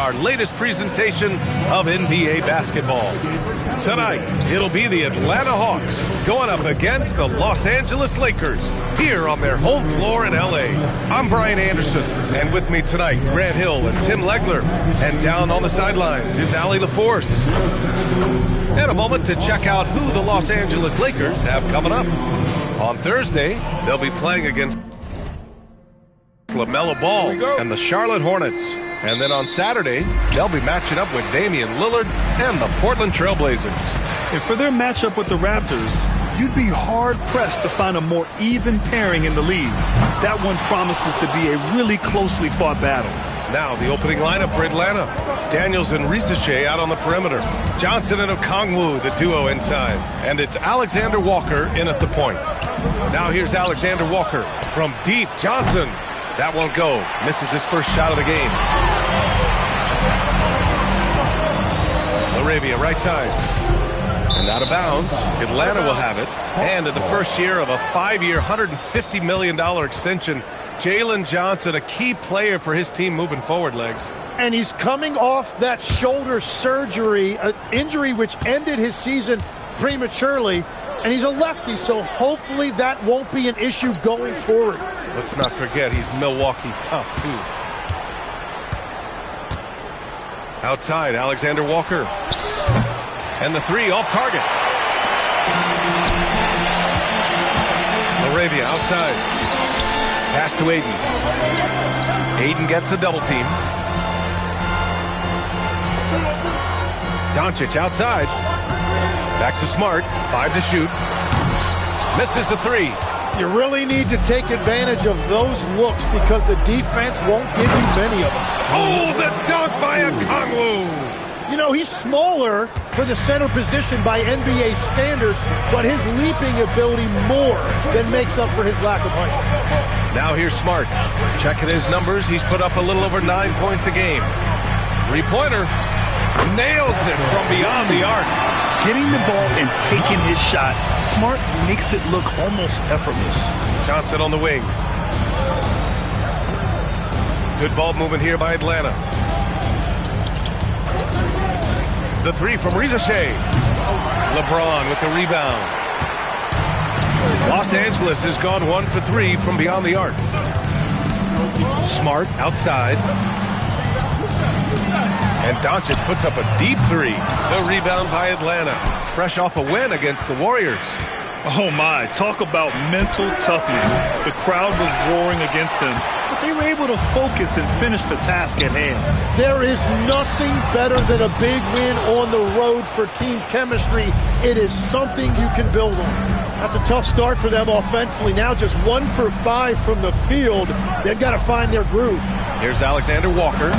our latest presentation of NBA basketball. Tonight, it'll be the Atlanta Hawks going up against the Los Angeles Lakers here on their home floor in LA. I'm Brian Anderson, and with me tonight, Grant Hill and Tim Legler. And down on the sidelines is Allie LaForce. In a moment to check out who the Los Angeles Lakers have coming up. On Thursday, they'll be playing against LaMelo Ball and the Charlotte Hornets. And then on Saturday, they'll be matching up with Damian Lillard and the Portland Trailblazers. And for their matchup with the Raptors, you'd be hard-pressed to find a more even pairing in the league. That one promises to be a really closely fought battle. Now the opening lineup for Atlanta. Daniels and Risache out on the perimeter. Johnson and Okongwu, the duo inside. And it's Alexander Walker in at the point. Now here's Alexander Walker from deep. Johnson. That won't go. Misses his first shot of the game. Laravia right side. And out of bounds. Atlanta will have it. And in the first year of a 5-year, $150 million extension, Jalen Johnson, a key player for his team moving forward, Legs. And he's coming off that shoulder surgery, an injury which ended his season prematurely. And he's a lefty, so hopefully that won't be an issue going forward. Let's not forget he's Milwaukee tough, too. Outside, Alexander Walker. And the three off target. Laravia outside. Pass to Aiden. Aiden gets a double team. Doncic outside. Back to Smart. 5 to shoot. Misses the three. You really need to take advantage of those looks because the defense won't give you many of them. Oh, the dunk by Okongwu. You know, he's smaller for the center position by NBA standards, but his leaping ability more than makes up for his lack of height. Now here's Smart. Checking his numbers, he's put up a little over 9 points a game. Three-pointer. Nails it from beyond the arc. Getting the ball and taking his shot, Smart makes it look almost effortless. Johnson on the wing. Good ball movement here by Atlanta. The three from Risache. LeBron with the rebound. Los Angeles has gone 1 for 3 from beyond the arc. Smart outside. And Doncic puts up a deep three. The rebound by Atlanta. Fresh off a win against the Warriors. Oh my, talk about mental toughness. The crowd was roaring against them, but they were able to focus and finish the task at hand. There is nothing better than a big win on the road for team chemistry. It is something you can build on. That's a tough start for them offensively. Now just 1 for 5 from the field. They've got to find their groove. Here's Alexander Walker.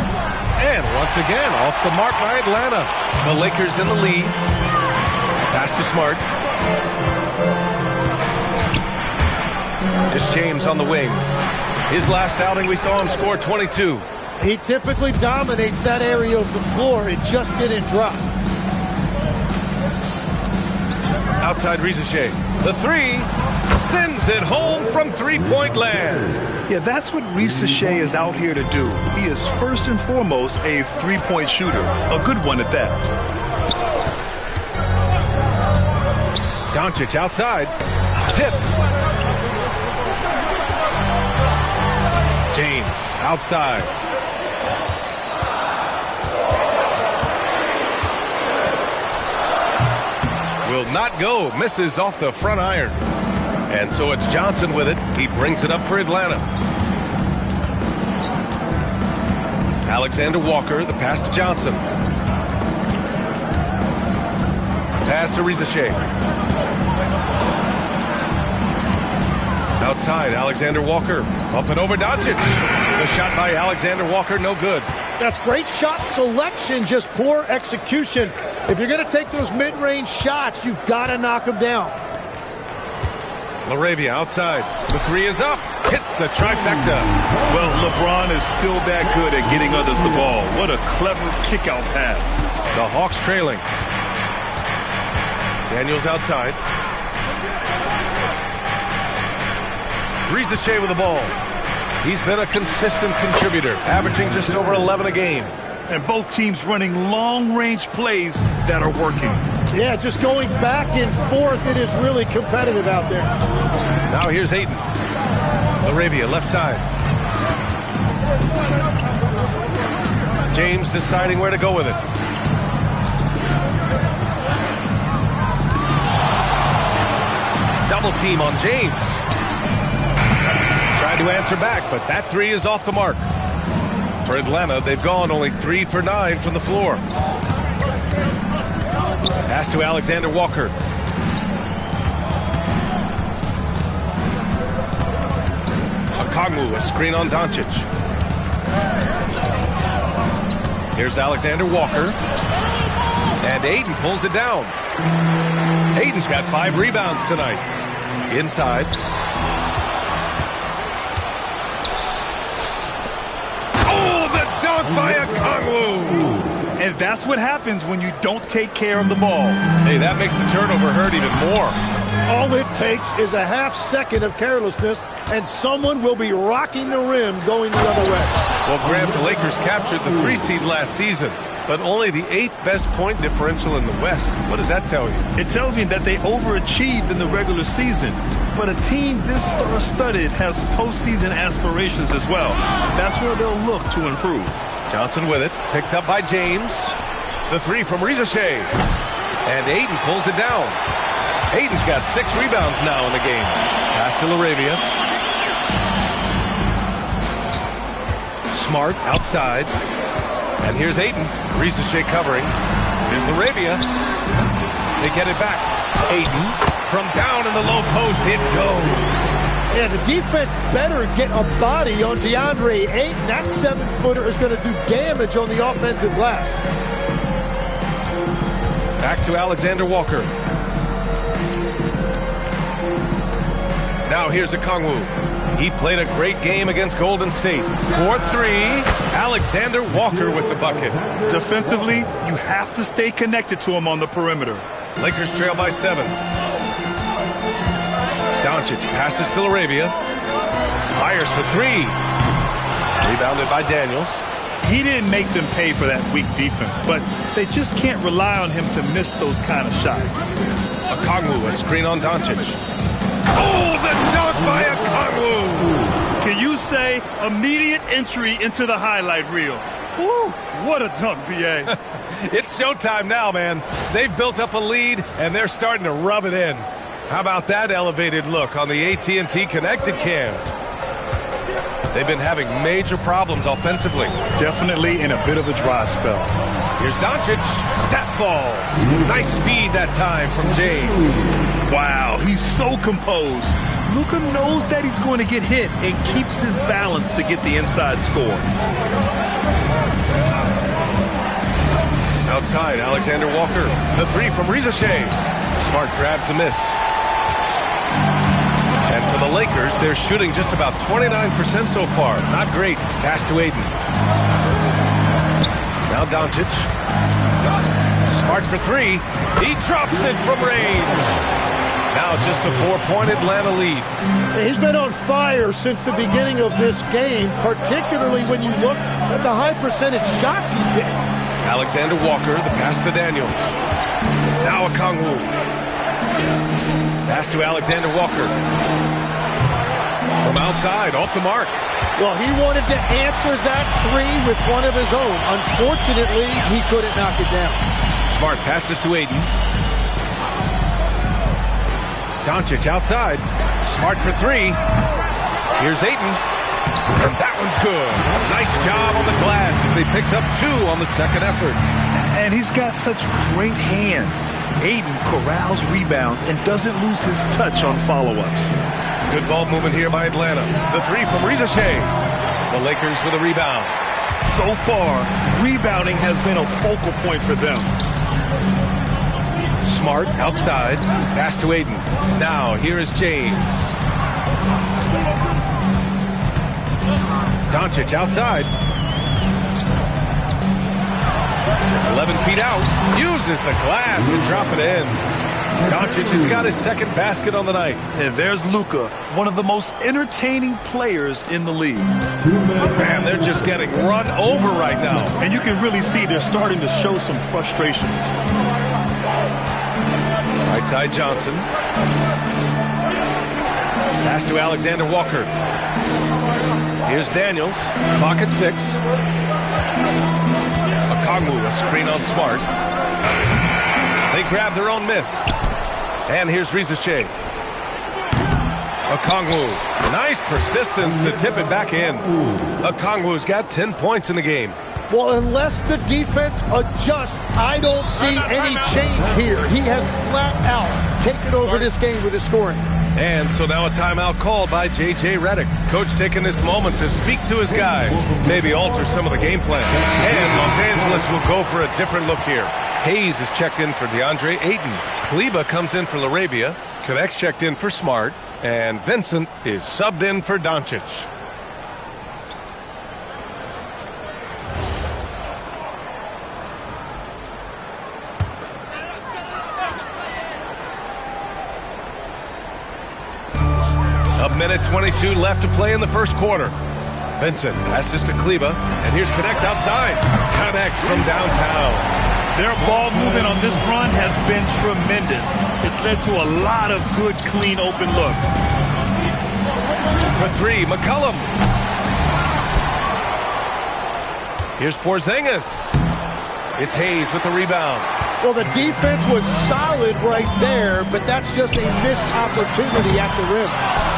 And once again, off the mark by Atlanta. The Lakers in the lead. Pass to Smart. It's James on the wing. His last outing, we saw him score 22. He typically dominates that area of the floor. It just didn't drop. Outside Risache. The three sends it home from three-point land. Yeah, that's what Risache is out here to do. He is first and foremost a three-point shooter. A good one at that. Doncic outside. Tipped. James outside. Will not go. Misses off the front iron. And so it's Johnson with it. He brings it up for Atlanta. Alexander Walker, the pass to Johnson. Pass to Risache. Outside, Alexander Walker. Up and over Doncic. The shot by Alexander Walker, no good. That's great shot selection, just poor execution. If you're going to take those mid-range shots, you've got to knock them down. Laravia outside. The three is up. Hits the trifecta. Well, LeBron is still that good at getting others the ball. What a clever kick-out pass. The Hawks trailing. Daniels outside. Risache with the ball. He's been a consistent contributor, averaging just over 11 a game. And both teams running long-range plays that are working. Yeah, just going back and forth. It is really competitive out there. Now here's Ayton. Arabia, left side. James deciding where to go with it. Double team on James. Tried to answer back, but that three is off the mark. For Atlanta, they've gone only 3 for 9 from the floor. Pass to Alexander Walker. Okongwu, a screen on Doncic. Here's Alexander Walker. And Ayton pulls it down. Ayton's got 5 rebounds tonight. Inside. Oh, the dunk by Okongwu! And that's what happens when you don't take care of the ball. Hey, that makes the turnover hurt even more. All it takes is a half second of carelessness, and someone will be rocking the rim going the other way. Well, Grant, the Lakers captured the 3 seed last season, but only the 8th best point differential in the West. What does that tell you? It tells me that they overachieved in the regular season. But a team this star-studded has postseason aspirations as well. That's where they'll look to improve. Johnson with it, picked up by James. The 3 from Rizasheh. And Ayton pulls it down. Ayton's got 6 rebounds now in the game. Pass to Laravia. Smart outside. And here's Ayton. Rizasheh covering. Here's Laravia. They get it back. Ayton from down in the low post. It goes. Yeah, the defense better get a body on DeAndre Ayton. That 7-footer is going to do damage on the offensive glass. Back to Alexander Walker. Now here's Okongwu. He played a great game against Golden State. 4-3. Alexander Walker with the bucket. Defensively, you have to stay connected to him on the perimeter. Lakers trail by 7. Doncic passes to Laravia. Fires for 3. Rebounded by Daniels. He didn't make them pay for that weak defense, but they just can't rely on him to miss those kind of shots. Okongwu, a screen on Doncic. Oh, the dunk by Okongwu! Can you say immediate entry into the highlight reel? Woo, what a dunk, B.A. It's showtime now, man. They've built up a lead, and they're starting to rub it in. How about that elevated look on the AT&T Connected Cam? They've been having major problems offensively. Definitely in a bit of a dry spell. Here's Doncic. That falls. Nice feed that time from James. Wow, he's so composed. Luka knows that he's going to get hit and keeps his balance to get the inside score. Outside, Alexander Walker. The 3 from Rizasheh. Smart grabs the miss. And for the Lakers, they're shooting just about 29% so far. Not great. Pass to Ayton. Now Doncic. Smart for 3. He drops it from range. Now just a 4-point Atlanta lead. He's been on fire since the beginning of this game, particularly when you look at the high percentage shots he's getting. Alexander Walker, the pass to Daniels. Now Okongwu. Pass to Alexander Walker. From outside, off the mark. Well, he wanted to answer that 3 with one of his own. Unfortunately, he couldn't knock it down. Smart passes to Ayton. Doncic outside. Smart for 3. Here's Ayton. And that one's good. Nice job on the glass as they picked up 2 on the second effort. And he's got such great hands. Ayton corrals rebounds and doesn't lose his touch on follow-ups. Good ball movement here by Atlanta. The 3 from Rizasheh. The Lakers with a rebound. So far, rebounding has been a focal point for them. Smart outside. Pass to Ayton. Now here is James. Doncic outside. 11 feet out. Uses the glass to drop it in. Doncic has got his second basket on the night. And there's Luka, one of the most entertaining players in the league. Man, they're just getting run over right now. And you can really see they're starting to show some frustration. Right side Johnson. Pass to Alexander Walker. Here's Daniels. Clock at 6. Okongwu, a screen on Smart. They grab their own miss. And here's Rizachet. Okongwu. Nice persistence to tip it back in. Okongwu's got 10 points in the game. Well, unless the defense adjusts, I don't see any change here. He has flat out taken over this game with his scoring. And so now a timeout called by J.J. Redick. Coach taking this moment to speak to his guys, maybe alter some of the game plan. And Los Angeles will go for a different look here. Hayes is checked in for DeAndre Ayton. Kleba comes in for LaRabia. Connect's checked in for Smart. And Vincent is subbed in for Doncic. A minute 22 left to play in the first quarter. Vincent passes to Kleba, and here's Connect outside. Connects from downtown. Their ball movement on this run has been tremendous. It's led to a lot of good, clean, open looks. For 3, McCollum. Here's Porzingis. It's Hayes with the rebound. Well, the defense was solid right there, but that's just a missed opportunity at the rim.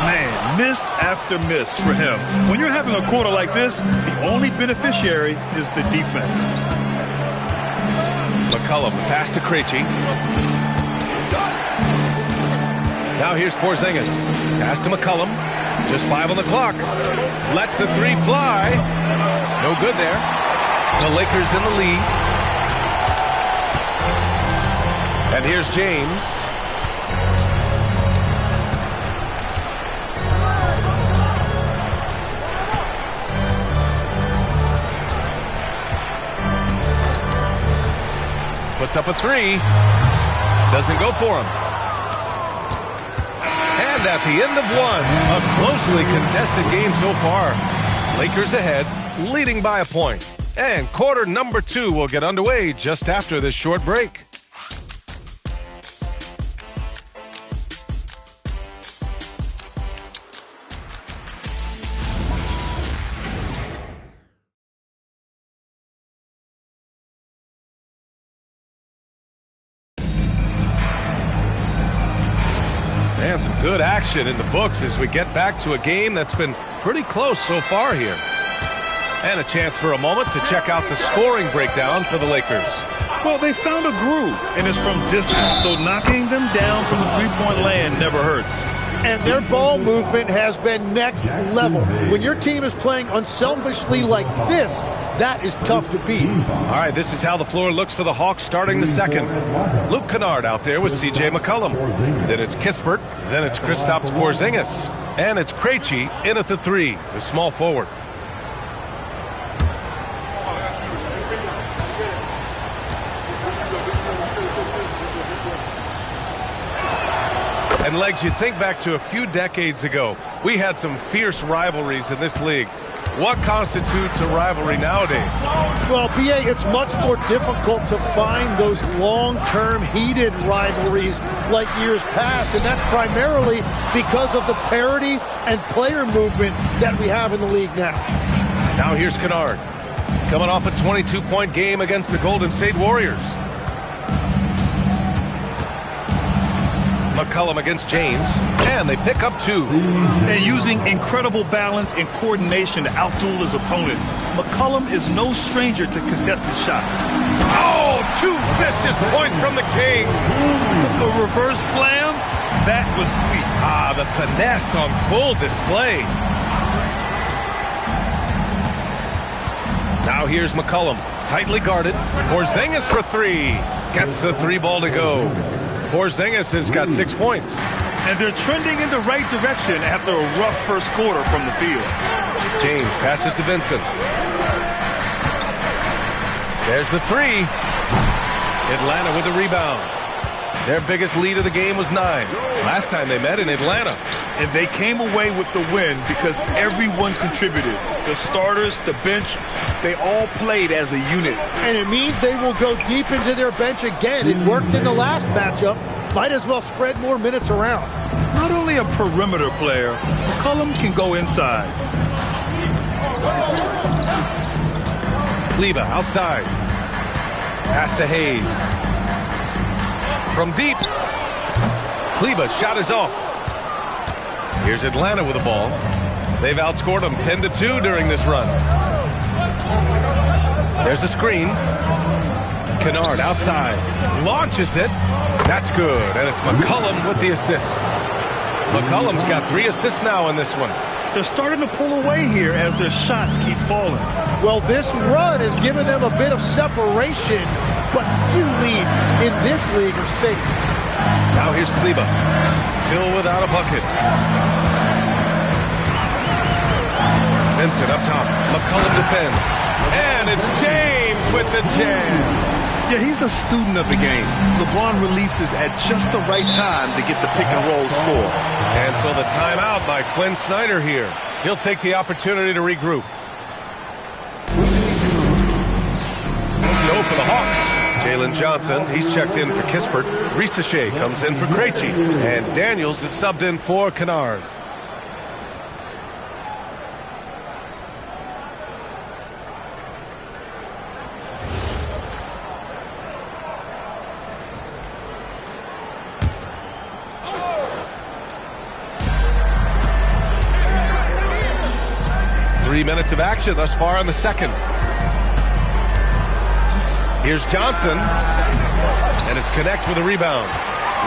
Man, miss after miss for him. When you're having a quarter like this, the only beneficiary is the defense. McCollum, pass to Krejci. Now here's Porzingis. Pass to McCollum. Just 5 on the clock. Lets the 3 fly. No good there. The Lakers in the lead. And here's James. Puts up a 3. Doesn't go for him. And at the end of 1, a closely contested game so far. Lakers ahead, leading by a point. And quarter number 2 will get underway just after this short break. And some good action in the books as we get back to a game that's been pretty close so far here. And a chance for a moment to check out the scoring breakdown for the Lakers. Well, they found a groove, and it's from distance, so knocking them down from the three-point land never hurts. And their ball movement has been next level. When your team is playing unselfishly like this, that is tough to beat. All right, this is how the floor looks for the Hawks starting the second. Luke Kennard out there with C.J. McCollum. Then it's Kispert. Then it's Kristaps Porzingis. And it's Krejci in at the 3, the small forward. And Legs, you think back to a few decades ago, we had some fierce rivalries in this league. What constitutes a rivalry nowadays? Well, B.A., it's much more difficult to find those long-term heated rivalries like years past, and that's primarily because of the parity and player movement that we have in the league now. Now here's Kennard, coming off a 22-point game against the Golden State Warriors. McCollum against James, and they pick up 2. And using incredible balance and coordination to outduel his opponent, McCollum is no stranger to contested shots. Oh, 2 vicious points from the King. The reverse slam, that was sweet. Ah, the finesse on full display. Now here's McCollum, tightly guarded. Porzingis for 3. Gets the 3 ball to go. Porzingis has got 6 points. And they're trending in the right direction after a rough first quarter from the field. James passes to Vincent. There's the 3. Atlanta with the rebound. Their biggest lead of the game was 9. Last time they met in Atlanta. And they came away with the win because everyone contributed. The starters, the bench, they all played as a unit. And it means they will go deep into their bench again. It worked in the last matchup. Might as well spread more minutes around. Not only a perimeter player, McCollum can go inside. Kleber outside. Pass to Hayes. From deep. Kleber's shot is off. Here's Atlanta with the ball. They've outscored them 10-2 during this run. There's a screen. Kennard outside. Launches it. That's good. And it's McCollum with the assist. McCollum's got 3 assists now in this one. They're starting to pull away here as their shots keep falling. Well, this run has given them a bit of separation, but few leads in this league are safe. Now here's Kleber. Still without a bucket. Vincent up top. McCollum defends. And it's James with the jam. Yeah, he's a student of the game. LeBron releases at just the right time to get the pick-and-roll score. And so the timeout by Quinn Snyder here. He'll take the opportunity to regroup. So for the Hawks, Jalen Johnson, he's checked in for Kispert. Risachet comes in for Krejci. And Daniels is subbed in for Kennard. Minutes of action thus far in the second. Here's Johnson, and it's Connect with a rebound.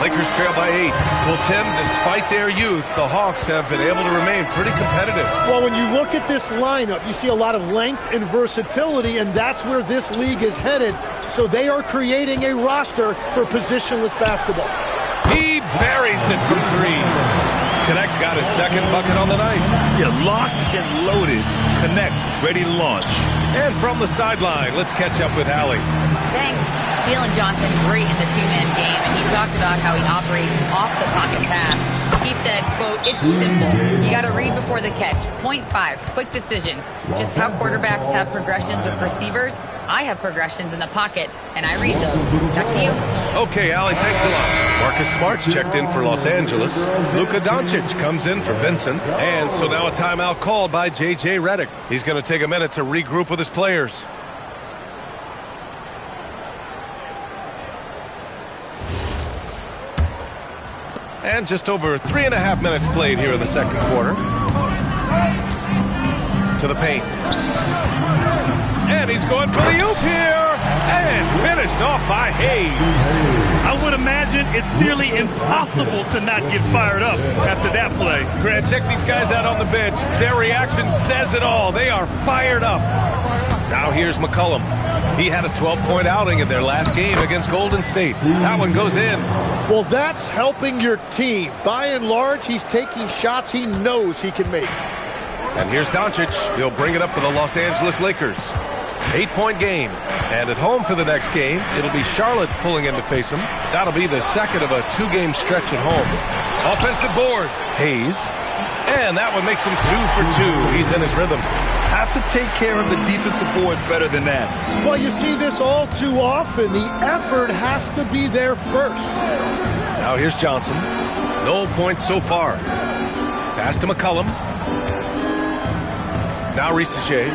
Lakers trail by 8. Well, Tim, despite their youth, the Hawks have been able to remain pretty competitive. Well, when you look at this lineup, you see a lot of length and versatility, and that's where this league is headed. So they are creating a roster for positionless basketball. He buries it from 3. Connect's got his second bucket on the night. Yeah, locked and loaded. Connect, ready to launch. And from the sideline, let's catch up with Allie. Thanks. Jalen Johnson, great in the two-man game, and he talked about how he operates off the pocket pass. He said, quote, "It's simple. You got to read before the catch. Point 5, quick decisions. Just how quarterbacks have progressions with receivers, I have progressions in the pocket, and I read those." Back to you. Okay, Allie, thanks a lot. Marcus Smart's checked in for Los Angeles. Luka Doncic comes in for Vincent. And so now a timeout called by J.J. Redick. He's going to take a minute to regroup with his players. And just over 3.5 minutes played here in the second quarter. To the paint. And he's going for the oop here. And finished off by Hayes. I would imagine it's nearly impossible to not get fired up after that play. Grant, check these guys out on the bench. Their reaction says it all. They are fired up. Now here's McCollum. He had a 12-point outing in their last game against Golden State. That one goes in. Well, that's helping your team. By and large, he's taking shots he knows he can make. And here's Doncic. He'll bring it up for the Los Angeles Lakers. 8-point game. And at home for the next game, it'll be Charlotte pulling in to face him. That'll be the second of a 2-game stretch at home. Offensive board. Hayes. And that one makes him 2 for 2. He's in his rhythm. Have to take care of the defensive boards better than that. Well, you see this all too often. The effort has to be there first. Now here's Johnson. No points so far. Pass to McCollum. Now Risachet.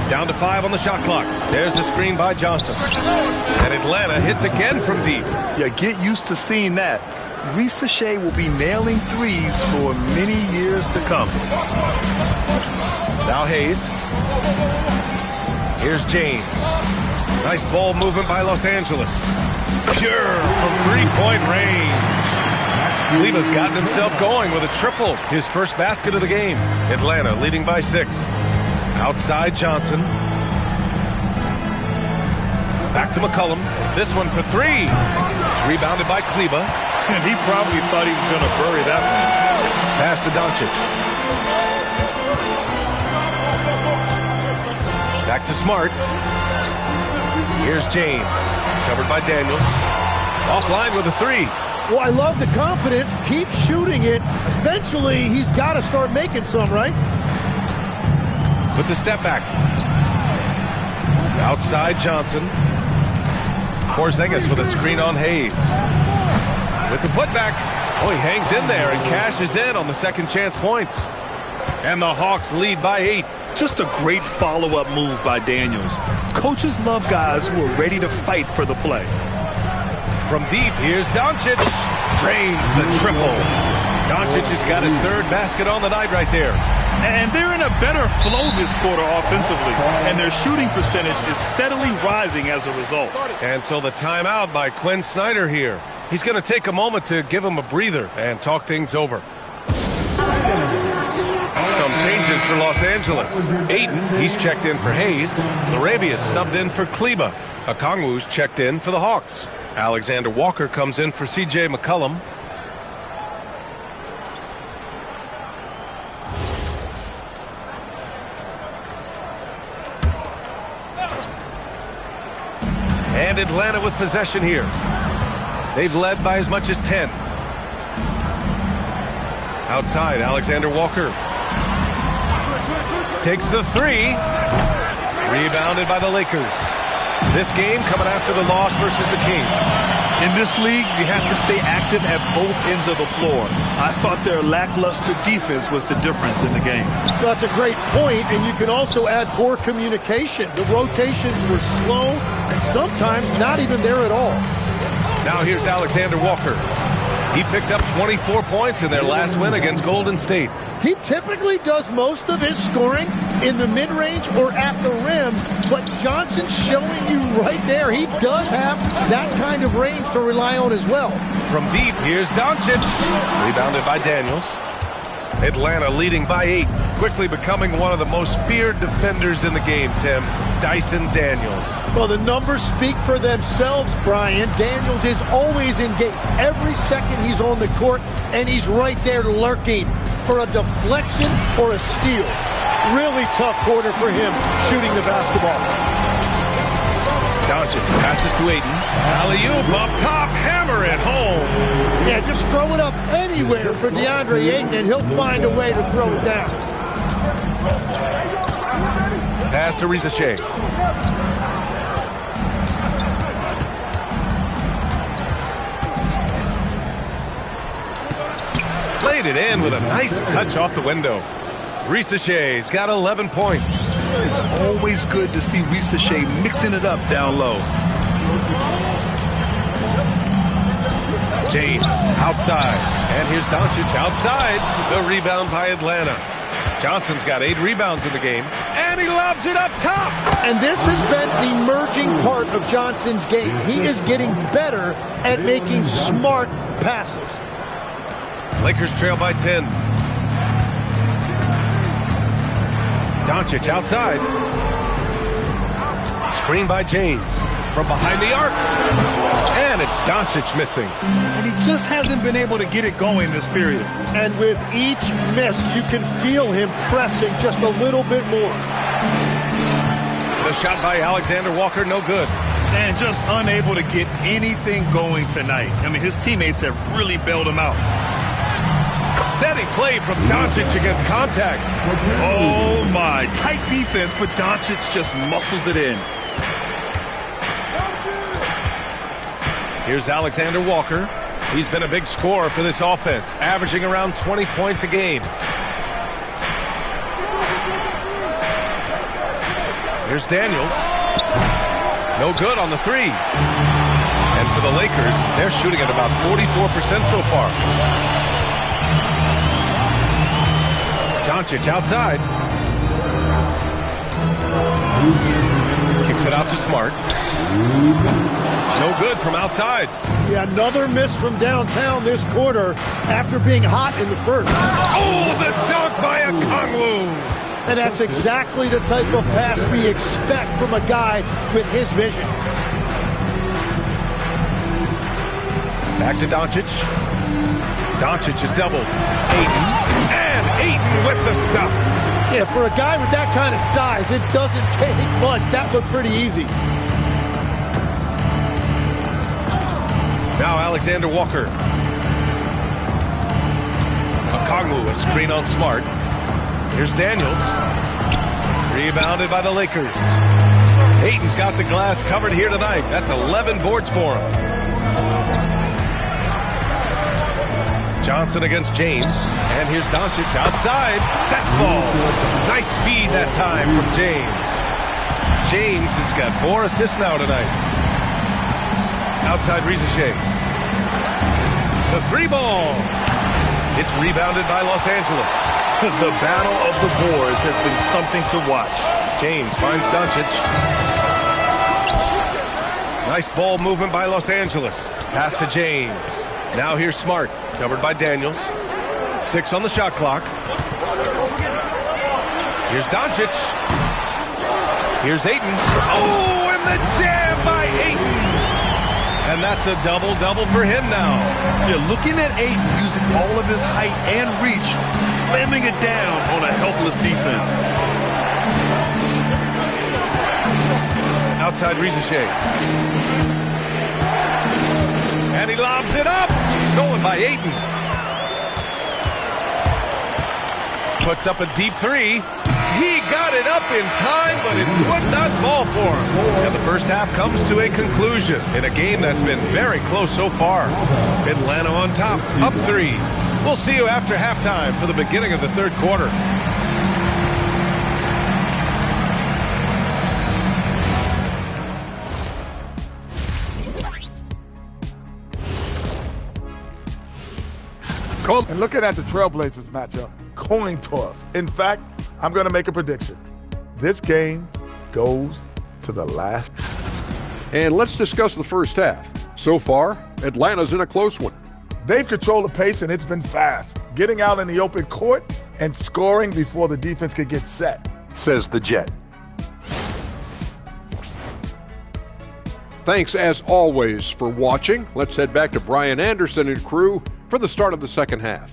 Down to 5 on the shot clock. There's the screen by Johnson. And Atlanta hits again from deep. Yeah, get used to seeing that. Risachet will be nailing threes for many years to come. Now Hayes. Here's James. Nice ball movement by Los Angeles. Pure from 3-point range. Kleber's gotten himself going with a triple. His first basket of the game. Atlanta leading by 6. Outside Johnson. Back to McCollum. This one for 3. It's rebounded by Kleber. And he probably thought he was going to bury that one. Pass to Doncic. Back to Smart. Here's James. Covered by Daniels. Offline with a 3. Well, I love the confidence. Keep shooting it. Eventually, he's got to start making some, right? With the step back. Outside Johnson. Porzingis with a screen on Hayes. With the putback. Oh, he hangs in there and cashes in on the second chance points. And the Hawks lead by 8. Just a great follow-up move by Daniels. Coaches love guys who are ready to fight for the play. From deep, here's Doncic. Drains the triple. Doncic has got his third basket on the night right there. And they're in a better flow this quarter offensively. And their shooting percentage is steadily rising as a result. And so the timeout by Quinn Snyder here. He's going to take a moment to give him a breather and talk things over. Some changes for Los Angeles. Ayton, he's checked in for Hayes. Larabia's subbed in for Kleba. Okongwu's checked in for the Hawks. Alexander Walker comes in for C.J. McCollum. And Atlanta with possession here. They've led by as much as 10. Outside, Alexander Walker. Takes the three. Rebounded by the Lakers. This game coming after the loss versus the Kings. In this league, you have to stay active at both ends of the floor. I thought their lackluster defense was the difference in the game. Well, that's a great point, and you can also add poor communication. The rotations were slow and sometimes not even there at all. Now here's Alexander Walker. He picked up 24 points in their last win against Golden State. He typically does most of his scoring in the mid-range or at the rim, but Johnson's showing you right there he does have that kind of range to rely on as well. From deep, here's Doncic. Rebounded by Daniels. Atlanta leading by 8, quickly becoming one of the most feared defenders in the game, Tim. Dyson Daniels. Well, the numbers speak for themselves, Brian. Daniels is always engaged. Every second he's on the court, and he's right there lurking for a deflection or a steal. Really tough quarter for him shooting the basketball. Doncic passes to Ayton. Alley-oop up top, hammer it home. Yeah, just throw it up anywhere for DeAndre Ayton, and he'll find a way to throw it down. Pass to Rizachet. Played it in with a nice touch off the window. Rizachet's got 11 points. It's always good to see Rizachet mixing it up down low. James outside. And here's Doncic outside. The rebound by Atlanta. Johnson's got 8 rebounds in the game. And he lobs it up top. And this has been the emerging part of Johnson's game. He is getting better at making smart passes. Lakers trail by 10. Doncic outside. Screen by James. From behind the arc. And it's Doncic missing. And he just hasn't been able to get it going this period. And with each miss, you can feel him pressing just a little bit more. The shot by Alexander Walker, no good. And just unable to get anything going tonight. I mean, his teammates have really bailed him out. Steady play from Doncic against contact. Oh, my. Tight defense, but Doncic just muscles it in. Here's Alexander Walker. He's been a big scorer for this offense, averaging around 20 points a game. Here's Daniels. No good on the three. And for the Lakers, they're shooting at about 44% so far. Doncic outside. Kicks it out to Smart. No good from outside. Yeah, another miss from downtown this quarter after being hot in the first. Oh, the dunk by Okongwu. And that's exactly the type of pass we expect from a guy with his vision. Back to Doncic. Doncic is doubled. Ayton. And Ayton with the stuff. Yeah, for a guy with that kind of size, it doesn't take much. That looked pretty easy. Now Alexander Walker. Okongwu, a screen on Smart. Here's Daniels. Rebounded by the Lakers. Ayton's got the glass covered here tonight. That's 11 boards for him. Johnson against James. And here's Doncic outside. That falls. Nice feed that time from James. James has got 4 assists now tonight. Outside Rizachet. The 3-ball. It's rebounded by Los Angeles. The battle of the boards has been something to watch. James finds Doncic. Nice ball movement by Los Angeles. Pass to James. Now here's Smart, covered by Daniels. 6 on the shot clock. Here's Doncic. Here's Ayton. Oh, and the jam by Ayton. And that's a double-double for him now. You're looking at Ayton using all of his height and reach, slamming it down on a helpless defense. Outside Rizachet. And he lobs it up. Stolen by Ayton. Puts up a deep 3. He got it up in time, but it would not fall for him. And the first half comes to a conclusion in a game that's been very close so far. Atlanta on top, up 3. We'll see you after halftime for the beginning of the third quarter. And looking at the Trailblazers matchup, coin toss. In fact, I'm going to make a prediction. This game goes to the last. And let's discuss the first half. So far, Atlanta's in a close one. They've controlled the pace, and it's been fast. Getting out in the open court and scoring before the defense could get set. Says the Jet. Thanks, as always, for watching. Let's head back to Brian Anderson and crew for the start of the second half.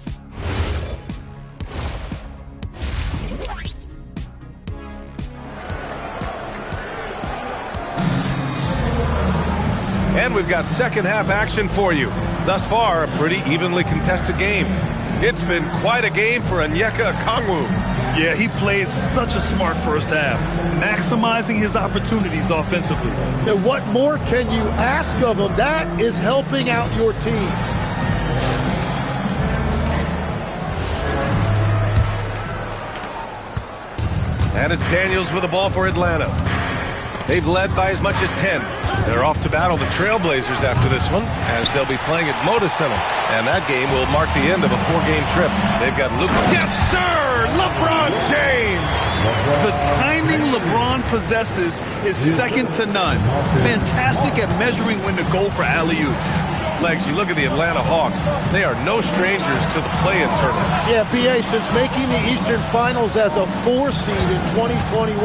And we've got second half action for you. Thus far, a pretty evenly contested game. It's been quite a game for Onyeka Okongwu. Yeah, he played such a smart first half, maximizing his opportunities offensively. And what more can you ask of him? That is helping out your team. And it's Daniels with the ball for Atlanta. They've led by as much as 10. They're off to battle the Trailblazers after this one, as they'll be playing at Moda Center. And that game will mark the end of a 4-game trip. They've got Luka. Yes, sir! LeBron James! The timing LeBron possesses is second to none. Fantastic at measuring when to go for alley-oops. Legs, you look at the Atlanta Hawks. They are no strangers to the play-in tournament. Yeah, BA, since making the Eastern Finals as a 4 seed in 2021,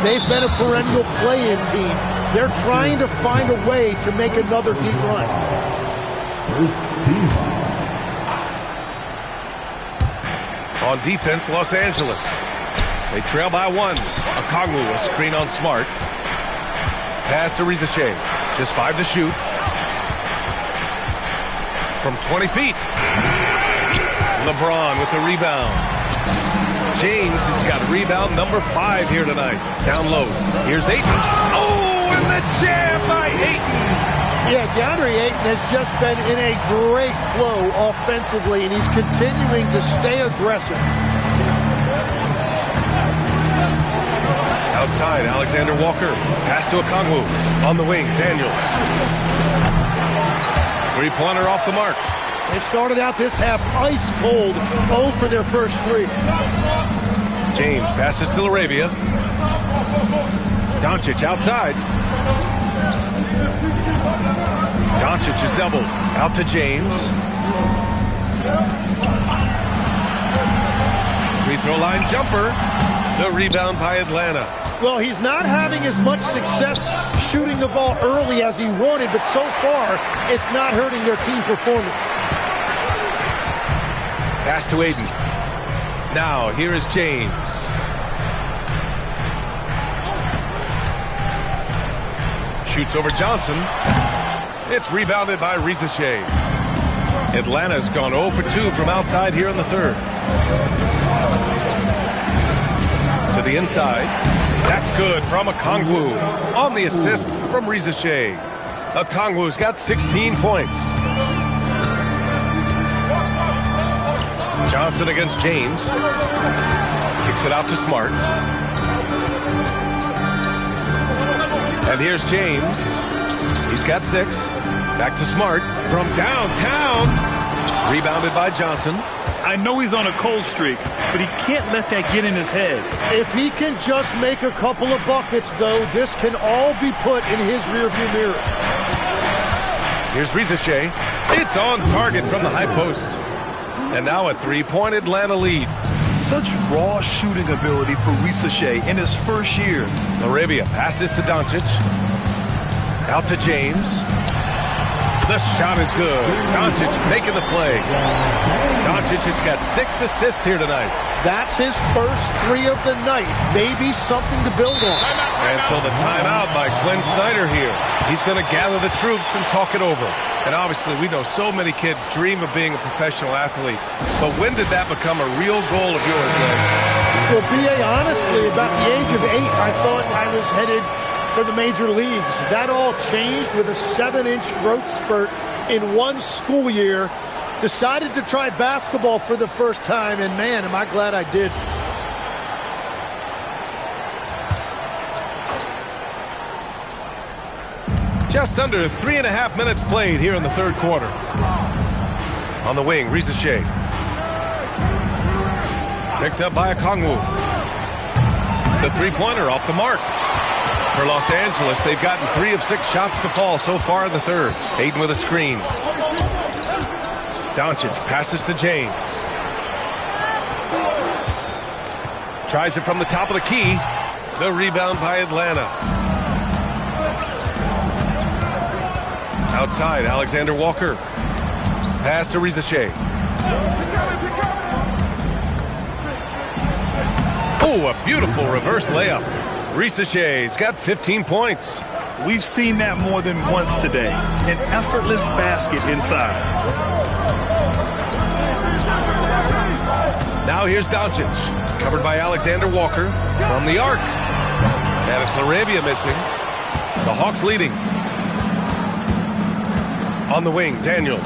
they've been a perennial play-in team. They're trying to find a way to make another deep run. On defense, Los Angeles. They trail by 1. Okongwu, a screen on Smart. Pass to Rizachet. Just 5 to shoot. From 20 feet. LeBron with the rebound. James has got rebound number 5 here tonight. Down low. Here's Ayton. Oh, and the jam by Ayton. Yeah, DeAndre Ayton has just been in a great flow offensively, and he's continuing to stay aggressive. Outside, Alexander Walker. Pass to Okongwu. On the wing, Daniels. Three-pointer off the mark. They started out this half ice cold, 0 for their first 3. James passes to Laravia. Doncic outside. Doncic is doubled. Out to James. Free throw line jumper. The rebound by Atlanta. Well, he's not having as much success shooting the ball early as he wanted, but so far, it's not hurting their team performance. Pass to Ayton. Now, here is James. Shoots over Johnson. It's rebounded by Risache. Atlanta's gone 0 for 2 from outside here in the third. To the inside. That's good from Okongwu. On the assist from Risache. Okongwu's got 16 points. Johnson against James. Kicks it out to Smart. And here's James. He's got 6. Back to Smart from downtown. Rebounded by Johnson. I know he's on a cold streak, but he can't let that get in his head. If he can just make a couple of buckets, though, this can all be put in his rearview mirror. Here's Risache. It's on target from the high post. And now a 3-point Atlanta lead. Such raw shooting ability for Risache in his first year. Arabia passes to Doncic. Out to James. The shot is good. Doncic making the play. Doncic has got 6 assists here tonight. That's his first 3 of the night. Maybe something to build on. And so the timeout by Quinn Snyder here. He's going to gather the troops and talk it over. And obviously, we know so many kids dream of being a professional athlete. But when did that become a real goal of yours, Legs? Well, B.A., honestly, about the age of 8, I thought I was headed for the major leagues. That all changed with a 7-inch growth spurt in one school year. Decided to try basketball for the first time, and man, am I glad I did. Just under 3.5 minutes played here in the third quarter. On the wing, Risache. Picked up by Okongwu. The three-pointer off the mark. For Los Angeles, they've gotten 3 of 6 shots to fall so far in the third. Ayton with a screen. Doncic passes to James. Tries it from the top of the key. The rebound by Atlanta. Outside, Alexander Walker. Pass to Risache. Oh, a beautiful reverse layup. Risache's got 15 points. We've seen that more than once today. An effortless basket inside. Now here's Doncic, covered by Alexander Walker from the arc. And it's Arabia missing. The Hawks leading. On the wing, Daniels.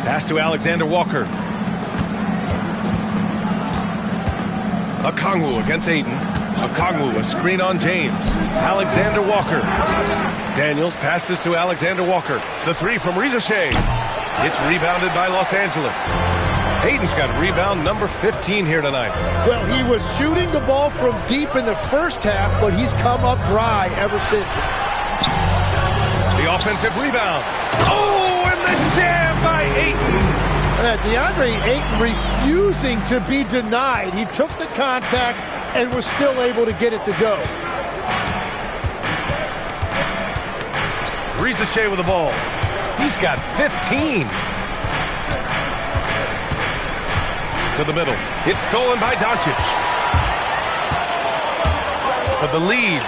Pass to Alexander Walker. Okongwu against Ayton. Okongwu, a screen on James. Alexander Walker. Daniels passes to Alexander Walker. The 3 from Risache. It's rebounded by Los Angeles. Ayton's got rebound number 15 here tonight. Well, he was shooting the ball from deep in the first half, but he's come up dry ever since. The offensive rebound. Oh, and the jam by Ayton. DeAndre Ayton refusing to be denied. He took the contact and was still able to get it to go. Risache with the ball. He's got 15. To the middle. It's stolen by Doncic. For the lead.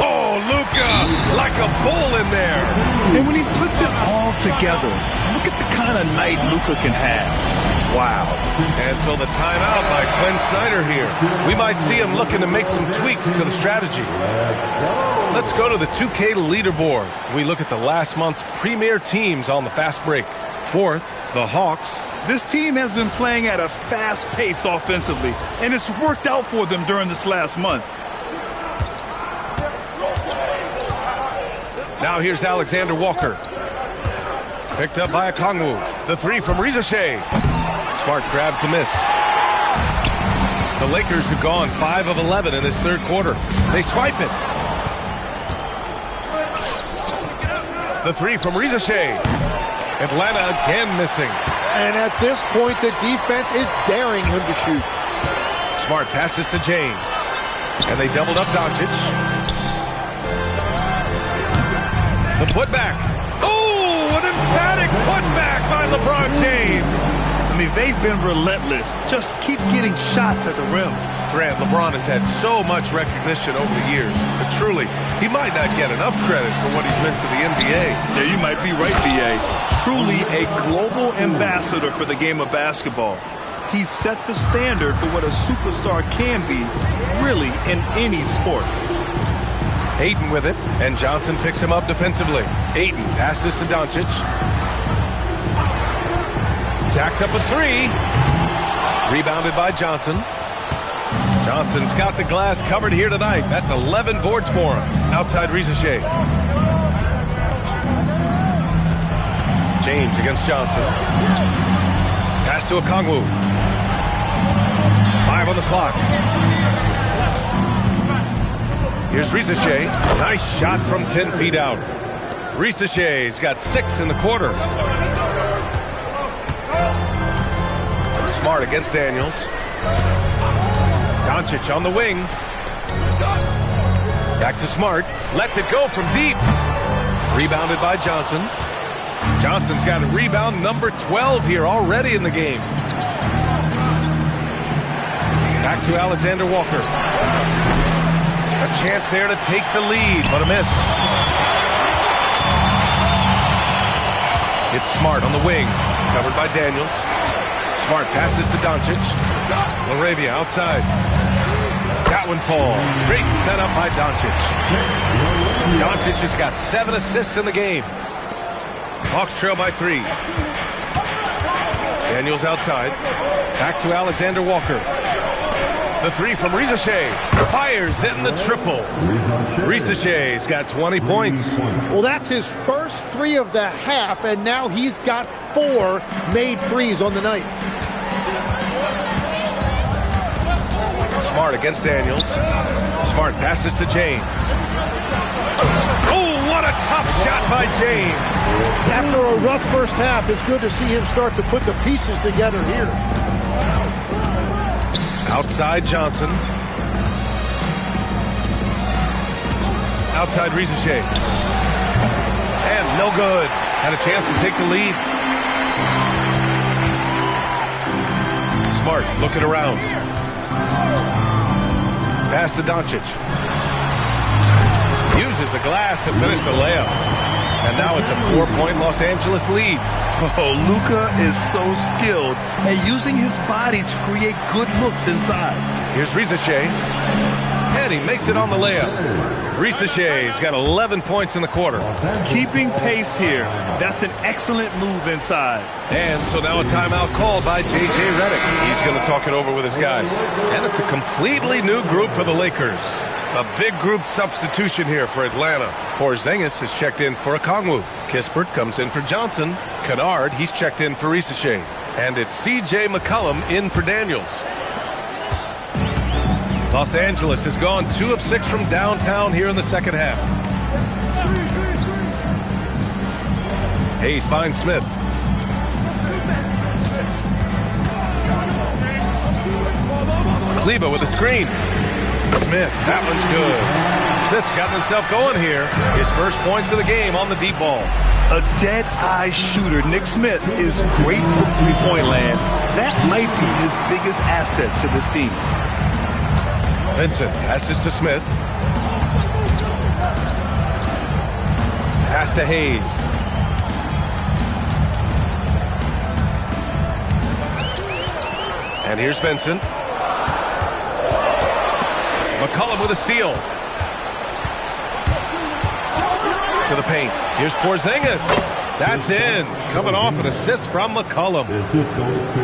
Oh, Luka, like a bull in there. And when he puts it all together, look at the kind of night Luka can have. Wow. And so the timeout by Quinn Snyder here. We might see him looking to make some tweaks to the strategy. Let's go to the 2K leaderboard. We look at the last month's premier teams on the fast break. 4th, the Hawks. This team has been playing at a fast pace offensively, and it's worked out for them during this last month. Now here's Alexander Walker. Picked up by Okongwu. The 3 from Risache. Smart grabs the miss. The Lakers have gone 5 of 11 in this third quarter. They swipe it. The 3 from Risache. Atlanta again missing. And at this point, the defense is daring him to shoot. Smart passes to James. And they doubled up Doncic. The putback. Oh, an emphatic putback by LeBron James. I mean, they've been relentless. Just keep getting shots at the rim. Grant, LeBron has had so much recognition over the years, but truly, he might not get enough credit for what he's meant to the NBA. Yeah, you might be right, B.A. Truly a global ambassador for the game of basketball. He set the standard for what a superstar can be, really, in any sport. Ayton with it, and Johnson picks him up defensively. Ayton passes to Doncic. Jacks up a three. Rebounded by Johnson. Johnson's got the glass covered here tonight. That's 11 boards for him. Outside Rizachet. James against Johnson. Pass to Okongwu. 5 on the clock. Here's Rizachet. Nice shot from 10 feet out. Rizachet's got 6 in the quarter. Smart against Daniels. Doncic on the wing. Back to Smart. Lets it go from deep. Rebounded by Johnson. Johnson's got a rebound number 12 here already in the game. Back to Alexander Walker. A chance there to take the lead, but a miss. It's Smart on the wing. Covered by Daniels. Smart passes to Doncic. Laravia outside. That one falls. Great setup by Doncic. Doncic has got 7 assists in the game. Hawks trail by 3. Daniels outside. Back to Alexander Walker. The 3 from Rizachet. Fires in the triple. Rizachet's got 20 points. Well, that's his first 3 of the half, and now he's got 4 made threes on the night. Smart against Daniels. Smart passes to James. Oh, what a tough shot by James. After a rough first half, it's good to see him start to put the pieces together here. Outside Johnson. Outside Rizachet. And no good. Had a chance to take the lead. Smart looking around. Pass to Doncic. Uses the glass to finish the layup. And now it's a 4-point Los Angeles lead. Oh, Luka is so skilled at using his body to create good looks inside. Here's Rizachet. And he makes it on the layup. Rizachet's got 11 points in the quarter. Keeping pace here. That's an excellent move inside. And so now a timeout called by J.J. Redick. He's going to talk it over with his guys. And it's a completely new group for the Lakers. A big group substitution here for Atlanta. Porzingis has checked in for Okongwu. Kispert comes in for Johnson. Kennard, he's checked in for Rizachet. And it's C.J. McCollum in for Daniels. Los Angeles has gone 2 of 6 from downtown here in the second half. Hayes finds Smith. Kleba with a screen. Smith, that one's good. Smith's gotten himself going here. His first points of the game on the deep ball. A dead-eye shooter. Nick Smith is great from three-point land. That might be his biggest asset to this team. Vincent passes to Smith. Pass to Hayes. And here's Vincent. McCollum with a steal. To the paint. Here's Porzingis. That's in. Coming off an assist from McCollum.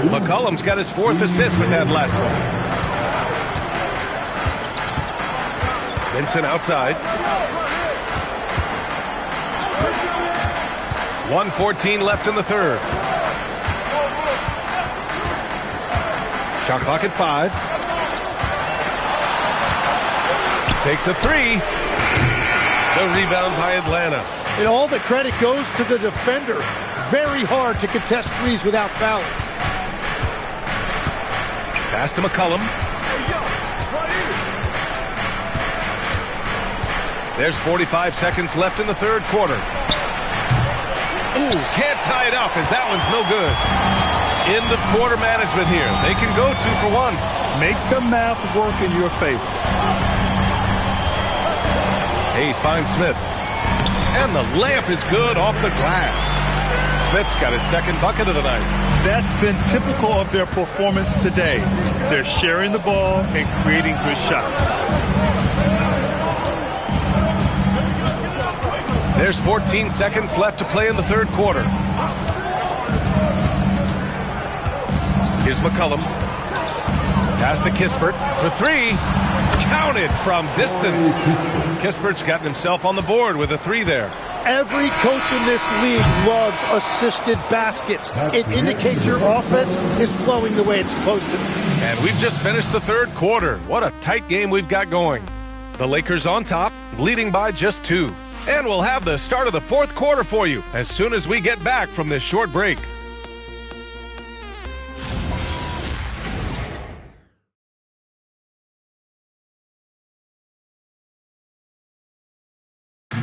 McCollum's got his 4th assist with that last one. Vincent outside. 1:14 left in the third. Shot clock at 5. Takes a 3. The rebound by Atlanta. And all the credit goes to the defender. Very hard to contest threes without fouling. Pass to McCollum. There's 45 seconds left in the third quarter. Ooh, can't tie it up as that one's no good. End of quarter management here. They can go 2 for 1. Make the math work in your favor. Hayes finds Smith. And the layup is good off the glass. Smith's got his second bucket of the night. That's been typical of their performance today. They're sharing the ball and creating good shots. There's 14 seconds left to play in the third quarter. Here's McCollum. Pass to Kispert for three. Counted from distance. Kispert's gotten himself on the board with a three there. Every coach in this league loves assisted baskets. It indicates your offense is flowing the way it's supposed to. And we've just finished the third quarter. What a tight game we've got going. The Lakers on top, leading by just 2. And we'll have the start of the fourth quarter for you as soon as we get back from this short break.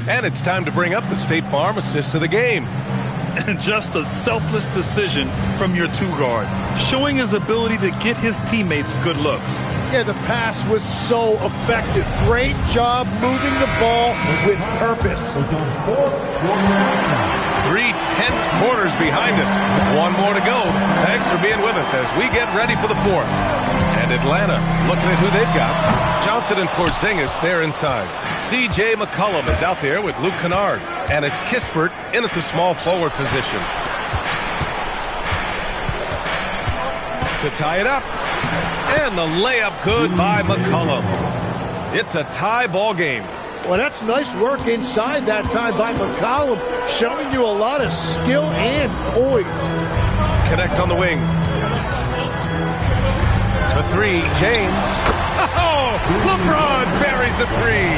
And it's time to bring up the State Farm assist of the game. And just a selfless decision from your two-guard, showing his ability to get his teammates good looks. Yeah, the pass was so effective. Great job moving the ball with purpose. 3 tense quarters behind us. One more to go. Thanks for being with us as we get ready for the fourth. And Atlanta, looking at who they've got. Johnson and Porzingis, they're inside. C.J. McCollum is out there with Luke Kennard. And it's Kispert in at the small forward position. To tie it up. And the layup good by McCollum. It's a tie ball game. Well, that's nice work inside that time by McCollum, showing you a lot of skill and poise. Connect on the wing. For three, James. Oh, LeBron buries a three.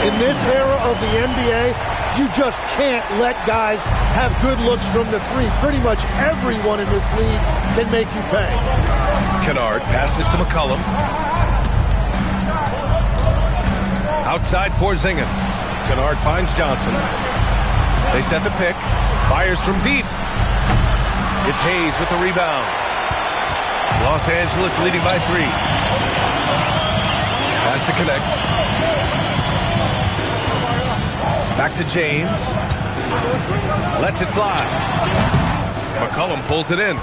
In this era of the NBA, you just can't let guys have good looks from the three. Pretty much everyone in this league can make you pay. Kennard passes to McCollum. Outside Porzingis. Kennard finds Johnson. They set the pick. Fires from deep. It's Hayes with the rebound. Los Angeles leading by 3. Has to connect. Back to James. Lets it fly. McCollum pulls it in.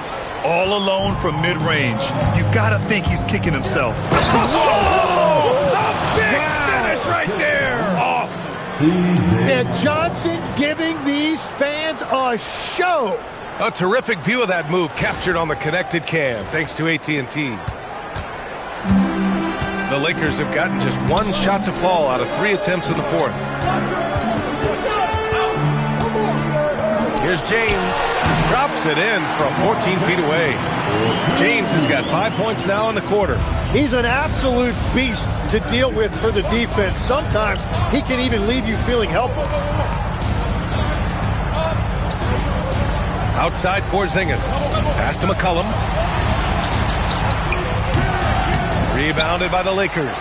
All alone from mid-range. You gotta think he's kicking himself. Whoa! The big finish right there! Awesome. And Johnson giving these fans a show. A terrific view of that move captured on the connected cam, thanks to AT&T. The Lakers have gotten just 1 shot to fall out of 3 attempts in the fourth. Here's James. Drops it in from 14 feet away. James has got 5 points now in the quarter. He's an absolute beast to deal with for the defense. Sometimes he can even leave you feeling helpless. Outside Porzingis. Pass to McCollum. Rebounded by the Lakers.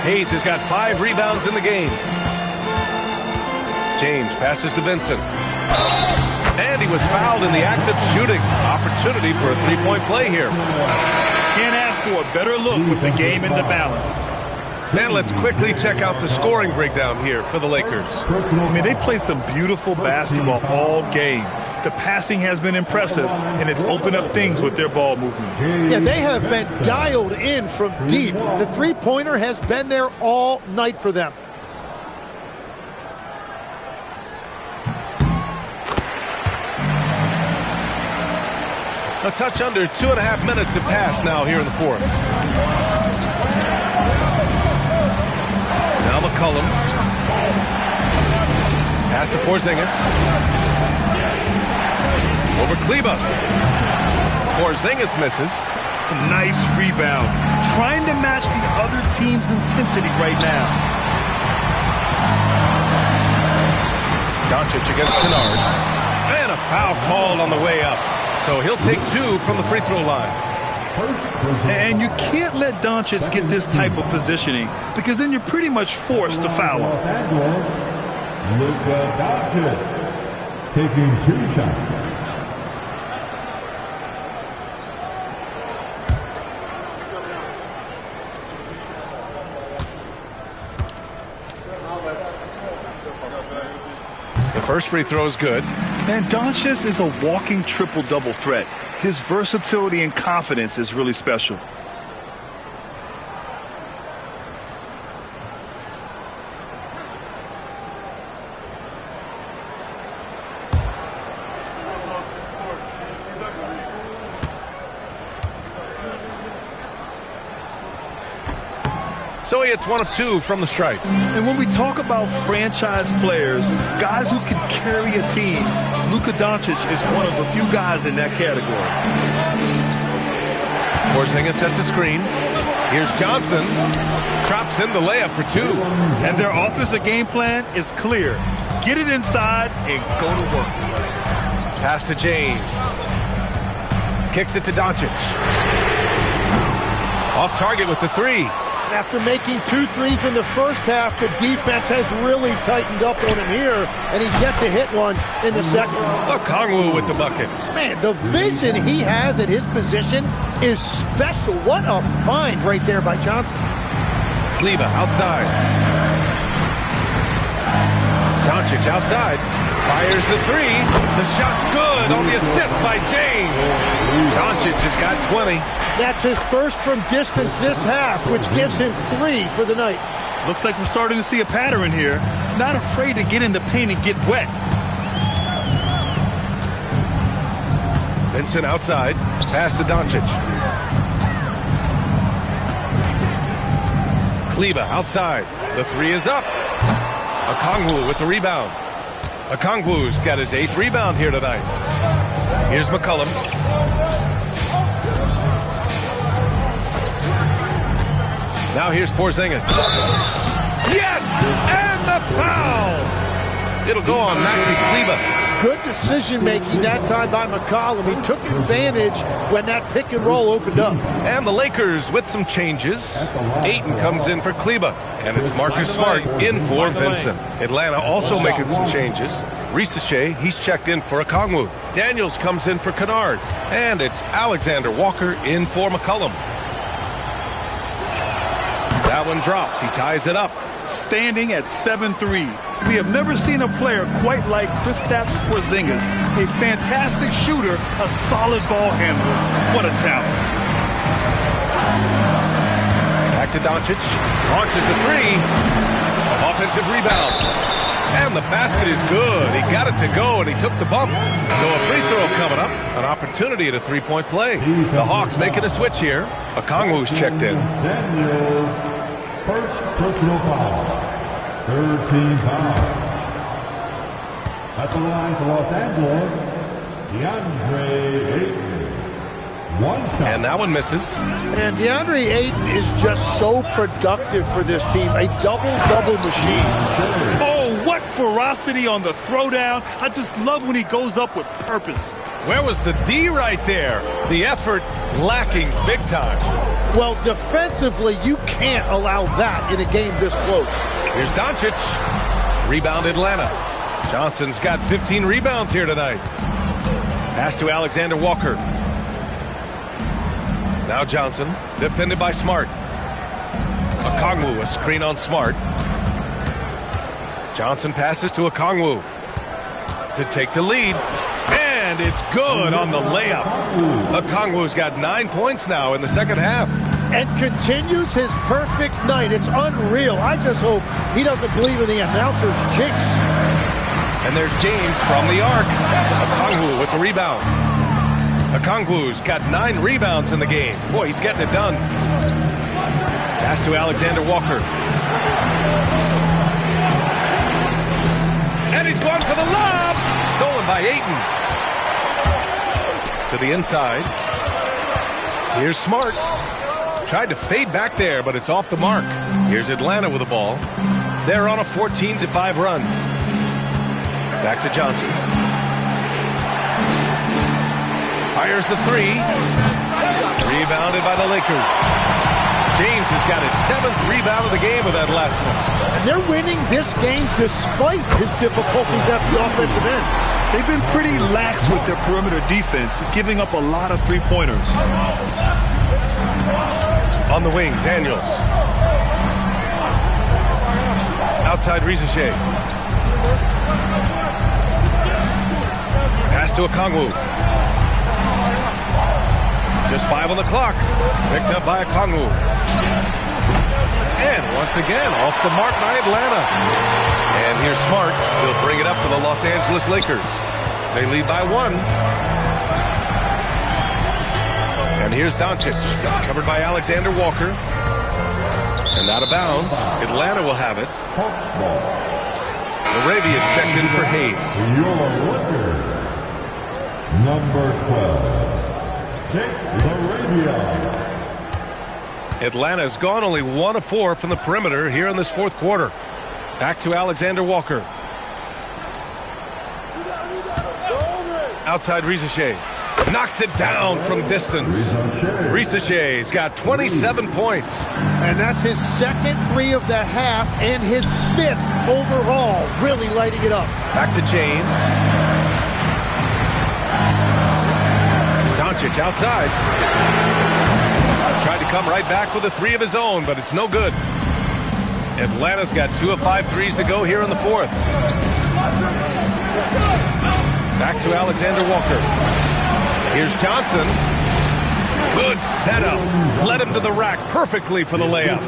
Hayes has got 5 rebounds in the game. James passes to Vincent. And he was fouled in the act of shooting. Opportunity for a 3-point play here. Can't ask for a better look with the game in the balance. And let's quickly check out the scoring breakdown here for the Lakers. I mean, they've played some beautiful basketball all game. The passing has been impressive, and it's opened up things with their ball movement. Yeah, they have been dialed in from deep. The three-pointer has been there all night for them. A touch under 2.5 minutes have passed now here in the fourth. Now McCollum. Pass to Porzingis. Over Kleba. Porzingis misses. Nice rebound. Trying to match the other team's intensity right now. Doncic against Kennard. And a foul called on the way up. So he'll take 2 from the free throw line. And you can't let Doncic get this type of positioning because then you're pretty much forced to foul him. Luka Doncic taking 2 shots. The first free throw is good. And Doncic is a walking triple-double threat. His versatility and confidence is really special. So he hits 1 of 2 from the stripe. And when we talk about franchise players, guys who can carry a team, Luka Doncic is one of the few guys in that category. Porzingis sets a screen. Here's Johnson. Drops in the layup for 2. And their offensive game plan is clear. Get it inside and go to work. Pass to James. Kicks it to Doncic. Off target with the 3. After making 2 threes in the first half, the defense has really tightened up on him here, and he's yet to hit one in the second. Okongwu with the bucket. Man, the vision he has at his position is special. What a find right there by Johnson. Kleber outside. Doncic outside. Fires the 3. The shot's good on the assist by James. Doncic has got 20. That's his first from distance this half, which gives him 3 for the night. Looks like we're starting to see a pattern here. Not afraid to get in the paint and get wet. Vincent outside. Pass to Doncic. Kleber outside. The 3 is up. Okongwu with the rebound. Okongwu's got his 8th rebound here tonight. Here's McCollum. Now here's Porzingis. Yes! And the foul! It'll go on Maxi Kleber. Good decision-making that time by McCollum. He took advantage when that pick and roll opened up. And the Lakers with some changes. Ayton comes in for Kleber. And it's Marcus Smart in for Vincent. Atlanta also making some changes. Risache, he's checked in for Okongwu. Daniels comes in for Kennard. And it's Alexander Walker in for McCollum. That one drops. He ties it up. Standing at 7-3. We have never seen a player quite like Kristaps Porzingis. A fantastic shooter, a solid ball handler. What a talent. Back to Doncic. Launches the 3. Offensive rebound. And the basket is good. He got it to go, and he took the bump. So a free throw coming up. An opportunity at a 3-point play. The Hawks making a switch here. Okongwu's checked in. First personal foul. 3rd team foul. At the line for Los Angeles, DeAndre Ayton. 1 shot. And that one misses. And DeAndre Ayton is just so productive for this team. A double-double machine. Oh, what ferocity on the throwdown. I just love when he goes up with purpose. Where was the D right there? The effort lacking big time. Well, defensively, you can't allow that in a game this close. Here's Doncic. Rebound Atlanta. Johnson's got 15 rebounds here tonight. Pass to Alexander Walker. Now Johnson, defended by Smart. Okongwu, a screen on Smart. Johnson passes to Okongwu to take the lead. And it's good on the layup. Okongwu's got 9 points now in the second half. And continues his perfect night. It's unreal. I just hope he doesn't believe in the announcer's jinx. And there's James from the arc. Okongwu with the rebound. Okongwu's got 9 rebounds in the game. Boy, he's getting it done. Pass to Alexander Walker. And he's gone for the lob. Stolen by Ayton. To the inside. Here's Smart. Tried to fade back there, but it's off the mark. Here's Atlanta with the ball. They're on a 14-5 run. Back to Johnson. Fires the 3. Rebounded by the Lakers. James has got his 7th rebound of the game with that last one. And they're winning this game despite his difficulties at the offensive end. They've been pretty lax with their perimeter defense, giving up a lot of three-pointers. On the wing, Daniels. Outside Risache. to Okongwu. Just 5 on the clock. Picked up by Okongwu. And once again, off the mark by Atlanta. And here's Smart. He'll bring it up for the Los Angeles Lakers. They lead by 1. And here's Doncic, covered by Alexander Walker. And out of bounds. Atlanta will have it. Arabia checked in for Hayes. Your record, number 12, Arabia. Atlanta's gone only 1 of 4 from the perimeter here in this fourth quarter. Back to Alexander Walker. Outside Risache. Knocks it down from distance. Risache's got 27 points. And that's his second 3 of the half and his 5th overall. Really lighting it up. Back to James. Doncic outside. Tried to come right back with a 3 of his own, but it's no good. Atlanta's got 2 of 5 threes to go here in the fourth. Back to Alexander Walker. Here's Johnson. Good setup. Led him to the rack perfectly for the layup.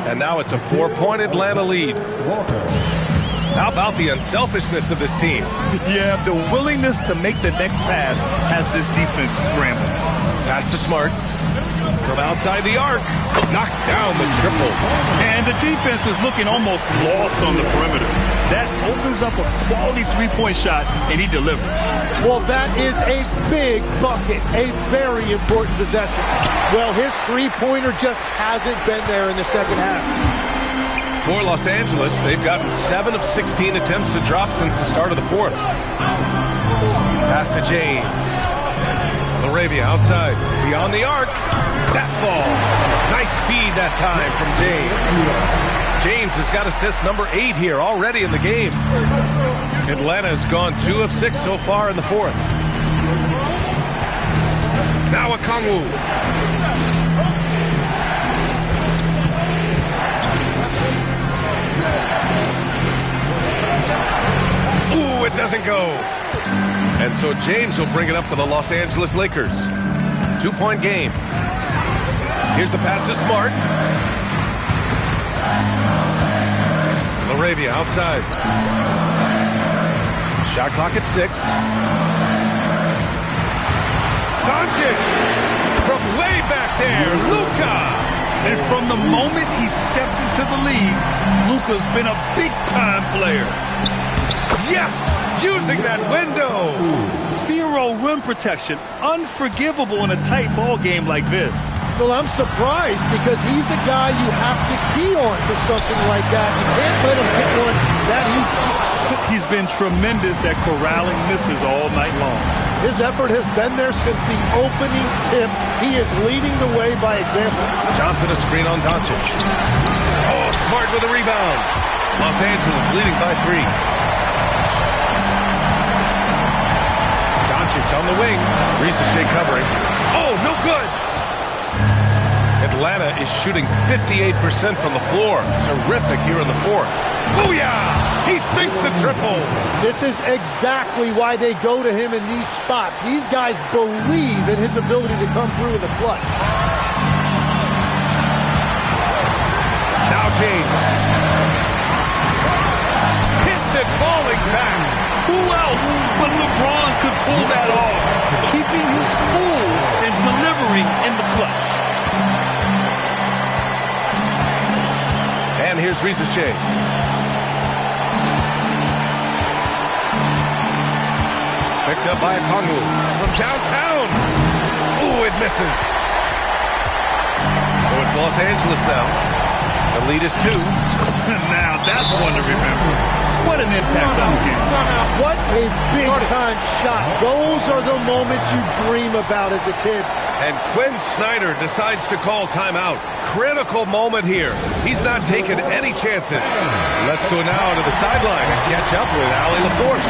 And now it's a 4-point Atlanta lead. How about the unselfishness of this team? Yeah, the willingness to make the next pass has this defense scrambling. Pass to Smart. From outside the arc. Knocks down the triple. And the defense is looking almost lost on the perimeter. That opens up a quality 3-point shot, and he delivers. Well, that is a big bucket, a very important possession. Well, his 3-pointer just hasn't been there in the second half. For Los Angeles, they've gotten 7 of 16 attempts to drop since the start of the fourth. Pass to James. Arabia outside. Beyond the arc. That falls. Nice feed that time from James. James has got assist number 8 here already in the game. Atlanta has gone 2 of 6 so far in the fourth. Now Okongwu. Ooh, it doesn't go. And so James will bring it up for the Los Angeles Lakers. 2-point game. Here's the pass to Smart. Arabia outside. Shot clock at 6. Doncic from way back there. Luka. And from the moment he stepped into the league, Luka's been a big-time player. Yes, using that window. 0 rim protection. Unforgivable in a tight ball game like this. Well, I'm surprised because he's a guy you have to key on for something like that. You can't let him get one that easy. He's been tremendous at corralling misses all night long. His effort has been there since the opening tip. He is leading the way by example. Johnson a screen on Doncic. Oh, Smart with a rebound. Los Angeles leading by 3. Doncic on the wing. Risache covering. Oh, no good. Atlanta is shooting 58% from the floor. Terrific here in the fourth. Booyah! He sinks the triple. This is exactly why they go to him in these spots. These guys believe in his ability to come through in the clutch. Now James. Hits it falling back. Who else but LeBron could pull that off? Keeping his cool and delivering in the clutch. And here's Risache. Picked up by Okongwu from downtown. Ooh, it misses. So it's Los Angeles now. The lead is 2. Now that's one to remember. What an impact on the game. What a big-time shot. Those are the moments you dream about as a kid. And Quinn Snyder decides to call timeout. Critical moment here. He's not taking any chances. Let's go now to the sideline and catch up with Allie LaForce.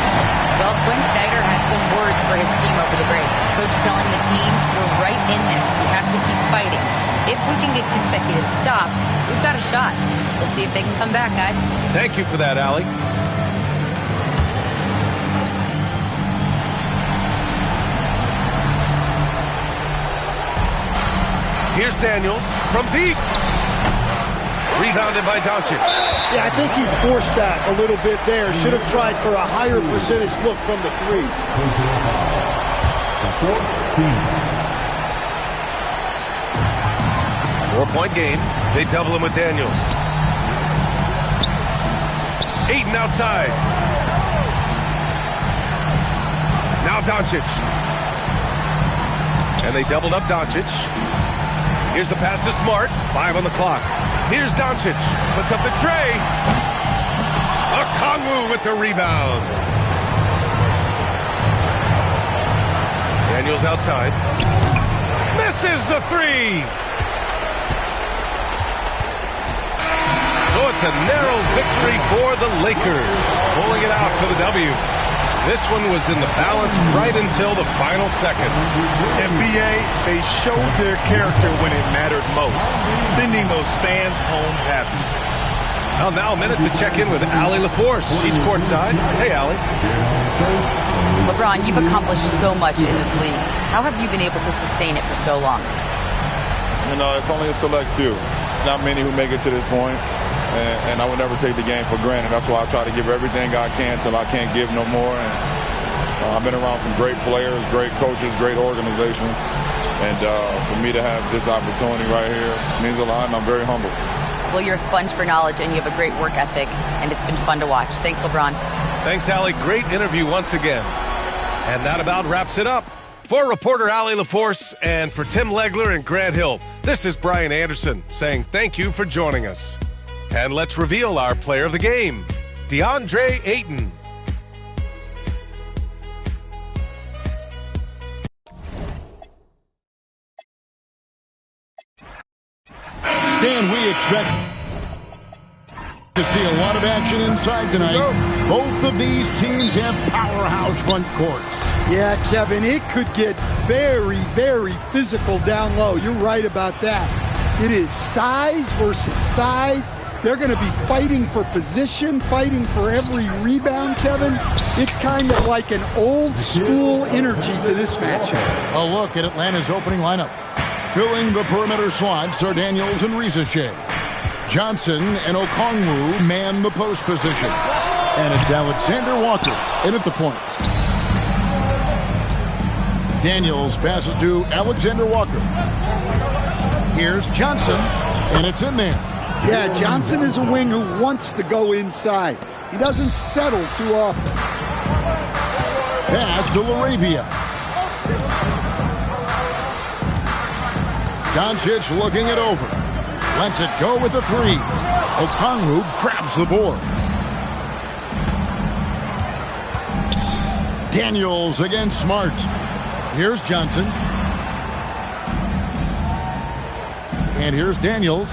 Well, Quinn Snyder had some words for his team over the break. Coach telling the team, we're right in this. We have to keep fighting. If we can get consecutive stops, we've got a shot. We'll see if they can come back, guys. Thank you for that, Allie. Here's Daniels from deep. Rebounded by doncic. Yeah, I think he forced that a little bit there. Should have tried for a higher percentage look from the three. 4-point game. They double him with Daniels. Ayton outside. Now Doncic. And they doubled up Doncic. Here's the pass to Smart. 5 on the clock. Here's Doncic. Puts up the tray. Okongwu with the rebound. Daniels outside. Misses the three. So it's a narrow victory for the Lakers. Pulling it out for the W. This one was in the balance right until the final seconds. NBA, they showed their character when it mattered most, sending those fans home happy. Well, now a minute to check in with Allie LaForce. She's courtside. Hey, Allie. LeBron, you've accomplished so much in this league. How have you been able to sustain it for so long? You know, it's only a select few. It's not many who make it to this point. And I would never take the game for granted. That's why I try to give everything I can till I can't give no more. And I've been around some great players, great coaches, great organizations. And for me to have this opportunity right here means a lot, and I'm very humbled. Well, you're a sponge for knowledge, and you have a great work ethic, and it's been fun to watch. Thanks, LeBron. Thanks, Allie. Great interview once again. And that about wraps it up. For reporter Allie LaForce and for Tim Legler and Grant Hill, this is Brian Anderson saying thank you for joining us. And let's reveal our player of the game, DeAndre Ayton. Stan, we expect to see a lot of action inside tonight. Both of these teams have powerhouse front courts. Yeah, Kevin, it could get very, very physical down low. You're right about that. It is size versus size. They're going to be fighting for position, fighting for every rebound, Kevin. It's kind of like an old school energy to this matchup. A look at Atlanta's opening lineup. Filling the perimeter slots are Daniels and Rizashay. Johnson and Okongwu man the post position. And it's Alexander Walker in at the point. Daniels passes to Alexander Walker. Here's Johnson, and it's in there. Yeah, Johnson is a wing who wants to go inside. He doesn't settle too often. Pass to Laravia. Doncic looking it over. Lets it go with the three. Okongwu grabs the board. Daniels against Smart. Here's Johnson. And here's Daniels.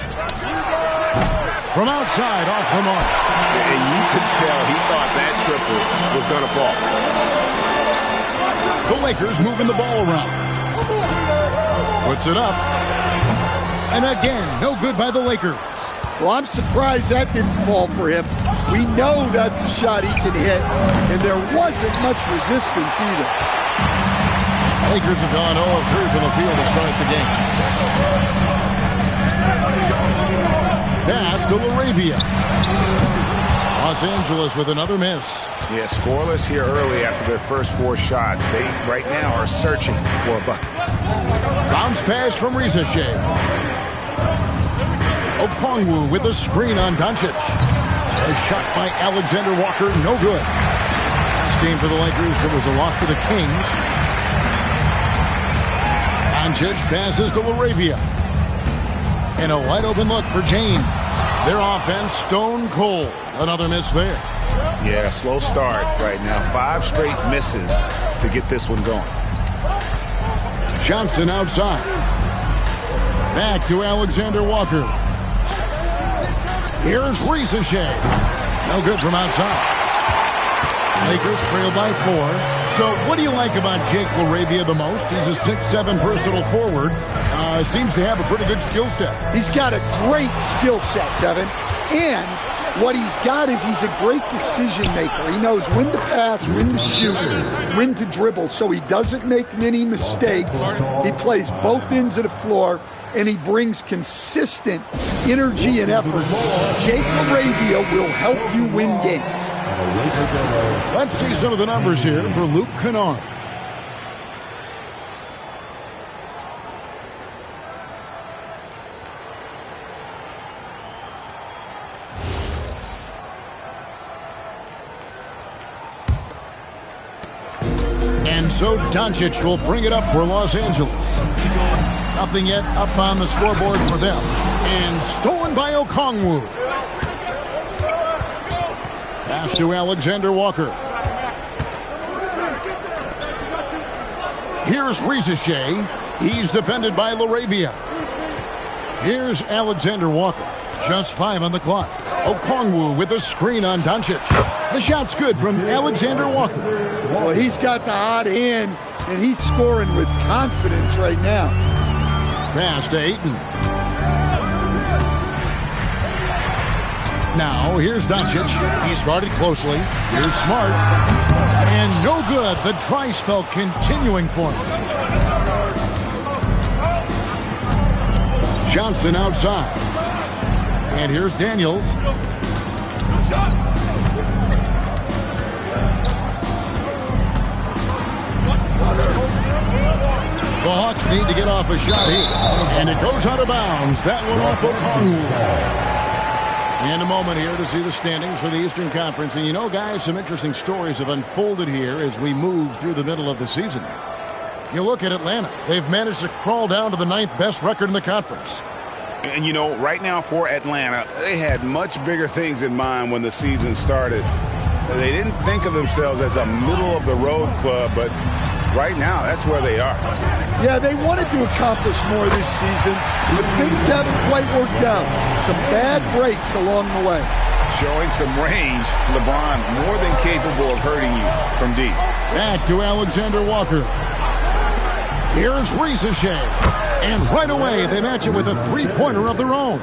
From outside, off the mark. And you could tell he thought that triple was going to fall. The Lakers moving the ball around. Puts it up. And again, no good by the Lakers. Well, I'm surprised that didn't fall for him. We know that's a shot he can hit, and there wasn't much resistance either. Lakers have gone 0-3 from the field to start the game. Pass to Laravia. Los Angeles with another miss. Yeah, scoreless here early after their first 4 shots. They, right now, are searching for a bucket. Bounce pass from Rizashay. Okongwu with a screen on Doncic. A shot by Alexander Walker, no good. Last game for the Lakers, it was a loss to the Kings. Doncic passes to Laravia. And a wide open look for James. Their offense stone cold. Another miss there. Yeah, slow start right now. 5 straight misses to get this one going. Johnson outside. Back to Alexander Walker. Here's Rizashay. No good from outside. Lakers trail by 4. So what do you like about Jake Laravia the most? He's a 6'7" personal forward. Seems to have a pretty good skill set. He's got a great skill set, Kevin. And What he's got is he's a great decision maker. He knows when to pass, when to shoot, when to dribble, so he doesn't make many mistakes. He plays both ends of the floor, and he brings consistent energy and effort. Jake Arabia will help you win games. Let's see some of the numbers here for Luke Kennard. And so Doncic will bring it up for Los Angeles. Nothing yet up on the scoreboard for them. And stolen by Okongwu. Pass to Alexander Walker. Here's Risache. He's defended by LaRavia. Here's Alexander Walker. Just 5 on the clock. Okongwu with a screen on Doncic. The shot's good from Alexander Walker. Well, he's got the hot hand, and he's scoring with confidence right now. Pass to Ayton. Now, here's Doncic. He's guarded closely. Here's Smart. And no good. The dry spell continuing for him. Johnson outside. And here's Daniels. The Hawks need to get off a shot here. And it goes out of bounds. That one off Okongwu. In a moment here to see the standings for the Eastern Conference. And you know, guys, some interesting stories have unfolded here as we move through the middle of the season. You look at Atlanta. They've managed to crawl down to the 9th best record in the conference. And, you know, right now for Atlanta, they had much bigger things in mind when the season started. They didn't think of themselves as a middle-of-the-road club, but right now, that's where they are. Yeah, they wanted to accomplish more this season, but things haven't quite worked out. Some bad breaks along the way. Showing some range, LeBron more than capable of hurting you from deep. Back to Alexander Walker. Here's Risache. And right away, they match it with a three-pointer of their own.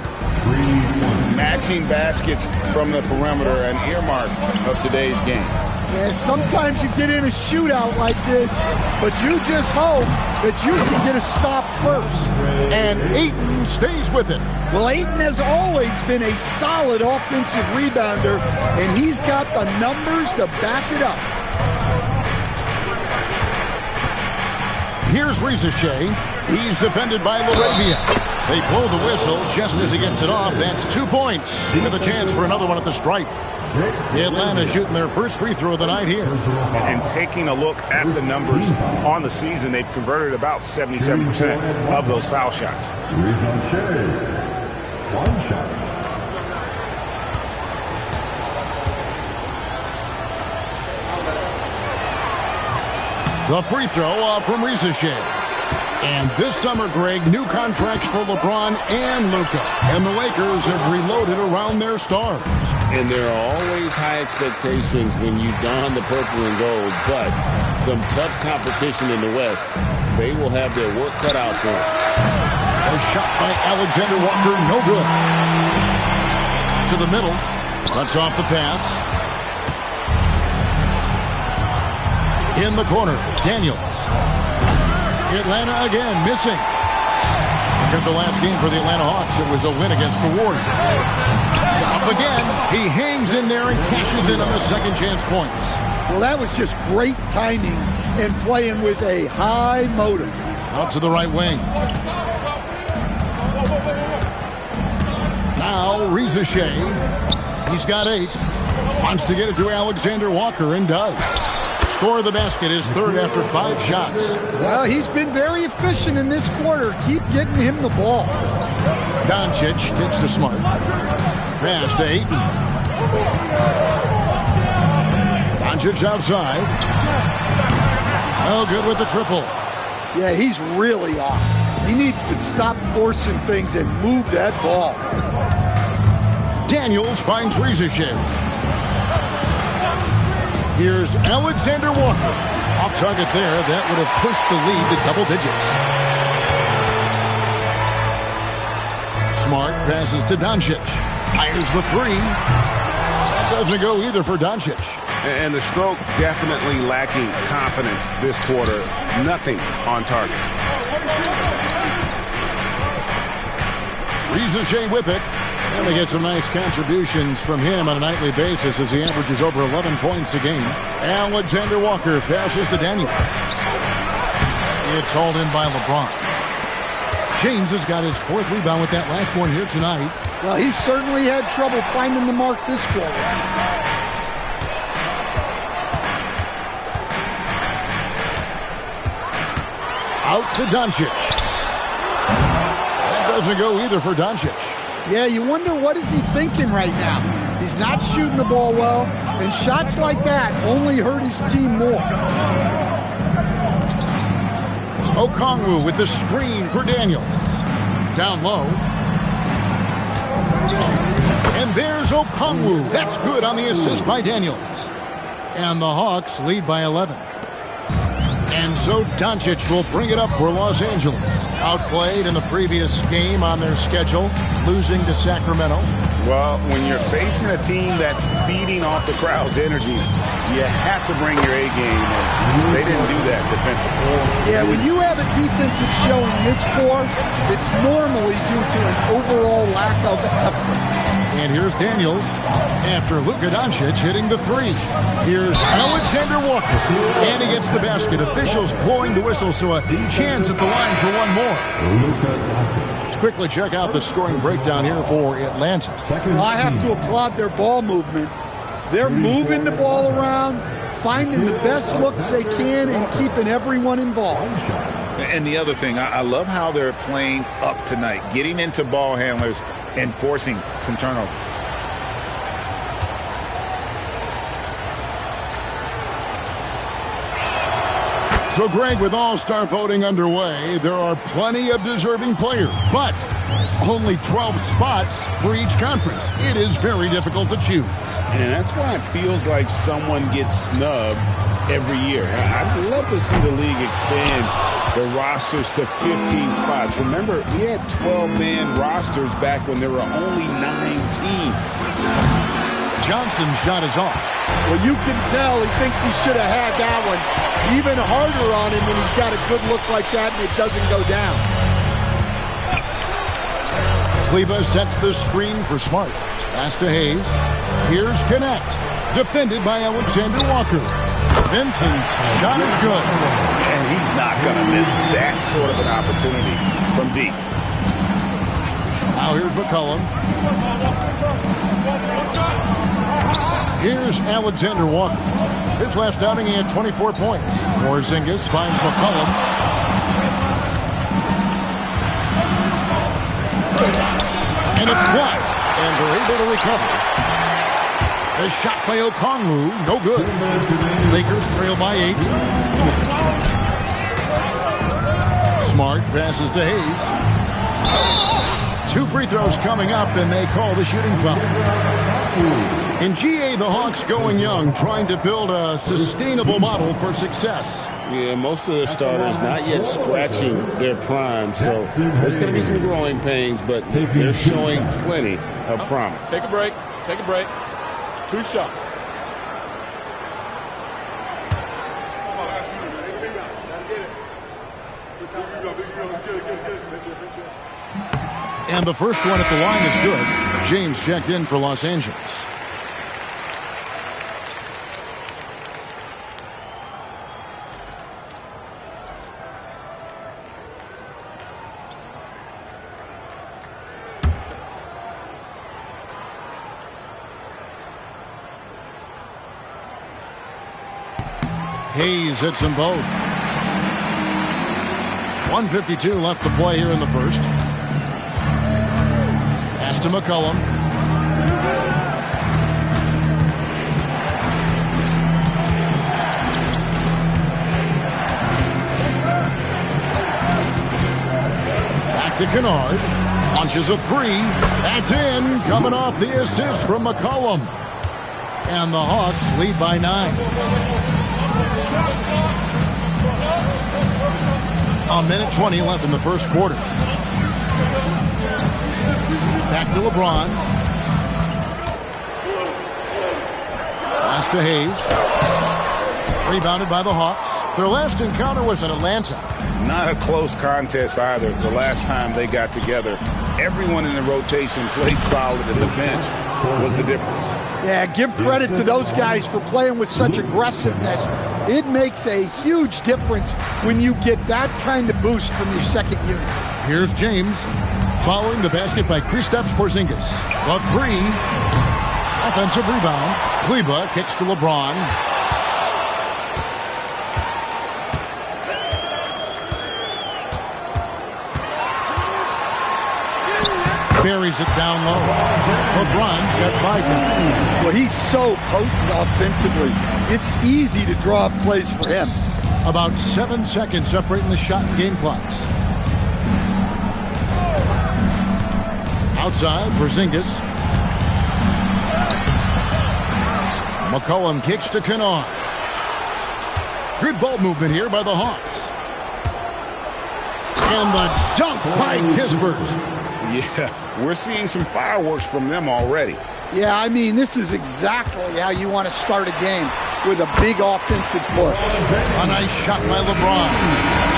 Matching baskets from the perimeter, an earmark of today's game. Yeah, sometimes you get in a shootout like this, but you just hope that you can get a stop first. And Ayton stays with it. Well, Ayton has always been a solid offensive rebounder, and he's got the numbers to back it up. Here's Risache. He's defended by LaRavia. They blow the whistle just as he gets it off. That's 2 points. With a chance for another one at the stripe. Atlanta shooting their first free throw of the night here. And taking a look at the numbers on the season, they've converted about 77% of those foul shots. One shot. The free throw from Risache. And this summer, Greg, new contracts for LeBron and Luka. And the Lakers have reloaded around their stars. And there are always high expectations when you don the purple and gold, but some tough competition in the West. They will have their work cut out for them. A shot by Alexander Walker, no good. To the middle, cuts off the pass. In the corner, Daniels. Atlanta again missing. In the last game for the Atlanta Hawks, it was a win against the Warriors. Up again, he hangs in there and cashes in on the second chance points. Well, that was just great timing and playing with a high motor. Out to the right wing. Now, Risache. He's got 8. Wants to get it to Alexander Walker and does. Score of the basket is third after 5 shots. Well, he's been very efficient in this quarter. Keep getting him the ball. Doncic gets to Smart. Pass to Ayton. Doncic outside. Oh, good with the triple. Yeah, he's really off. He needs to stop forcing things and move that ball. Daniels finds Risache. Here's Alexander Walker. Off target there. That would have pushed the lead to double digits. Smart passes to Doncic. Fires the 3. Doesn't go either for Doncic. And the stroke definitely lacking confidence this quarter. Nothing on target. Riza with it. And they get some nice contributions from him on a nightly basis as he averages over 11 points a game. Alexander Walker passes to Daniels. It's hauled in by LeBron. James has got his 4th rebound with that last one here tonight. Well, he certainly had trouble finding the mark this quarter. Out to Doncic. That doesn't go either for Doncic. Yeah, you wonder what is he thinking right now. He's not shooting the ball well, and shots like that only hurt his team more. Okongwu with the screen for Daniels. Down low. And there's Okongwu. That's good on the assist by Daniels. And the Hawks lead by 11. And so Doncic will bring it up for Los Angeles. Outplayed in the previous game on their schedule, losing to Sacramento. Well, when you're facing a team that's feeding off the crowd's energy, you have to bring your A game, and they didn't do that defensively. Yeah, when you have a defensive showing this poor, it's normally due to an overall lack of effort. And here's Daniels after Luka Doncic hitting the 3. Here's Alexander Walker, and he gets the basket. Officials blowing the whistle, so a chance at the line for one more. Let's quickly check out the scoring breakdown here for Atlanta. Well, I have to applaud their ball movement. They're moving the ball around, finding the best looks they can, and keeping everyone involved. And the other thing, I love how they're playing up tonight, getting into ball handlers and forcing some turnovers. So, Greg, with All-Star voting underway, there are plenty of deserving players, but only 12 spots for each conference. It is very difficult to choose. And that's why it feels like someone gets snubbed every year. I'd love to see the league expand the rosters to 15 spots. Remember, we had 12-man rosters back when there were only 9 teams. Johnson's shot is off. Well, you can tell he thinks he should have had that one. Even harder on him when he's got a good look like that and it doesn't go down. Kleba sets the screen for Smart. Pass to Hayes. Here's Connect. Defended by Alexander Walker. Vincent's shot is good. And he's not going to miss that sort of an opportunity from deep. Now here's McCollum. Here's Alexander Walker. His last outing, he had 24 points. Porzingis finds McCollum. And it's blocked. And they're able to recover. A shot by Okongwu, no good. Lakers trail by 8. Smart passes to Hayes. 2 free throws coming up, and they call the shooting foul. In GA, the Hawks going young, trying to build a sustainable model for success. Yeah, most of the starters not yet scratching their prime, so there's going to be some growing pains, but they're showing plenty of promise. Take a break. Take a break. 2 shots. And the first one at the line is good. James checked in for Los Angeles. Hayes hits them both. 1:52 left to play here in the first. Pass to McCollum. Back to Kennard. Launches a 3. That's in. Coming off the assist from McCollum. And the Hawks lead by 9. A minute 20 left in the first quarter. Back to LeBron. Pass to Hayes. Rebounded by the Hawks. Their last encounter was in Atlanta. Not a close contest either. The last time they got together, everyone in the rotation played solid, and the bench was the difference. Yeah, give credit to those guys for playing with such aggressiveness. It makes a huge difference when you get that kind of boost from your second unit. Here's James following the basket by Kristaps Porzingis. The three. Offensive rebound. Kleber kicks to LeBron. Buries it down low. LeBron's got 5 now. Well, he's so potent offensively. It's easy to draw up plays for him. About 7 seconds separating the shot and game clocks. Outside, Porzingis. McCollum kicks to Kennard. Good ball movement here by the Hawks. And the dunk by Kispert. Yeah, we're seeing some fireworks from them already. Yeah, I mean, this is exactly how you want to start a game, with a big offensive push. A nice shot by LeBron.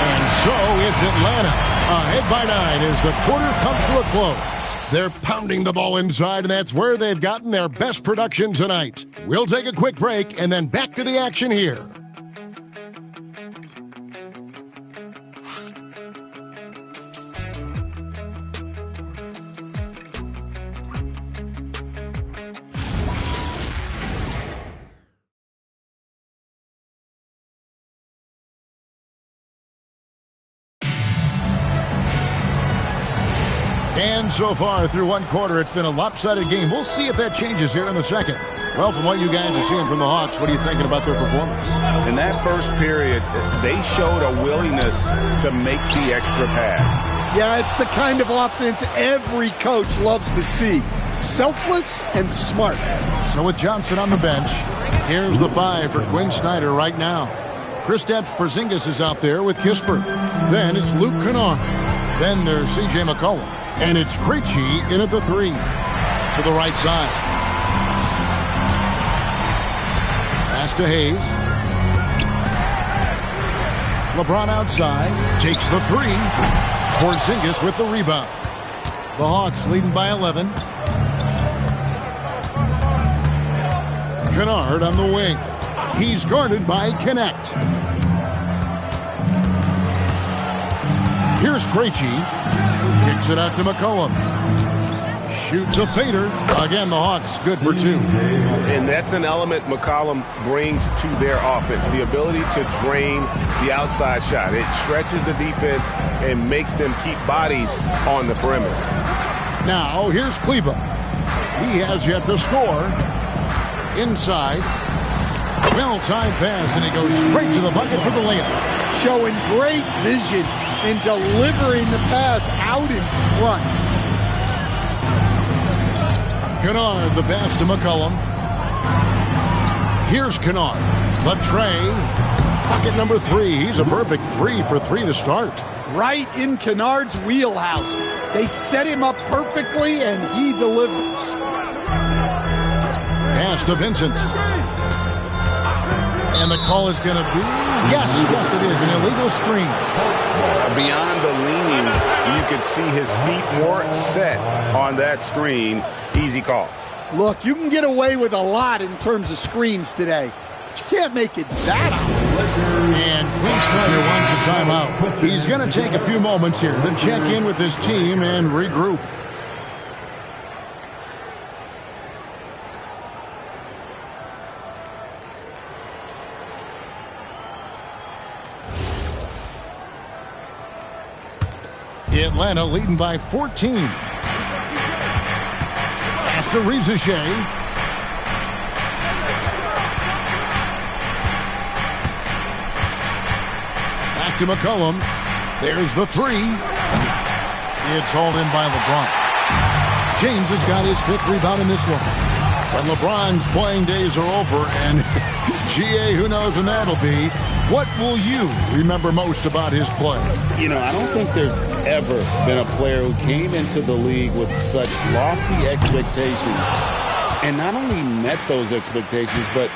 And so it's Atlanta. Ahead by 9 as the quarter comes to a close. They're pounding the ball inside, and that's where they've gotten their best production tonight. We'll take a quick break and then back to the action here. And so far through one quarter, it's been a lopsided game. We'll see if that changes here in the second. Well, from what you guys are seeing from the Hawks, what are you thinking about their performance? In that first period, they showed a willingness to make the extra pass. Yeah, it's the kind of offense every coach loves to see. Selfless and smart. So with Johnson on the bench, here's the 5 for Quinn Snyder right now. Kristaps Porzingis is out there with Kispert. Then it's Luke Kennard. Then there's C.J. McCollum. And it's Krejci in at the 3. To the right side. Pass to Hayes. LeBron outside. Takes the 3. Porzingis with the rebound. The Hawks leading by 11. Kennard on the wing. He's guarded by Connect. Here's Krejci. Kicks it out to McCollum. Shoots a fader. Again, the Hawks good for 2. And that's an element McCollum brings to their offense. The ability to drain the outside shot. It stretches the defense and makes them keep bodies on the perimeter. Now, here's Kleber. He has yet to score. Inside. Well-timed pass, and he goes straight to the bucket for the layup. Showing great vision in delivering the pass out in front. Kennard, the pass to McCollum. Here's Kennard. The tray. Bucket number 3. He's a perfect 3 for 3 to start. Right in Kennard's wheelhouse. They set him up perfectly, and he delivers. Pass to Vincent. And the call is going to be, yes, it is, an illegal screen. Beyond the leaning, you could see his feet weren't set on that screen. Easy call. Look, you can get away with a lot in terms of screens today, but you can't make it that obvious. And Quinn Snyder wants a timeout. He's going to take a few moments here to check in with his team and regroup. Atlanta leading by 14. Pass to Rizashea. Back to McCollum. There's the 3. It's hauled in by LeBron. James has got his 5th rebound in this one. But LeBron's playing days are over, and GA, who knows when that'll be. What will you remember most about his play? You know, I don't think there's ever been a player who came into the league with such lofty expectations and not only met those expectations, but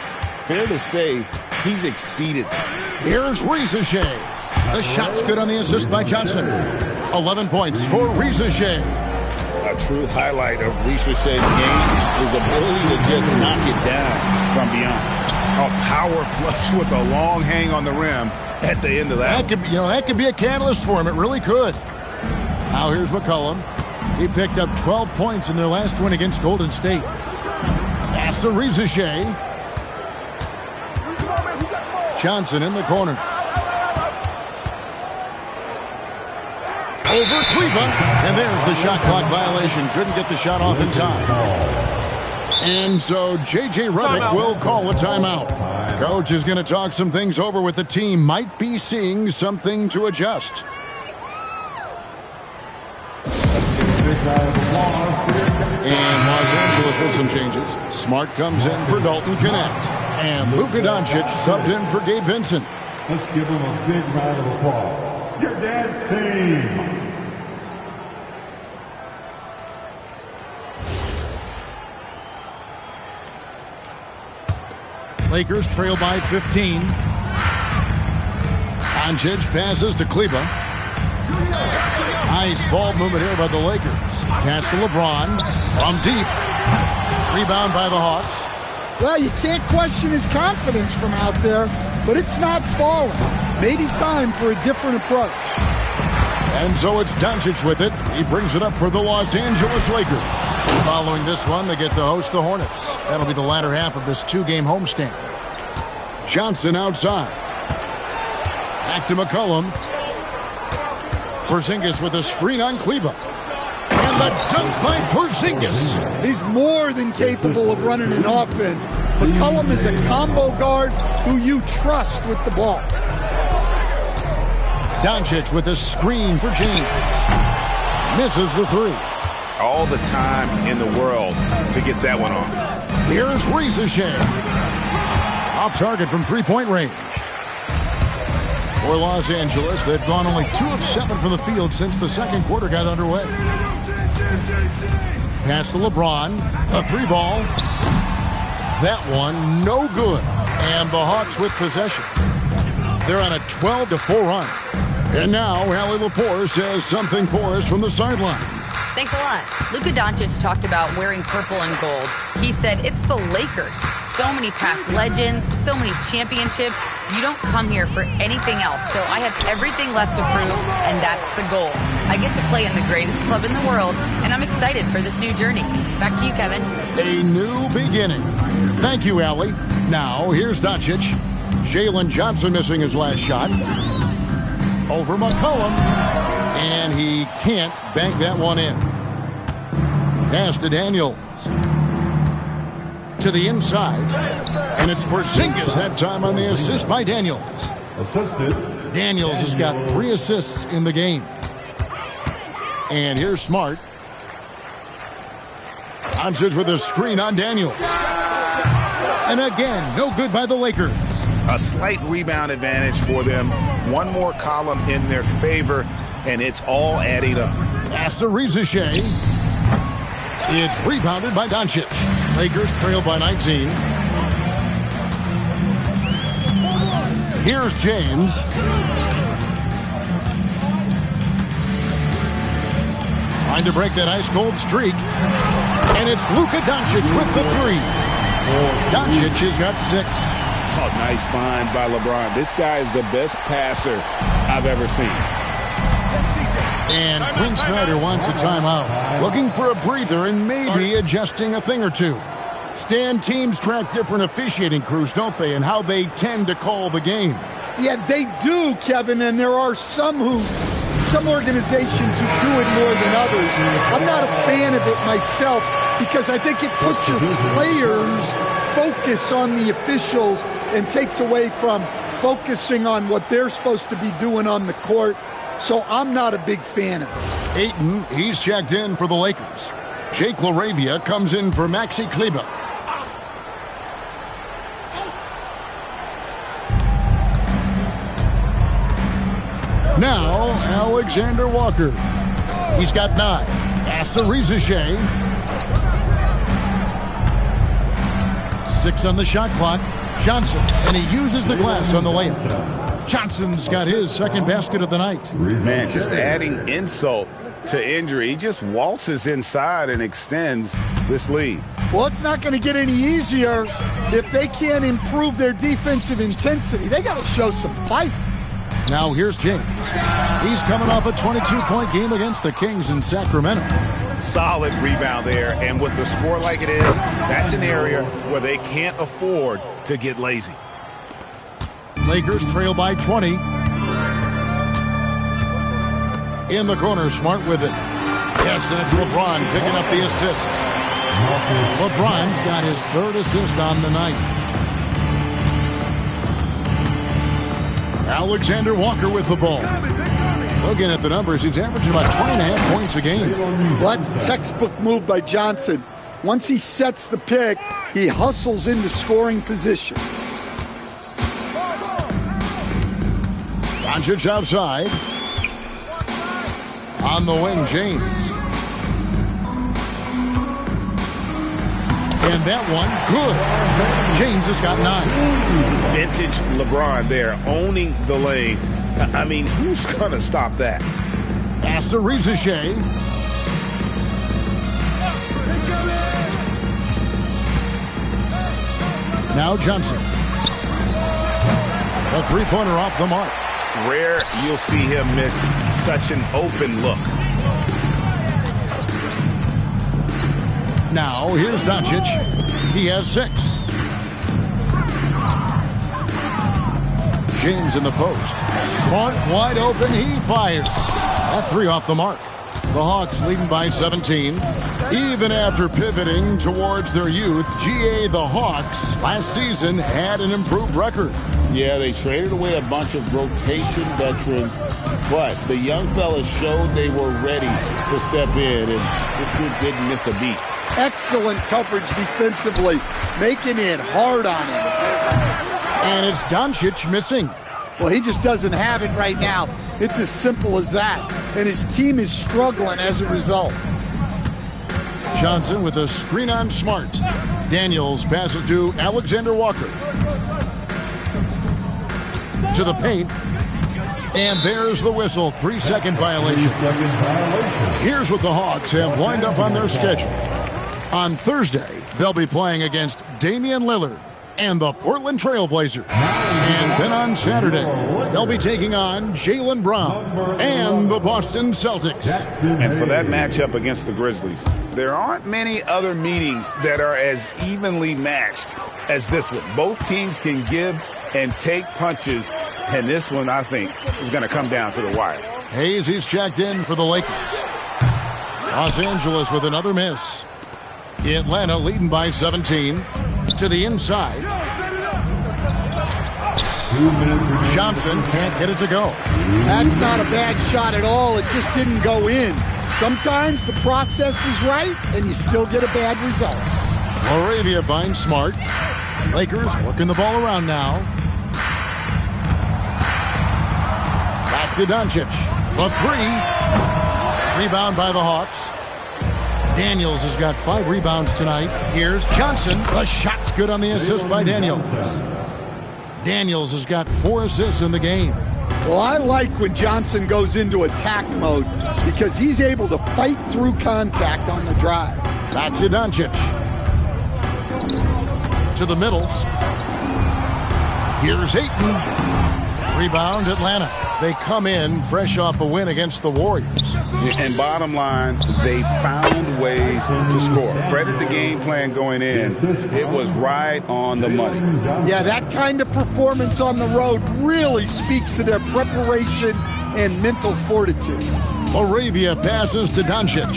fair to say he's exceeded them. Here's Rizachet. The shot's good on the assist by Johnson. 11 points for Rizachet. A true highlight of Richard's game is ability to just knock it down from beyond. A power flush with a long hang on the rim at the end of that. That could be a catalyst for him. It really could. Now here's McCollum. He picked up 12 points in their last win against Golden State. Pass to Rizachet. Johnson in the corner. Over Kleba. And there's the shot clock violation. Couldn't get the shot off in time. And so J.J. Redick will call a timeout. Coach is going to talk some things over with the team. Might be seeing something to adjust. And Los Angeles with some changes. Smart comes in for Dalton Connect. And Luka Doncic subbed in for Gabe Vincent. Let's give him a big round of applause. Your dad's team. Lakers trail by 15. Doncic passes to Kleba. Nice ball movement here by the Lakers. Pass to LeBron from deep. Rebound by the Hawks. Well, you can't question his confidence from out there, but it's not falling. Maybe time for a different approach. And so it's Doncic with it. He brings it up for the Los Angeles Lakers. Following this one, they get to host the Hornets. That'll be the latter half of this two-game homestand. Johnson outside. Back to McCollum. Porzingis with a screen on Kleba. And the dunk by Porzingis. He's more than capable of running an offense. McCollum is a combo guard who you trust with the ball. Doncic with a screen for James. Misses the three. All the time in the world to get that one off. Here's Rizachet. Off target from three-point range. For Los Angeles, they've gone only 2 of 7 from the field since the second quarter got underway. Pass to LeBron. A three ball. That one no good. And the Hawks with possession. They're on a 12-4 run. And now Allie LaForce has something for us from the sideline. Thanks a lot. Luka Doncic talked about wearing purple and gold. He said it's the Lakers. So many past legends, so many championships. You don't come here for anything else. So I have everything left to prove, and that's the goal. I get to play in the greatest club in the world, and I'm excited for this new journey. Back to you, Kevin. A new beginning. Thank you, Allie. Now, here's Doncic. Jalen Johnson missing his last shot. Over McCollum. And he can't bank that one in. Pass to Daniels. To the inside. And it's Porzingis that time on the assist by Daniels. Assisted. Daniels has got 3 assists in the game. And here's Smart. Doncic with a screen on Daniels. And again, no good by the Lakers. A slight rebound advantage for them. One more column in their favor, and it's all adding up. Pass to Rizachet. It's rebounded by Doncic. Lakers trail by 19. Here's James. Trying to break that ice-cold streak. And it's Luka Doncic with the 3. Doncic has got 6. Oh, nice find by LeBron. This guy is the best passer I've ever seen. And Quinn Snyder wants a timeout. Looking for a breather and maybe adjusting a thing or two. Stan, teams track different officiating crews, don't they, and how they tend to call the game. Yeah, they do, Kevin, and there are some organizations who do it more than others. I'm not a fan of it myself because I think it puts your players' focus on the officials and takes away from focusing on what they're supposed to be doing on the court. So I'm not a big fan of it. Ayton, he's checked in for the Lakers. Jake LaRavia comes in for Maxi Kleba. Now, Alexander Walker. He's got 9. Pass to Rizachet. 6 on the shot clock. Johnson, and he uses the glass on the layup. Johnson's got his second basket of the night. Man, just adding insult to injury. He just waltzes inside and extends this lead. Well, it's not going to get any easier if they can't improve their defensive intensity. They got to show some fight. Now here's James. He's coming off a 22-point game against the Kings in Sacramento. Solid rebound there, and with the score like it is, that's an area where they can't afford to get lazy. Lakers trail by 20. In the corner, Smart with it. Yes, and it's LeBron picking up the assist. LeBron's got his third assist on the night. Alexander Walker with the ball. Looking at the numbers, he's averaging about 20.5 points a game. Well, that's a textbook move by Johnson. Once he sets the pick, he hustles into scoring position. Doncic outside. On the wing, James. And that one, good. James has got 9. Vintage LeBron there, owning the lane. I mean, who's going to stop that? Pass to Rizichet. Now Johnson. A three-pointer off the mark. Rare you'll see him miss such an open look. Now here's Doncic. He has 6. James in the post. Smart wide open. He fired. That 3 off the mark. The Hawks leading by 17. Even after pivoting towards their youth, GA the Hawks last season had an improved record. Yeah, they traded away a bunch of rotation veterans, but the young fellas showed they were ready to step in, and this group didn't miss a beat. Excellent coverage defensively, making it hard on him. And it's Doncic missing. Well, he just doesn't have it right now. It's as simple as that. And his team is struggling as a result. Johnson with a screen on Smart. Daniels passes to Alexander Walker. To the paint. And there's the whistle. 3-second violation. Here's what the Hawks have lined up on their schedule. On Thursday, they'll be playing against Damian Lillard and the Portland Trail Blazers. And then on Saturday, they'll be taking on Jaylen Brown and the Boston Celtics. And for that matchup against the Grizzlies, there aren't many other meetings that are as evenly matched as this one. Both teams can give and take punches, and this one, I think, is going to come down to the wire. Hayes, he's checked in for the Lakers. Los Angeles with another miss. Atlanta leading by 17. To the inside. Johnson can't get it to go. That's not a bad shot at all. It just didn't go in. Sometimes the process is right, and you still get a bad result. Laravia finds Smart. Lakers working the ball around now. Back to Doncic. The 3. Rebound by the Hawks. Daniels has got 5 rebounds tonight. Here's Johnson. The shot's good on the assist by Daniels. Daniels has got 4 assists in the game. Well, I like when Johnson goes into attack mode because he's able to fight through contact on the drive. Back to Doncic. To the middle. Here's Ayton. Rebound Atlanta. They come in fresh off a win against the Warriors. And bottom line, they found ways to score. Credit the game plan going in. It was right on the money. Yeah, that kind of performance on the road really speaks to their preparation and mental fortitude. Laravia passes to Doncic.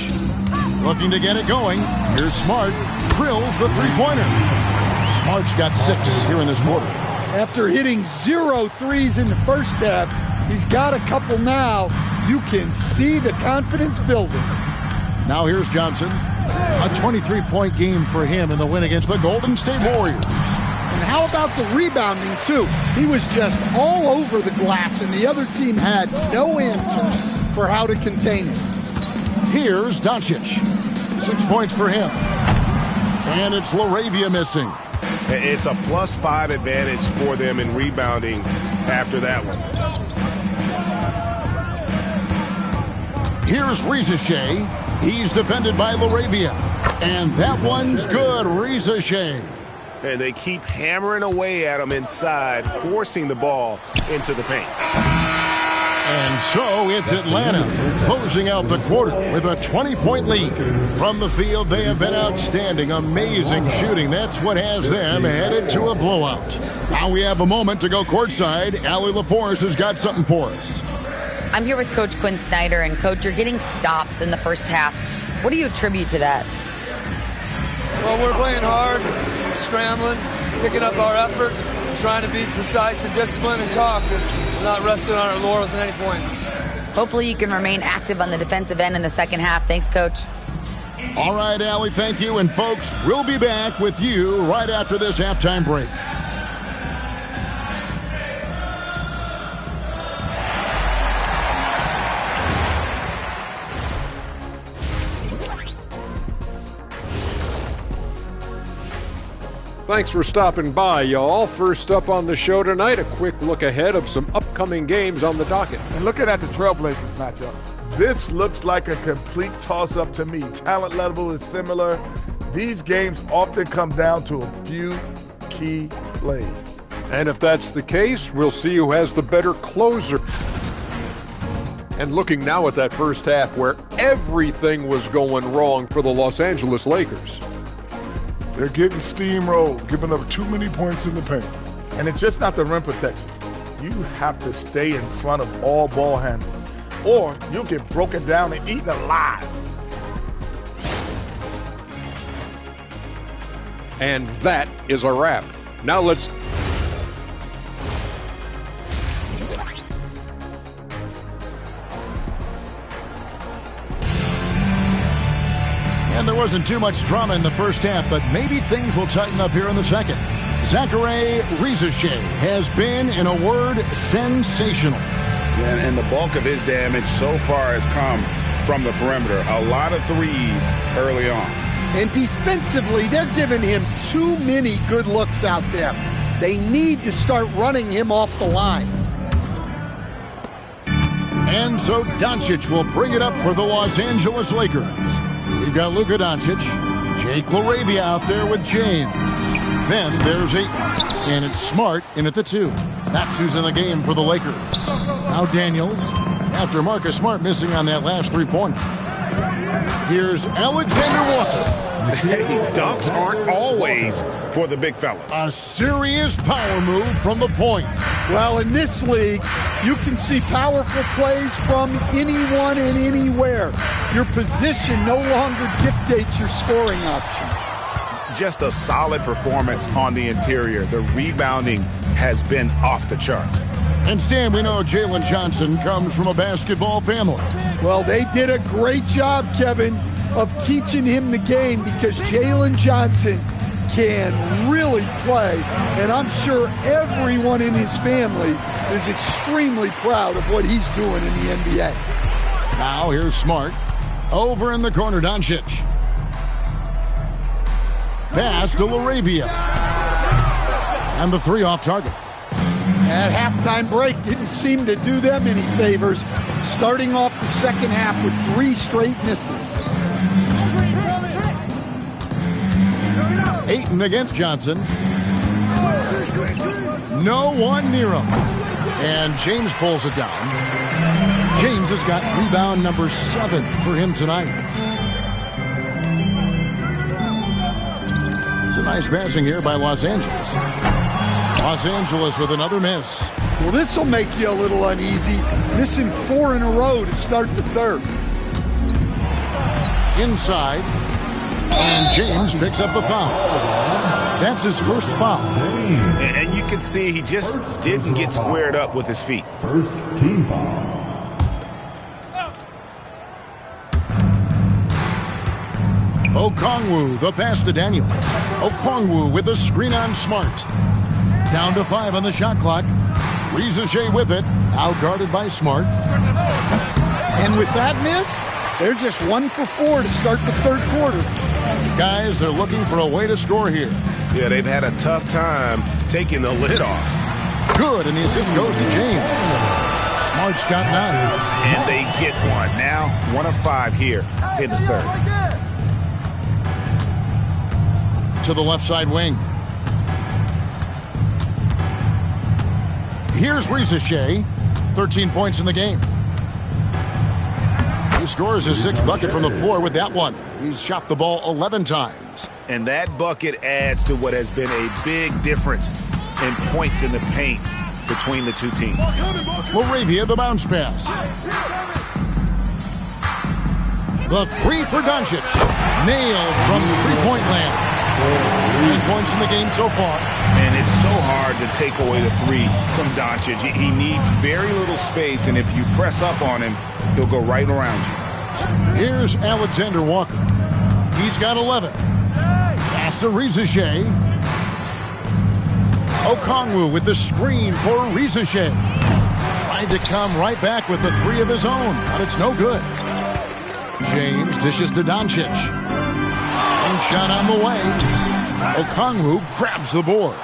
Looking to get it going. Here's Smart. Drills the three-pointer. Smart's got 6 here in this quarter. After hitting 0 threes in the first half, he's got a couple now. You can see the confidence building. Now here's Johnson. A 23-point game for him in the win against the Golden State Warriors. And how about the rebounding, too? He was just all over the glass, and the other team had no answer for how to contain him. Here's Doncic. 6 points for him. And it's Laravia missing. It's a +5 advantage for them in rebounding after that one. Here's Rizachet. He's defended by Laravia. And that one's good. Rizachet. And they keep hammering away at him inside, forcing the ball into the paint. And so it's Atlanta closing out the quarter with a 20-point lead. From the field, they have been outstanding. Amazing shooting. That's what has them headed to a blowout. Now we have a moment to go courtside. Allie LaForce has got something for us. I'm here with Coach Quinn Snyder. And, Coach, you're getting stops in the first half. What do you attribute to that? Well, we're playing hard, scrambling, picking up our effort, trying to be precise and disciplined and talk. We're not resting on our laurels at any point. Hopefully you can remain active on the defensive end in the second half. Thanks, Coach. All right, Allie, thank you. And, folks, we'll be back with you right after this halftime break. Thanks for stopping by, y'all. First up on the show tonight, a quick look ahead of some upcoming games on the docket. And looking at the Trailblazers matchup, this looks like a complete toss-up to me. Talent level is similar. These games often come down to a few key plays. And if that's the case, we'll see who has the better closer. And looking now at that first half where everything was going wrong for the Los Angeles Lakers. They're getting steamrolled, giving up too many points in the paint. And it's just not the rim protection. You have to stay in front of all ball handlers, or you'll get broken down and eaten alive. And that is a wrap. Now let's... And there wasn't too much drama in the first half, but maybe things will tighten up here in the second. Zachary Rizachet has been, in a word, sensational. And the bulk of his damage so far has come from the perimeter. A lot of threes early on. And defensively, they're giving him too many good looks out there. They need to start running him off the line. And so Doncic will bring it up for the Los Angeles Lakers. We've got Luka Doncic, Jake LaRavia out there with James. Then there's and it's Smart in at the 2. That's who's in the game for the Lakers. Now Daniels, after Marcus Smart missing on that last 3-pointer. Here's Alexander Walker. Dunks aren't always for the big fella. A serious power move from the point. Well, in this league, you can see powerful plays from anyone and anywhere. Your position no longer dictates your scoring options. Just a solid performance on the interior. The rebounding has been off the charts. And Stan, we know Jalen Johnson comes from a basketball family. Well, they did a great job, Kevin, of teaching him the game, because Jalen Johnson can really play. And I'm sure everyone in his family is extremely proud of what he's doing in the NBA. Now here's Smart. Over in the corner, Doncic. Pass to LaRavia. And the 3 off target. That halftime break didn't seem to do them any favors, starting off the second half with 3 straight misses. Ayton against Johnson. No one near him. And James pulls it down. James has got rebound number 7 for him tonight. It's a nice passing here by Los Angeles. Los Angeles with another miss. Well, this will make you a little uneasy. Missing 4 in a row to start the third. Inside. And James picks up the foul. That's his first foul. And you can see he just didn't get squared up with his feet. First team foul. Okongwu, the pass to Daniels. Okongwu with a screen on Smart. Down to 5 on the shot clock. Rizachet with it. Outguarded by Smart. And with that miss, they're just 1 for 4 to start the third quarter. Guys, they're looking for a way to score here. Yeah, they've had a tough time taking the lid off. Good, and the assist goes to James. Smart's got 9. And they get one. Now 1 of 5 here in the third. To the left side wing. Here's Risache, 13 points in the game. He scores his 6th bucket from the floor with that one. He's shot the ball 11 times. And that bucket adds to what has been a big difference in points in the paint between the two teams. Laravia, the bounce pass. The 3 for Doncic. Nailed from three-point land. 10 points in the game so far. And it's so hard to take away the 3 from Doncic. He needs very little space, and if you press up on him, he'll go right around you. Here's Alexander Walker. He's got 11. Pass to Risache. Okongwu with the screen for Risache. Tried to come right back with the 3 of his own, but it's no good. James dishes to Doncic. One shot on the way. Okongwu grabs the board.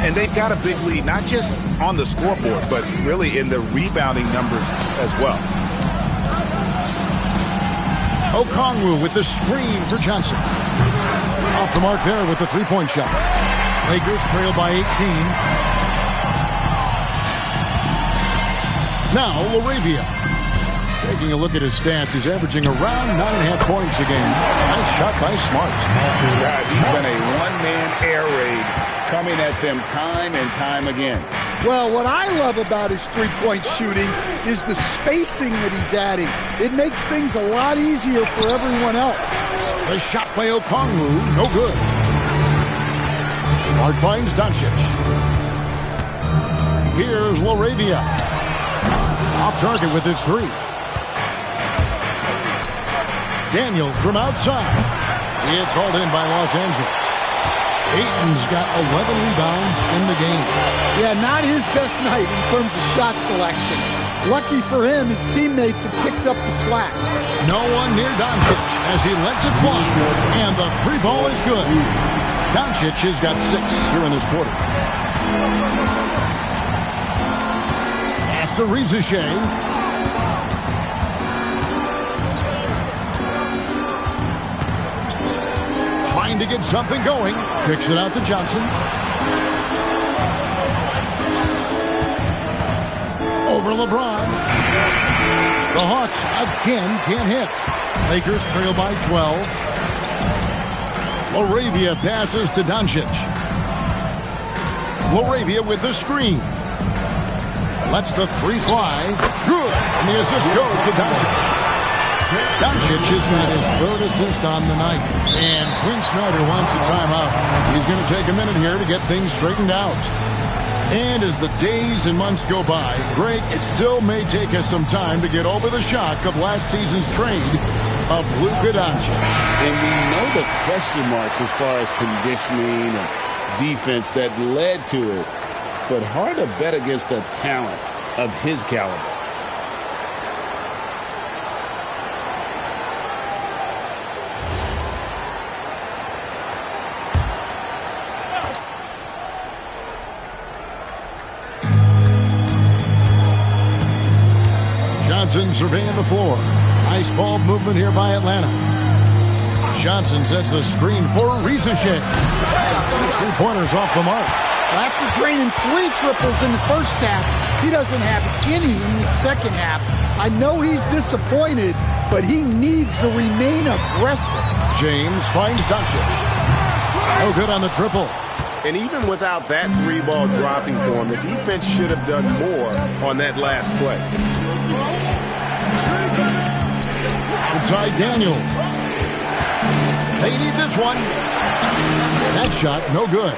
And they've got a big lead, not just on the scoreboard, but really in the rebounding numbers as well. Okongwu with the screen for Johnson. Off the mark there with the three-point shot. Lakers trail by 18. Now Laravia. Taking a look at his stats, he's averaging around 9.5 points a game. Nice shot by Smart. Guys, he's been a one-man air raid coming at them time and time again. Well, what I love about his three-point shooting is the spacing that he's adding. It makes things a lot easier for everyone else. The shot by Okongwu, no good. Smart finds Doncic. Here's Laravia. Off target with his 3. Daniels from outside. It's hauled in by Los Angeles. Ayton's got 11 rebounds in the game. Yeah, not his best night in terms of shot selection. Lucky for him, his teammates have picked up the slack. No one near Doncic as he lets it fly. And the 3 ball is good. Doncic has got 6 here in this quarter. Pass to Risache. Trying to get something going. Kicks it out to Johnson. Over LeBron. The Hawks again can't hit. Lakers trail by 12. Laravia passes to Doncic. Laravia with the screen. Lets the 3 fly. Good. And the assist goes to Doncic. Doncic has got his 3rd assist on the night. And Quinn Snyder wants a timeout. He's going to take a minute here to get things straightened out. And as the days and months go by, Greg, it still may take us some time to get over the shock of last season's trade of Luka Doncic. And we know the question marks as far as conditioning and defense that led to it. But hard to bet against a talent of his caliber. Johnson surveying the floor. Nice ball movement here by Atlanta. Johnson sets the screen for Risache. 3-pointers off the mark. After draining 3 triples in the first half, he doesn't have any in the second half. I know he's disappointed, but he needs to remain aggressive. James finds Doncic. No good on the triple. And even without that 3-ball dropping for him, the defense should have done more on that last play. Inside Daniels. They need this one. That shot, no good.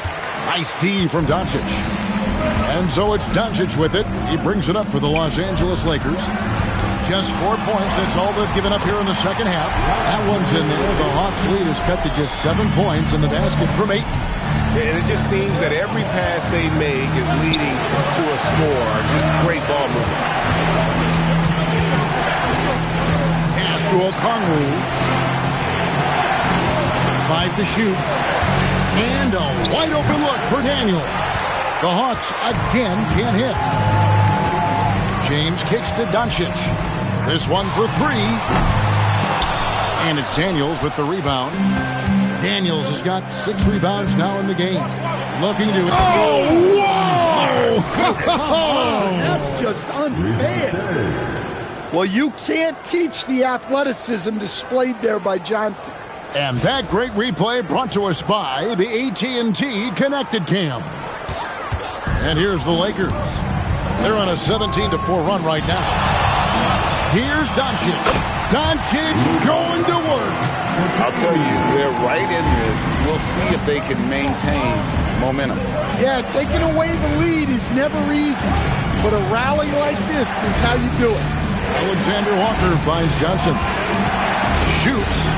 Nice D from Doncic. And so it's Doncic with it. He brings it up for the Los Angeles Lakers. Just 4 points. That's all they've given up here in the second half. That one's in there. The Hawks lead is cut to just 7 points in the basket from 8. And it just seems that every pass they make is leading to a score. Just great ball movement. Pass to Okongwu. 5 to shoot. And a wide open look for Daniel. The Hawks again can't hit. James kicks to Doncic. This one for three. And it's Daniels with the rebound. Daniels has got 6 rebounds now in the game. Looking to... Oh, whoa! That's just unfair. Well, you can't teach the athleticism displayed there by Johnson. And that great replay brought to us by the AT&T Connected Cam. And here's the Lakers. They're on a 17-4 run right now. Here's Doncic. Doncic going to work. I'll tell you, they're right in this. We'll see if they can maintain momentum. Yeah, taking away the lead is never easy. But a rally like this is how you do it. Alexander Walker finds Johnson. Shoots.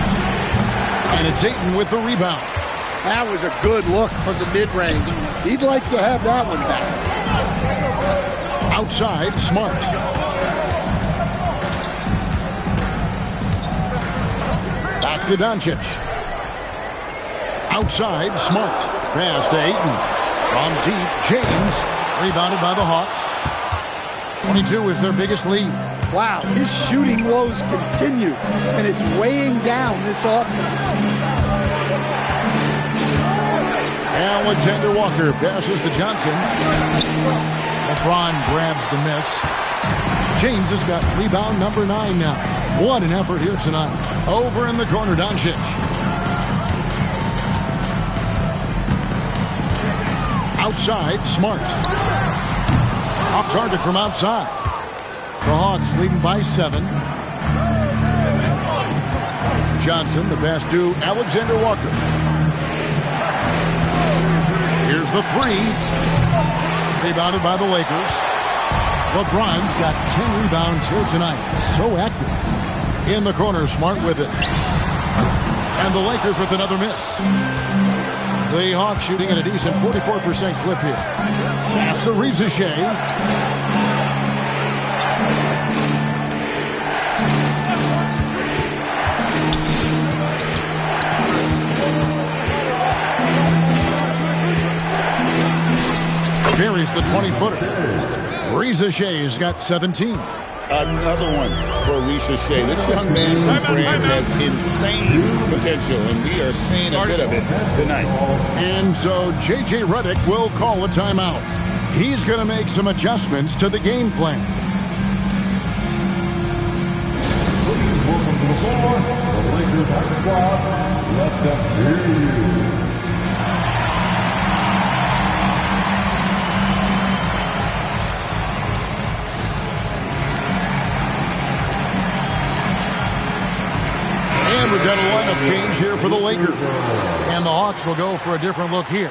And it's Ayton with the rebound. That was a good look from the mid-range. He'd like to have that one back. Outside, Smart. Back to Doncic. Outside, Smart. Pass to Ayton. From deep, James. Rebounded by the Hawks. 22 is their biggest lead. Wow, his shooting woes continue, and it's weighing down this offense. Alexander Walker passes to Johnson. LeBron grabs the miss. James has got rebound number 9 now. What an effort here tonight. Over in the corner, Doncic. Outside, Smart. Off target from outside. The Hawks leading by 7. Johnson, the pass to Alexander Walker. Here's the 3. Rebounded by the Lakers. LeBron's got 10 rebounds here tonight. So active. In the corner, Smart with it. And the Lakers with another miss. The Hawks shooting at a decent 44% clip here. Pass to Rizashea. Buries the 20-footer. Rizashea's got 17. Another one for Rizashea. This young man from France has insane potential, and we are seeing a bit of it tonight. And so J.J. Redick will call a timeout. He's going to make some adjustments to the game plan. Please welcome to the floor, the Lakers high squad. Let them hear you. And we've got a lineup change here for the Lakers. And the Hawks will go for a different look here.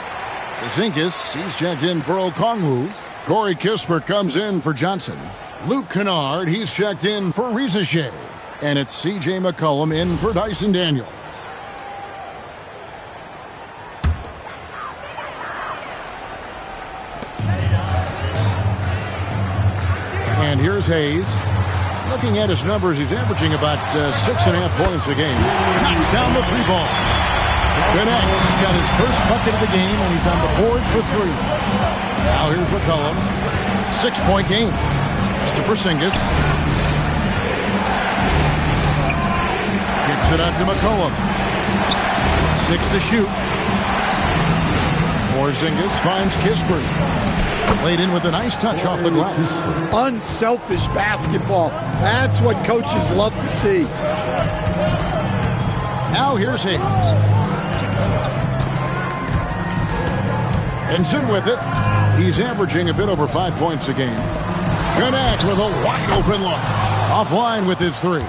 Porzingis, he's checked in for Okongwu. Corey Kispert comes in for Johnson. Luke Kennard, he's checked in for Rizashea. And it's C.J. McCollum in for Dyson Daniels. And here's Hayes. Looking at his numbers, he's averaging about 6.5 points a game. Knocks down the 3-ball. Connects. Got his first bucket of the game, and he's on the board for 3. Now here's McCollum. 6-point game. It's to Porzingis. Kicks it out to McCollum. 6 to shoot. Porzingis finds Kispert. Laid in with a nice touch off the glass. Unselfish basketball. That's what coaches love to see. Now here's Hayes. Ensign with it. He's averaging a bit over 5 points a game. Connect with a wide open look. Offline with his 3.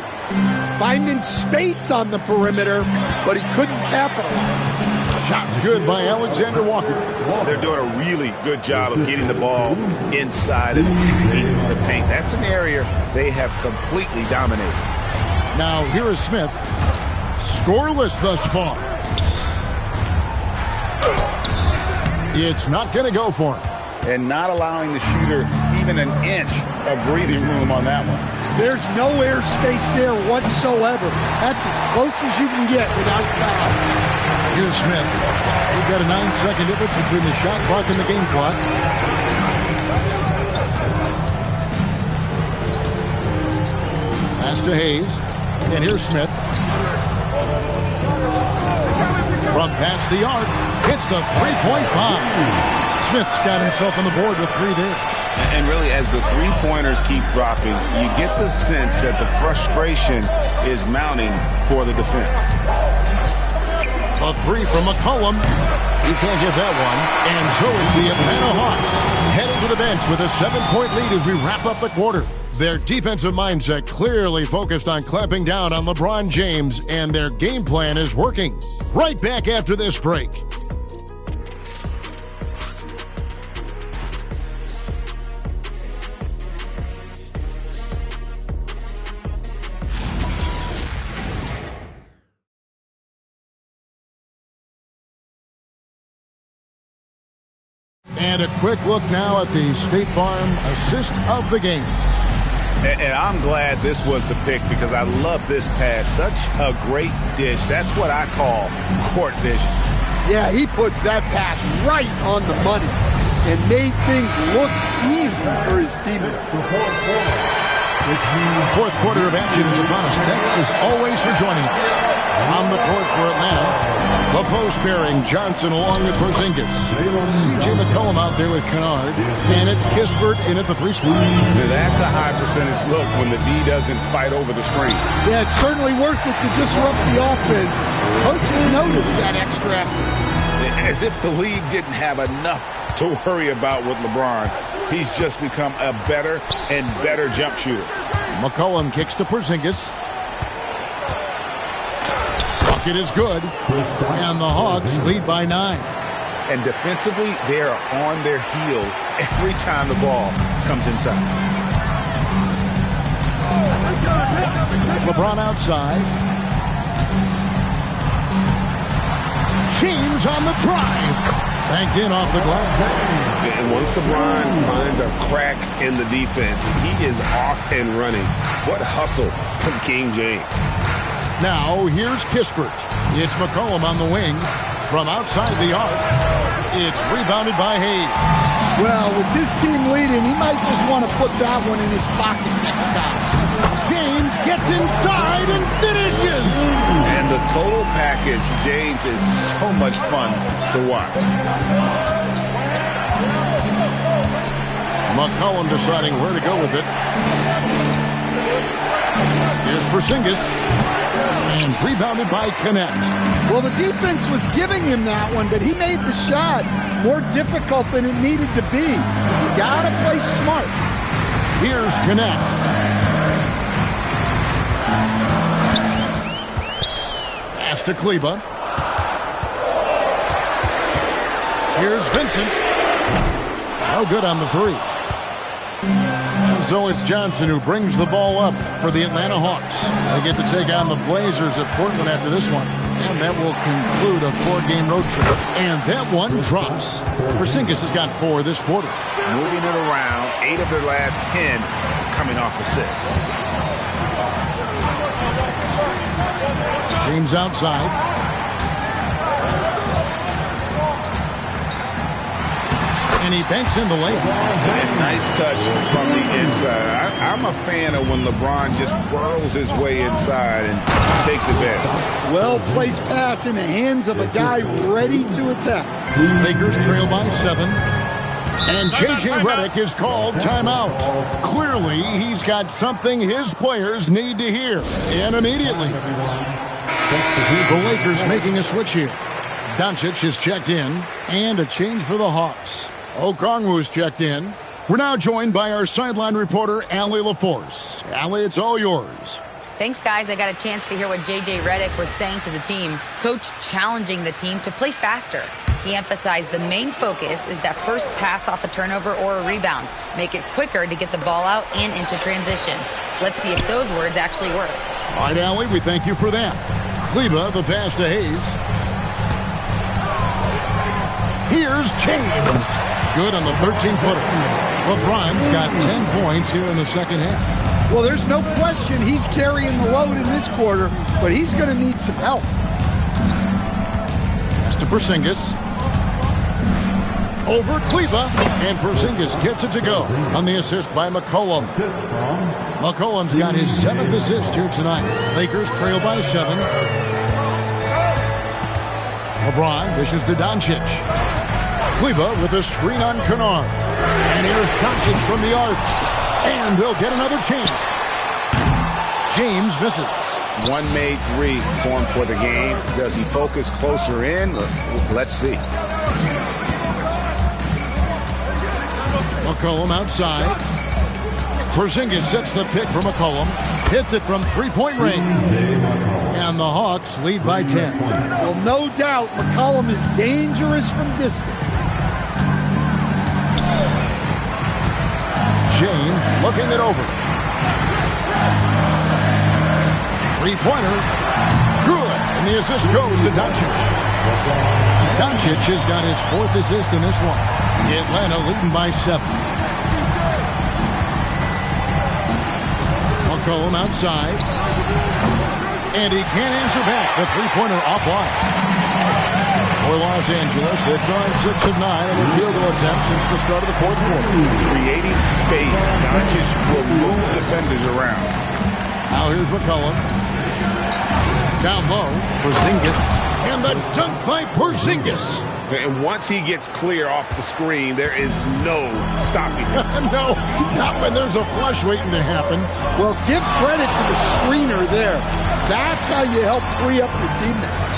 Finding space on the perimeter, but he couldn't capitalize. Shots good by Alexander Walker. They're doing a really good job of getting the ball inside and attacking the paint. That's an area they have completely dominated. Now here is Smith. Scoreless thus far. It's not going to go for him. and not allowing the shooter even an inch of breathing room on that one. There's no air space there whatsoever. That's as close as you can get without foul. Here's Smith. We've got a 9-second difference between the shot clock and the game clock. Pass to Hayes. And here's Smith. From past the arc, hits the three-point bomb. Smith's got himself on the board with 3 there. And really, as the three-pointers keep dropping, you get the sense that the frustration is mounting for the defense. A 3 from McCollum. You can't get that one. And so it's the Atlanta Hawks heading to the bench with a 7-point lead as we wrap up the quarter. Their defensive mindset clearly focused on clamping down on LeBron James, and their game plan is working. Right back after this break. And a quick look now at the State Farm assist of the game. And I'm glad this was the pick because I love this pass. Such a great dish. That's what I call court vision. Yeah, he puts that pass right on the money and made things look easy for his teammate. Fourth quarter of action is upon us. Thanks as always for joining us. On the court for Atlanta, the post pairing Johnson along with Porzingis. C.J. McCollum out there with Kennard. And it's Kispert in at the 3 spot. Now that's a high percentage look when the D doesn't fight over the screen. Yeah, it's certainly worth it to disrupt the offense. Coaches notice that extra effort. As if the league didn't have enough to worry about with LeBron. He's just become a better and better jump shooter. McCollum kicks to Porzingis. Bucket is good. And the Hawks lead by 9. And defensively, they are on their heels every time the ball comes inside. LeBron outside. James on the drive. Banked in off the glass. And once LeBron finds a crack in the defense, he is off and running. What hustle from King James. Now, here's Kispert. It's McCollum on the wing. From outside the arc, it's rebounded by Hayes. Well, with this team leading, he might just want to put that one in his pocket next time. James gets inside and finishes. And the total package, James, is so much fun to watch. McCollum deciding where to go with it. Here's Porzingis. And rebounded by Kennett. Well, the defense was giving him that one, but he made the shot more difficult than it needed to be. You gotta play smart. Here's Kennett. Pass to Kleba. Here's Vincent. No good on the 3. And so it's Johnson who brings the ball up for the Atlanta Hawks. They get to take on the Blazers at Portland after this one. And that will conclude a 4-game road trip. And that one drops. Porzingis has got 4 this quarter. Moving it around, 8 of their last 10 coming off assists. James outside. And he banks in the lane. Nice touch from the inside. I'm a fan of when LeBron just burrows his way inside and takes advantage. Well-placed pass in the hands of a guy ready to attack. Lakers trail by 7. And J.J. Redick is called timeout. Clearly, he's got something his players need to hear. And immediately. The Lakers making a switch here. Doncic is checked in. And a change for the Hawks. Okongwu's checked in. We're now joined by our sideline reporter, Allie LaForce. Allie, it's all yours. Thanks, guys. I got a chance to hear what J.J. Redick was saying to the team. Coach challenging the team to play faster. He emphasized the main focus is that first pass off a turnover or a rebound. Make it quicker to get the ball out and into transition. Let's see if those words actually work. All right, Allie, we thank you for that. Kleba, the pass to Hayes. Here's James. Good on the 13-footer. LeBron's got 10 points here in the second half. Well, there's no question he's carrying the load in this quarter, but he's going to need some help. Pass to Porzingis. Over Kleba, and Porzingis gets it to go on the assist by McCollum. McCollum's got his 7th assist here tonight. Lakers trail by 7. LeBron dishes to Doncic. Kleba with a screen on Kennard. And here's Doncic from the arc. And they'll get another chance. James misses. One made three formed for the game. Does he focus closer in? Let's see. McCollum outside. Porzingis sets the pick for McCollum. Hits it from three-point range. And the Hawks lead by 10. Well, no doubt McCollum is dangerous from distance. James looking it over. Three-pointer. Good. And the assist goes to Doncic. Doncic has got his 4th assist in this one. Atlanta leading by 7. McCollum outside. And he can't answer back. The three-pointer offline. For Los Angeles, they've gone 6 of 9 in their field goal attempts since the start of the 4th quarter. Creating space. Doncic will move defenders around. Now here's McCollum. Down low. Porzingis. And the dunk by Porzingis. And once he gets clear off the screen, there is no stopping him. No, not when there's a flush waiting to happen. Well, give credit to the screener there. That's how you help free up your teammates.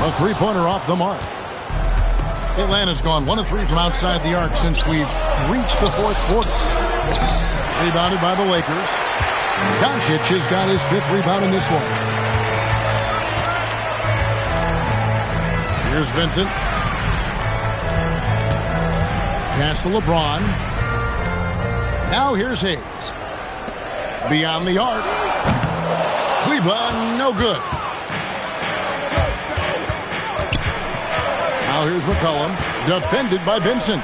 A three-pointer off the mark. Atlanta's gone 1 of 3 from outside the arc since we've reached the 4th quarter. Rebounded by the Lakers. Doncic has got his 5th rebound in this one. Here's Vincent. Pass to LeBron. Now here's Hayes. Beyond the arc. Kleba, no good. Now here's McCollum. Defended by Vincent.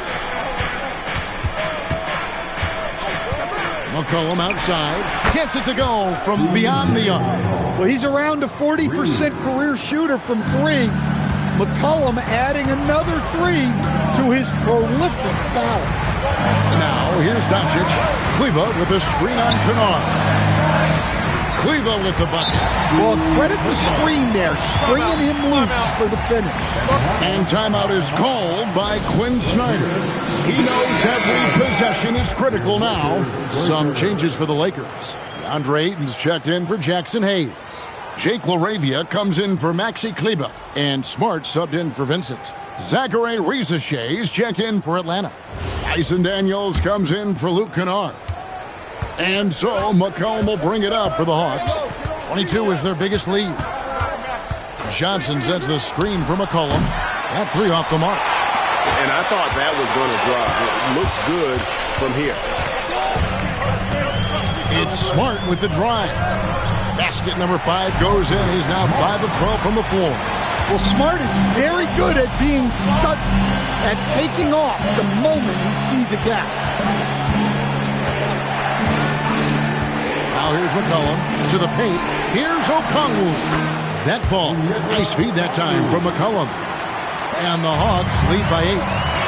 McCollum outside. Gets it to go from beyond the arc. Well, he's around a 40% career shooter from 3. McCollum adding another 3 to his prolific talent. Now, here's Doncic. Kleba with a screen on Kennard. Kleba with the bucket. Well, credit the screen there, stringing him loose for the finish. And timeout is called by Quinn Snyder. He knows every possession is critical now. Some changes for the Lakers. DeAndre Ayton's checked in for Jackson Hayes. Jake LaRavia comes in for Maxi Kleba, and Smart subbed in for Vincent. Zachary Rizachet is checked in for Atlanta. Tyson Daniels comes in for Luke Kennard. And so McCollum will bring it up for the Hawks. 22 is their biggest lead. Johnson sets the screen for McCollum. That 3 off the mark. And I thought that was going to drop. It looked good from here. It's Smart with the drive. Basket number 5 goes in. He's now 5 of 12 from the floor. Well, Smart is very good at being sudden, at taking off the moment he sees a gap. Now here's McCollum to the paint. Here's Okongwu. That falls. Nice feed that time from McCollum. And the Hawks lead by 8.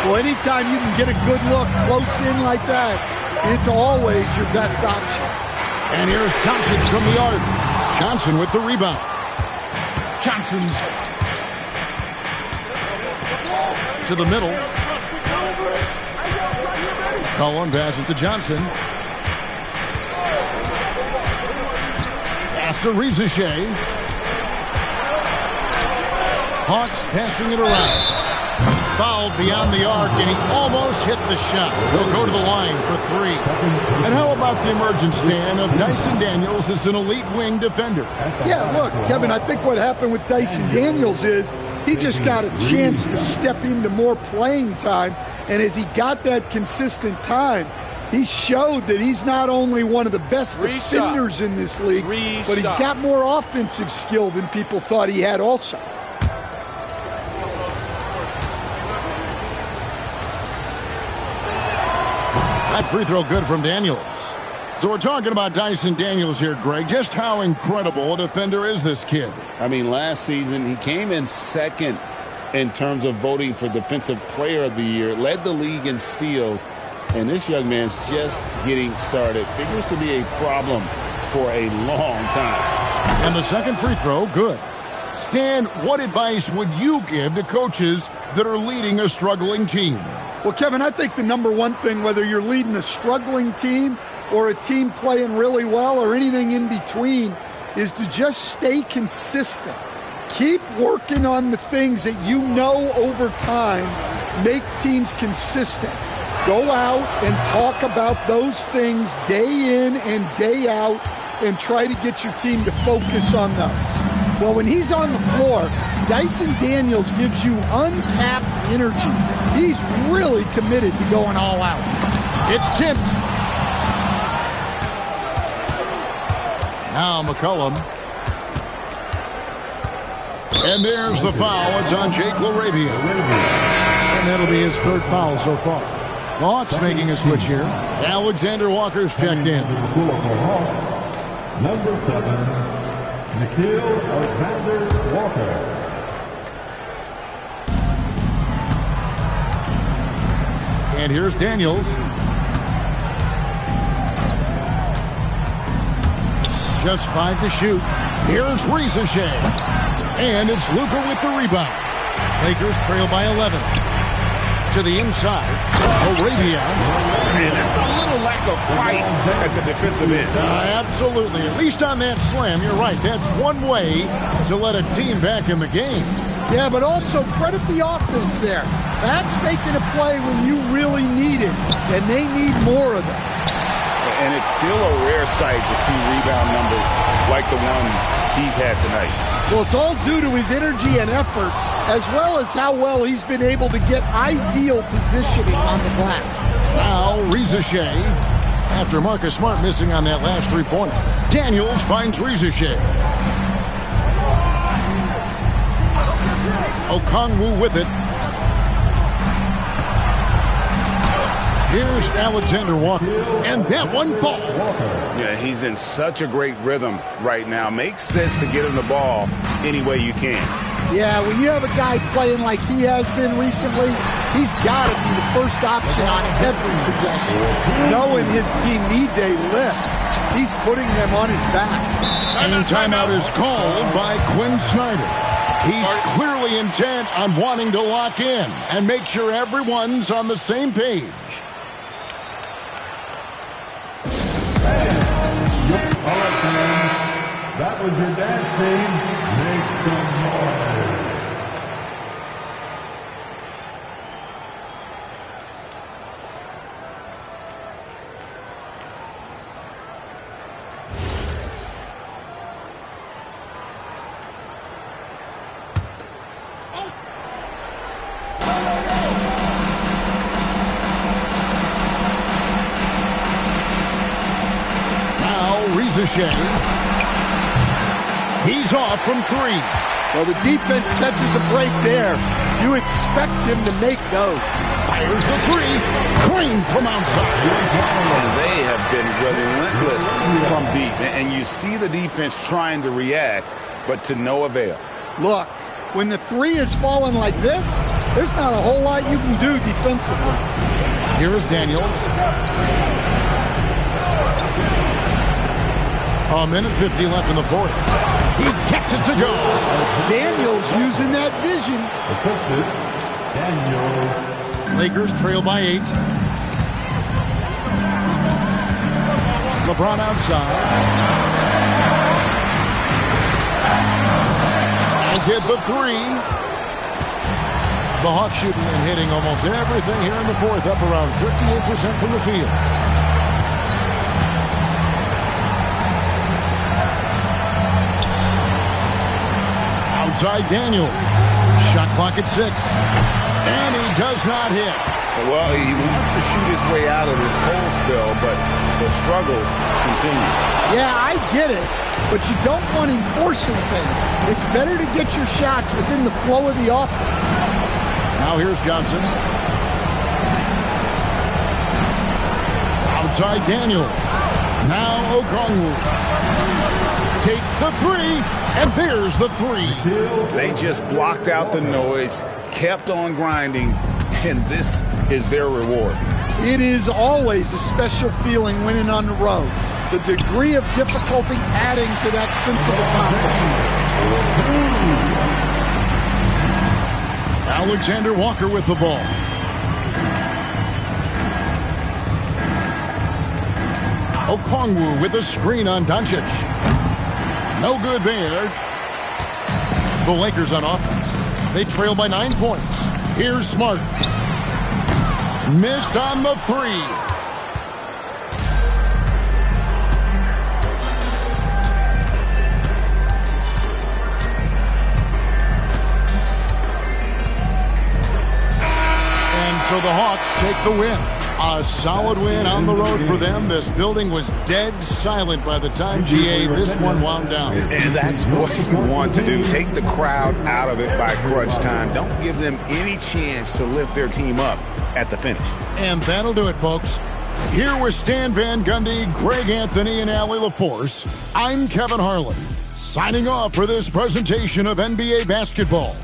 Well, anytime you can get a good look close in like that, it's always your best option. And here's Doncic from the arc. Johnson with the rebound. Johnson's to the middle. Cullen passes to Johnson. After Rizachet. Hawks passing it around. Fouled beyond the arc, and he almost hit the shot. He'll go to the line for 3. And how about the emergence, Dan, of Dyson Daniels as an elite wing defender? Yeah, look, Kevin, I think what happened with Dyson Daniels is he just got a chance to step into more playing time, and as he got that consistent time, he showed that he's not only one of the best defenders in this league, but he's got more offensive skill than people thought he had also. That free throw good from Daniels. So we're talking about Dyson Daniels here, Greg. Just how incredible a defender is this kid? I mean, last season he came in second in terms of voting for Defensive Player of the Year, led the league in steals, and this young man's just getting started. Figures to be a problem for a long time. And the second free throw, good. Stan, what advice would you give to coaches that are leading a struggling team? Well, Kevin, I think the number one thing, whether you're leading a struggling team or a team playing really well or anything in between, is to just stay consistent. Keep working on the things that you know over time make teams consistent. Go out and talk about those things day in and day out and try to get your team to focus on those. Well, when he's on the floor, Dyson Daniels gives you uncapped energy. He's really committed to going all out. It's tipped. Now McCollum. And there's the foul. It's on Jake LaRavia. And that'll be his third foul so far. The Hawks making a switch here. Alexander Walker's checked in. Number 7, Nikhil Alexander Walker. And here's Daniels. Just 5 to shoot. Here's Shea. And it's Luka with the rebound. Lakers trail by 11. To the inside. Arabia. And that's a little lack of fight at the defensive end. Absolutely. At least on that slam, you're right. That's one way to let a team back in the game. Yeah, but also credit the offense there. That's making a play when you really need it, and they need more of it. And it's still a rare sight to see rebound numbers like the ones he's had tonight. Well, it's all due to his energy and effort, as well as how well he's been able to get ideal positioning on the glass. Now, Shea, after Marcus Smart missing on that last three-pointer. Daniels finds Shea. Okongwu with it. Here's Alexander Walker, and that one falls. Yeah, he's in such a great rhythm right now. Makes sense to get him the ball any way you can. Yeah, when you have a guy playing like he has been recently, he's got to be the first option on every possession. Knowing his team needs a lift, he's putting them on his back. And timeout is called by Quinn Snyder. He's clearly intent on wanting to lock in and make sure everyone's on the same page. All right, fans, that was your dance team. Make some noise. Shea. He's off from 3. Well, the defense catches a break there. You expect him to make those. Fires the 3. Clean from outside. They have been relentless from deep. And you see the defense trying to react, but to no avail. Look, when the 3 is falling like this, there's not a whole lot you can do defensively. Here is Daniels. A minute 50 left in the fourth. He gets it to go. Daniels using that vision. Assisted, Daniels. Lakers trail by 8. LeBron outside. And hit the 3. The Hawks shooting and hitting almost everything here in the fourth, up around 58% from the field. Outside Daniel. Shot clock at 6. And he does not hit. Well, he wants to shoot his way out of this cold spell, but the struggles continue. Yeah, I get it, but you don't want him forcing things. It's better to get your shots within the flow of the offense. Now here's Johnson. outside Daniel. Now Okongwu takes the three, and there's the three. They just blocked out the noise, kept on grinding, and this is their reward. It is always a special feeling winning on the road. The degree of difficulty adding to that sense of accomplishment. Alexander Walker with the ball. Okongwu with a screen on Doncic. No good there. The Lakers on offense. They trail by 9 points. Here's Smart. Missed on the three. And so the Hawks take the win. A solid win on the road for them. This building was dead silent by the time, GA, this one wound down. And that's what you want to do. Take the crowd out of it by crunch time. Don't give them any chance to lift their team up at the finish. And that'll do it, folks. Here with Stan Van Gundy, Greg Anthony, and Allie LaForce, I'm Kevin Harlan, signing off for this presentation of NBA basketball.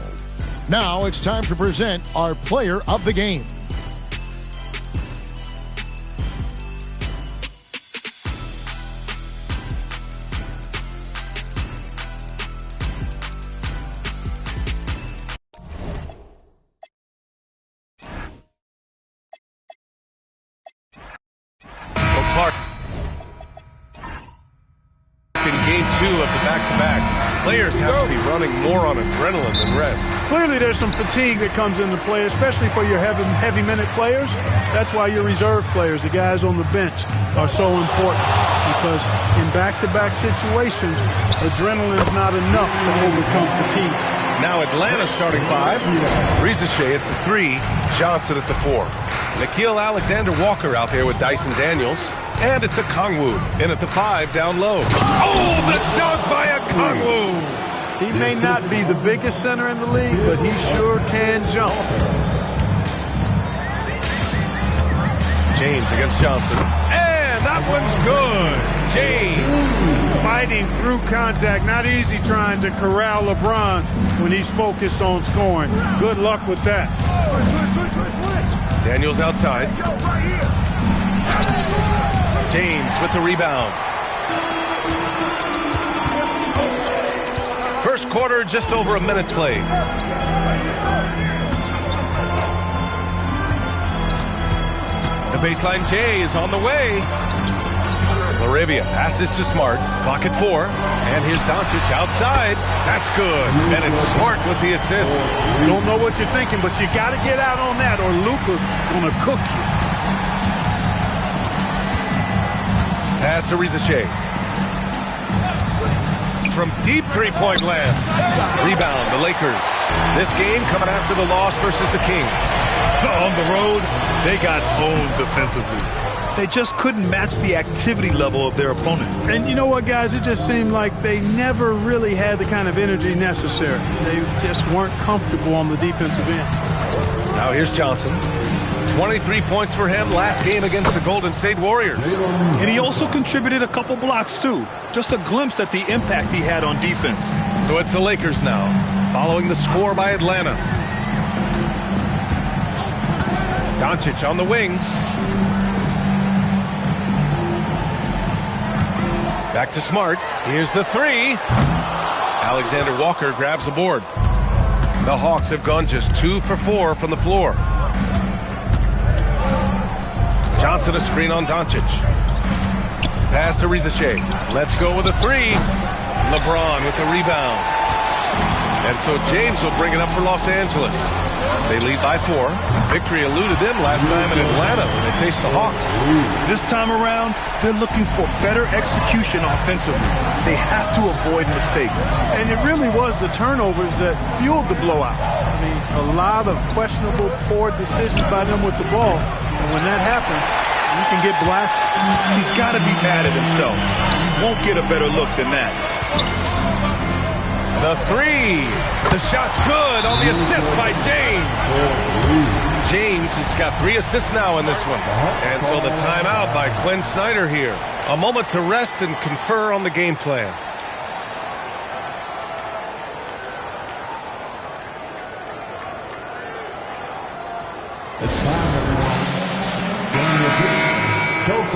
Now it's time to present our player of the game. In game 2 of the back-to-backs, players have to be running more on adrenaline than rest. Clearly there's some fatigue that comes into play, especially for your heavy minute players. That's why your reserve players, the guys on the bench, are so important, because in back-to-back situations, adrenaline's not enough to overcome fatigue. Now Atlanta starting 5. Rizachet at the 3, Johnson at the 4. Nickeil Alexander-Walker out there with Dyson Daniels. And it's Okongwu in at the 5 down low. Oh, the dunk by Okongwu! He may not be the biggest center in the league, but he sure can jump. James against Johnson. And that one's good. James. Fighting through contact. Not easy trying to corral LeBron when he's focused on scoring. Good luck with that. Daniels outside. James with the rebound. First quarter, just over a minute played. The baseline J is on the way. Laravia passes to Smart. Clock at 4. And here's Doncic outside. That's good. And it's Smart with the assist. You don't know what you're thinking, but you got to get out on that or Luka's going to cook you. Pass to Rizachet. From deep three-point land. Rebound, the Lakers. This game coming after the loss versus the Kings. On the road, they got owned defensively. They just couldn't match the activity level of their opponent. And you know what, guys? It just seemed like they never really had the kind of energy necessary. They just weren't comfortable on the defensive end. Now here's Johnson. 23 points for him last game against the Golden State Warriors. And he also contributed a couple blocks, too. Just a glimpse at the impact he had on defense. So it's the Lakers now, following the score by Atlanta. Doncic on the wing. Back to Smart. Here's the 3. Alexander Walker grabs a board. The Hawks have gone just 2 for 4 from the floor. Johnson a screen on Doncic. Pass to Rizachet. Let's go with a 3. LeBron with the rebound. And so James will bring it up for Los Angeles. They lead by 4. Victory eluded them last time in Atlanta when they faced the Hawks. This time around, they're looking for better execution offensively. They have to avoid mistakes. And it really was the turnovers that fueled the blowout. I mean, a lot of questionable, poor decisions by them with the ball. And when that happens, you can get blasted. He's got to be mad at himself. You won't get a better look than that. The 3. The shot's good on the assist by James. James has got 3 assists now in this one. And so the timeout by Quinn Snyder here. A moment to rest and confer on the game plan.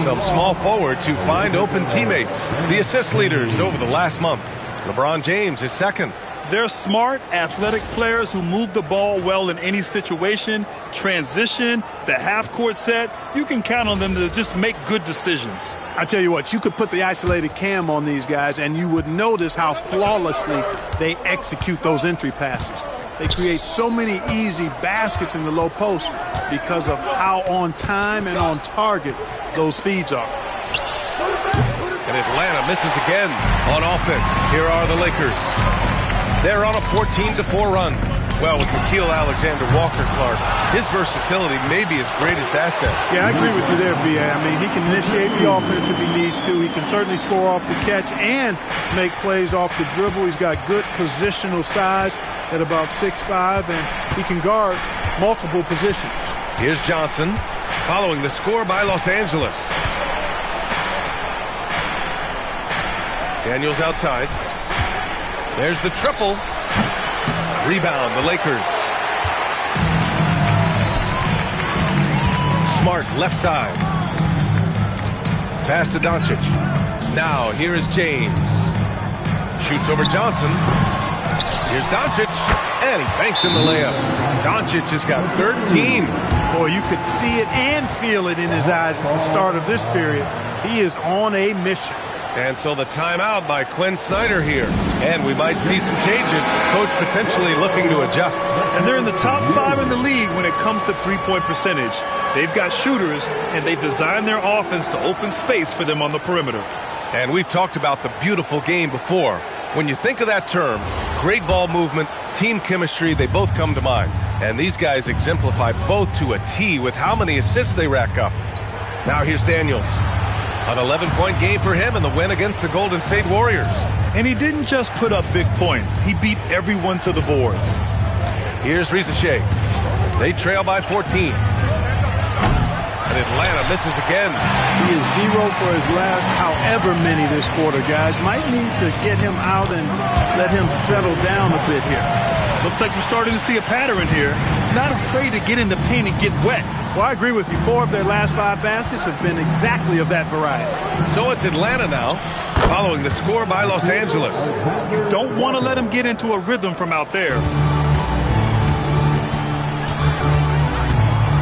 Some small forwards who find open teammates. The assist leaders over the last month. LeBron James is second. They're smart, athletic players who move the ball well in any situation, transition, the half-court set. You can count on them to just make good decisions. I tell you what, you could put the isolated cam on these guys, and you would notice how flawlessly they execute those entry passes. They create so many easy baskets in the low post because of how on time and on target those feeds are. And Atlanta misses again on offense. Here are the Lakers. They're on a 14-4 run. Well, with Nickeil Alexander-Walker, Clark, his versatility may be his greatest asset. Yeah, I agree with you there, B.A. I mean, he can initiate the offense if he needs to. He can certainly score off the catch and make plays off the dribble. He's got good positional size at about 6'5", and he can guard multiple positions. Here's Johnson, following the score by Los Angeles. Daniels outside. There's the triple. Rebound, the Lakers. Smart, left side. Pass to Doncic. Now, here is James. Shoots over Johnson. Here's Doncic. And he banks in the layup. Doncic has got 13. Boy, you could see it and feel it in his eyes at the start of this period. He is on a mission. And so the timeout by Quinn Snyder here. And we might see some changes. Coach potentially looking to adjust. And they're in the top 5 in the league when it comes to three-point percentage. They've got shooters, and they've designed their offense to open space for them on the perimeter. And we've talked about the beautiful game before. When you think of that term, great ball movement, team chemistry, they both come to mind. And these guys exemplify both to a T with how many assists they rack up. Now here's Daniels. An 11-point game for him in the win against the Golden State Warriors. And he didn't just put up big points. He beat everyone to the boards. Here's Risache. They trail by 14. And Atlanta misses again. He is 0 for his last however many this quarter, guys. Might need to get him out and let him settle down a bit here. Looks like we're starting to see a pattern here. Not afraid to get in the paint and get wet. Well, I agree with you. 4 of their last 5 baskets have been exactly of that variety. So it's Atlanta now, following the score by Los Angeles. You don't want to let him get into a rhythm from out there.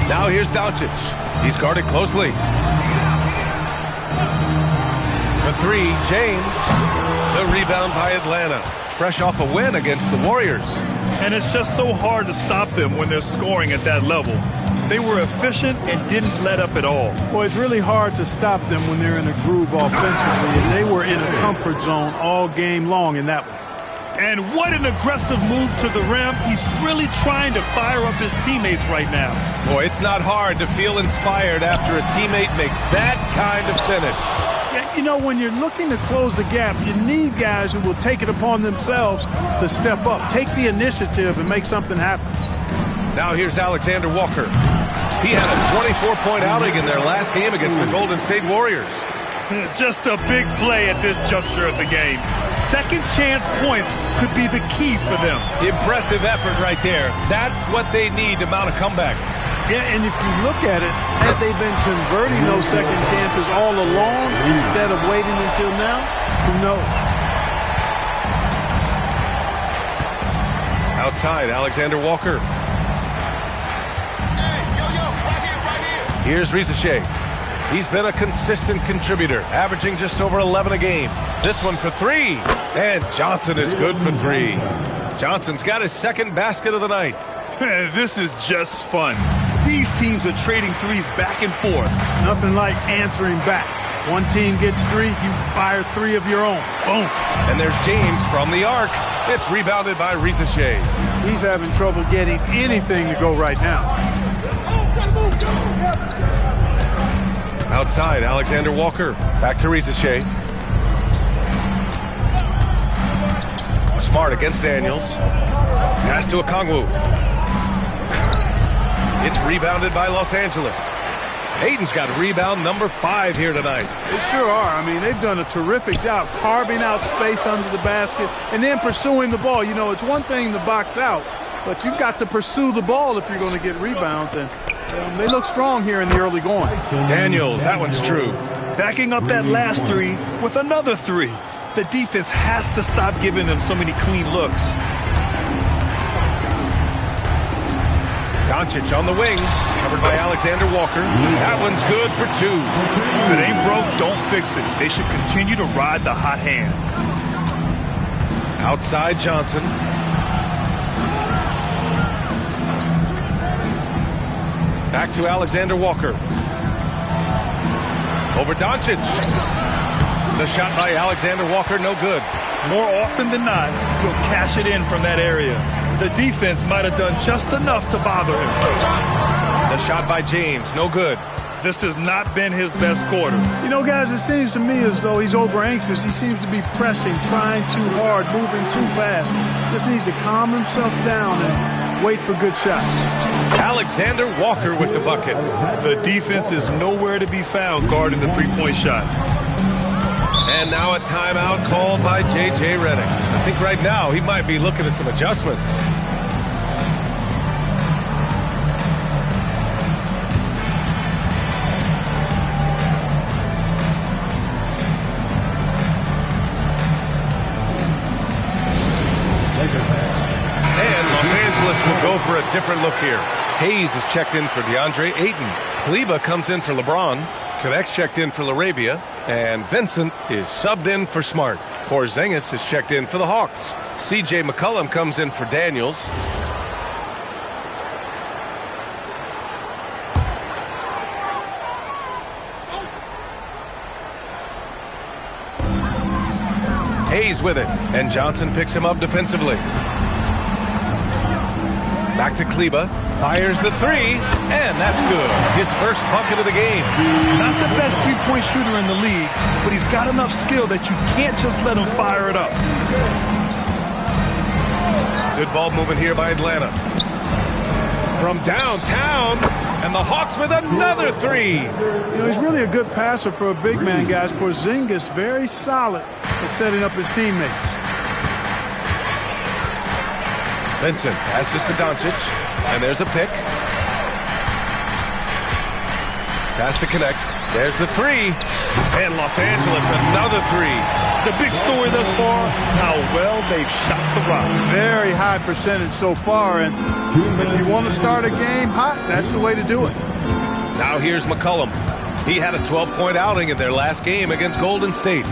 Now here's Doncic. He's guarded closely. For 3, James. The rebound by Atlanta. Fresh off a win against the Warriors. And it's just so hard to stop them when they're scoring at that level. They were efficient and didn't let up at all. Well, it's really hard to stop them when they're in a groove offensively, and they were in a comfort zone all game long in that one. And what an aggressive move to the rim. He's really trying to fire up his teammates right now. Boy, it's not hard to feel inspired after a teammate makes that kind of finish. Yeah, you know, when you're looking to close the gap, you need guys who will take it upon themselves to step up, take the initiative, and make something happen. Now here's Alexander Walker. He had a 24-point outing in their last game against the Golden State Warriors. Just a big play at this juncture of the game. Second chance points could be the key for them. Impressive effort right there. That's what they need to mount a comeback. Yeah, and if you look at it, had they been converting those second chances all along instead of waiting until now, who knows? Outside, Alexander Walker. Here's Risache. He's been a consistent contributor, averaging just over 11 a game. This one for 3. And Johnson is good for 3. Johnson's got his second basket of the night. This is just fun. These teams are trading threes back and forth. Nothing like answering back. One team gets 3, you fire 3 of your own. Boom. And there's James from the arc. It's rebounded by Risache. He's having trouble getting anything to go right now. Outside, Alexander Walker. Back to Risache. Smart against Daniels. Pass to Okongwu. It's rebounded by Los Angeles. Ayton's got rebound number 5 here tonight. They sure are. I mean, they've done a terrific job carving out space under the basket and then pursuing the ball. You know, it's one thing to box out, but you've got to pursue the ball if you're going to get rebounds. And they look strong here in the early going. Daniels, that one's true. Backing up that last 3 with another 3. The defense has to stop giving them so many clean looks. Doncic on the wing, covered by Alexander Walker. That one's good for 2. If it ain't broke, don't fix it. They should continue to ride the hot hand. Outside Johnson. Back to Alexander Walker. Over Doncic. The shot by Alexander Walker, no good. More often than not, he'll cash it in from that area. The defense might have done just enough to bother him. The shot by James, no good. This has not been his best quarter. You know, guys, it seems to me as though he's over anxious. He seems to be pressing, trying too hard, moving too fast. Just needs to calm himself down and wait for good shots. Alexander Walker with the bucket. The defense is nowhere to be found guarding the three-point shot. And now a timeout called by J.J. Redick. I think right now he might be looking at some adjustments. And Los Angeles will go for a different look here. Hayes is checked in for DeAndre Ayton. Kleba comes in for LeBron. Connect's checked in for LaRabia, and Vincent is subbed in for Smart. Porzingis is checked in for the Hawks. C.J. McCollum comes in for Daniels. Hayes with it, and Johnson picks him up defensively. Back to Kleba. Fires the 3, and that's good. His first bucket of the game. Not the best three-point shooter in the league, but he's got enough skill that you can't just let him fire it up. Good ball movement here by Atlanta. From downtown, and the Hawks with another 3. You know, he's really a good passer for a big man, guys. Porzingis very solid at setting up his teammates. Vincent passes to Doncic. And there's a pick. Pass to Connect. There's the 3. And Los Angeles, another 3. The big story thus far, how well they've shot the rock. Very high percentage so far. And if you want to start a game hot, that's the way to do it. Now here's McCollum. He had a 12-point outing in their last game against Golden State.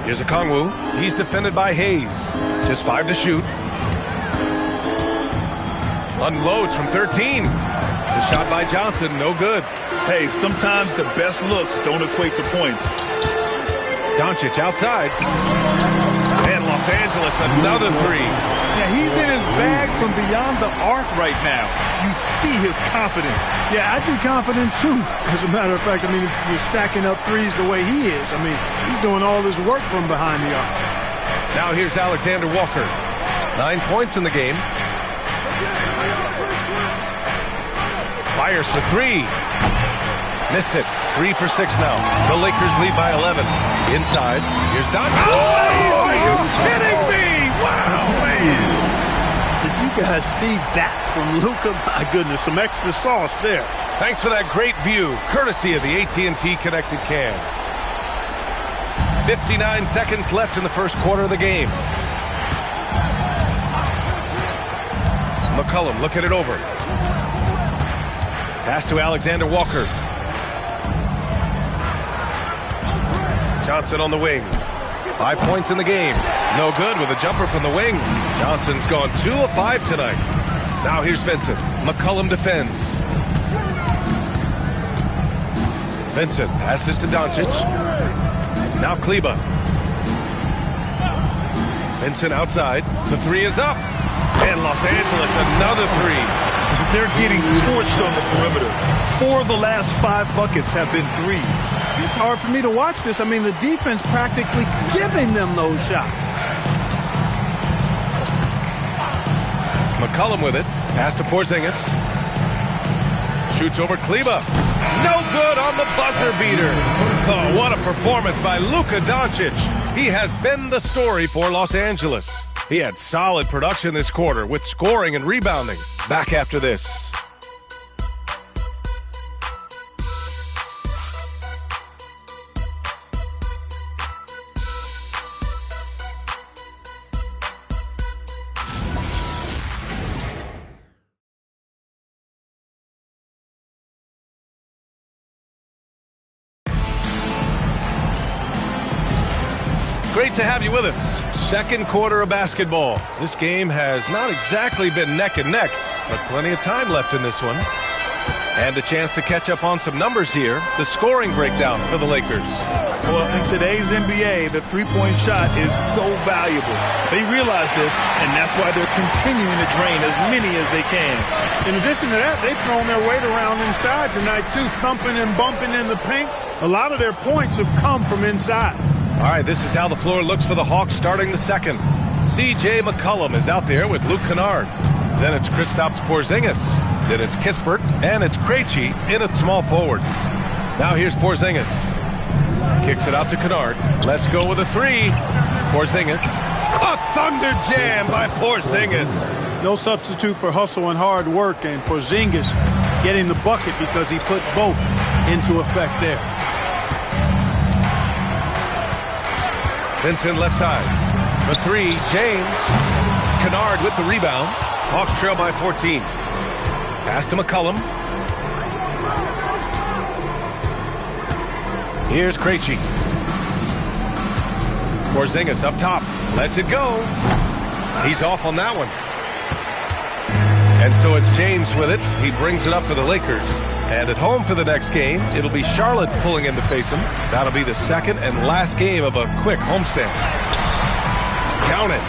Here's Okongwu. He's defended by Hayes. Just 5 to shoot. Unloads from 13. The shot by Johnson, no good. Hey, sometimes the best looks don't equate to points. Doncic outside. And Los Angeles, another 3. Yeah, he's in his bag from beyond the arc right now. You see his confidence. Yeah, I'd be confident too. As a matter of fact, I mean, if you're stacking up threes the way he is, I mean, he's doing all this work from behind the arc. Now here's Alexander Walker. 9 points in the game. Fires for 3. Missed it. 3 for 6 now. The Lakers lead by 11. Inside. Here's Doncic. Oh, are you kidding me? Wow, man. Did you guys see that from Luka? My goodness, some extra sauce there. Thanks for that great view, courtesy of the AT&T Connected Cam. 59 seconds left in the first quarter of the game. McCollum looking it over. Pass to Alexander Walker. Johnson on the wing. 5 points in the game. No good with a jumper from the wing. Johnson's gone 2 of 5 tonight. Now here's Vincent. McCollum defends. Vincent passes to Doncic. Now Kleba. Vincent outside. The 3 is up. And Los Angeles, another 3. They're getting torched on the perimeter. 4 of the last 5 buckets have been threes. It's hard for me to watch this. I mean, the defense practically giving them those shots. McCollum with it. Pass to Porzingis. Shoots over Kleba. No good on the buzzer beater. Oh, what a performance by Luka Doncic. He has been the story for Los Angeles. He had solid production this quarter with scoring and rebounding. Back after this. Great to have you with us. Second quarter of basketball. This game has not exactly been neck and neck, but plenty of time left in this one. And a chance to catch up on some numbers here. The scoring breakdown for the Lakers. Well, in today's NBA, the three-point shot is so valuable. They realize this, and that's why they're continuing to drain as many as they can. In addition to that, they've thrown their weight around inside tonight, too, thumping and bumping in the paint. A lot of their points have come from inside. All right, this is how the floor looks for the Hawks starting the second. C.J. McCollum is out there with Luke Kennard. Then it's Kristaps Porzingis. Then it's Kispert, and it's Krejci in at small forward. Now here's Porzingis. Kicks it out to Kennard. Let's go with a three. Porzingis. A thunder jam by Porzingis. No substitute for hustle and hard work, and Porzingis getting the bucket because he put both into effect there. Vincent left side. The three, James. Kennard with the rebound. Hawks trail by 14. Pass to McCollum. Here's Krejci. Porzingis up top. Lets it go. He's off on that one. And so it's James with it. He brings it up for the Lakers. And at home for the next game, it'll be Charlotte pulling in to face him. That'll be the second and last game of a quick homestand. Count it.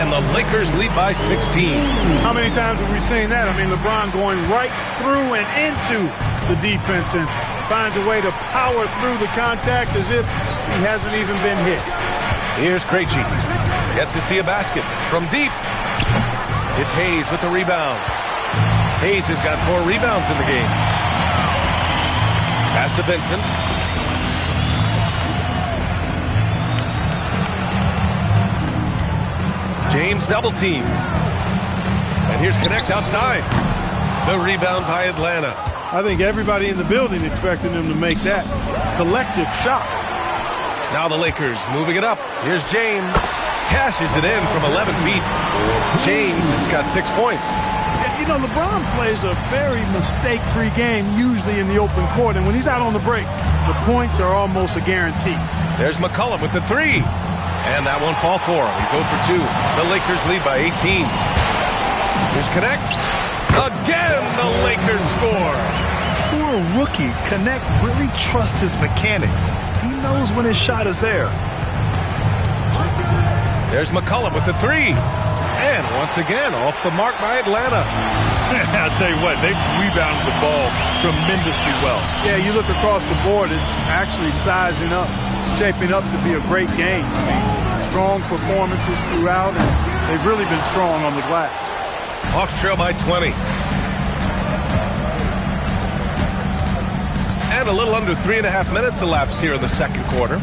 And the Lakers lead by 16. How many times have we seen that? I mean, LeBron going right through and into the defense and finds a way to power through the contact as if he hasn't even been hit. Here's Krejci. Yet to see a basket from deep. It's Hayes with the rebound. Hayes has got 4 rebounds in the game. Pass to Vincent. James double teamed. And here's Connect outside. The rebound by Atlanta. I think everybody in the building expected them to make that collective shot. Now the Lakers moving it up. Here's James. Cashes it in from 11 feet. James has got 6 points. You know, LeBron plays a very mistake-free game, usually in the open court, and when he's out on the break, the points are almost a guarantee. There's McCollum with the three, and that won't fall for him. He's 0 for 2. The Lakers lead by 18. Here's Connect. Again, the Lakers score. For a rookie, Connect really trusts his mechanics. He knows when his shot is there. There's McCollum with the three. And once again, off the mark by Atlanta. I'll tell you what, they've rebounded the ball tremendously well. Yeah, you look across the board, it's actually sizing up, shaping up to be a great game. I mean, strong performances throughout, and they've really been strong on the glass. Hawks trail by 20. And a little under 3.5 minutes elapsed here in the second quarter.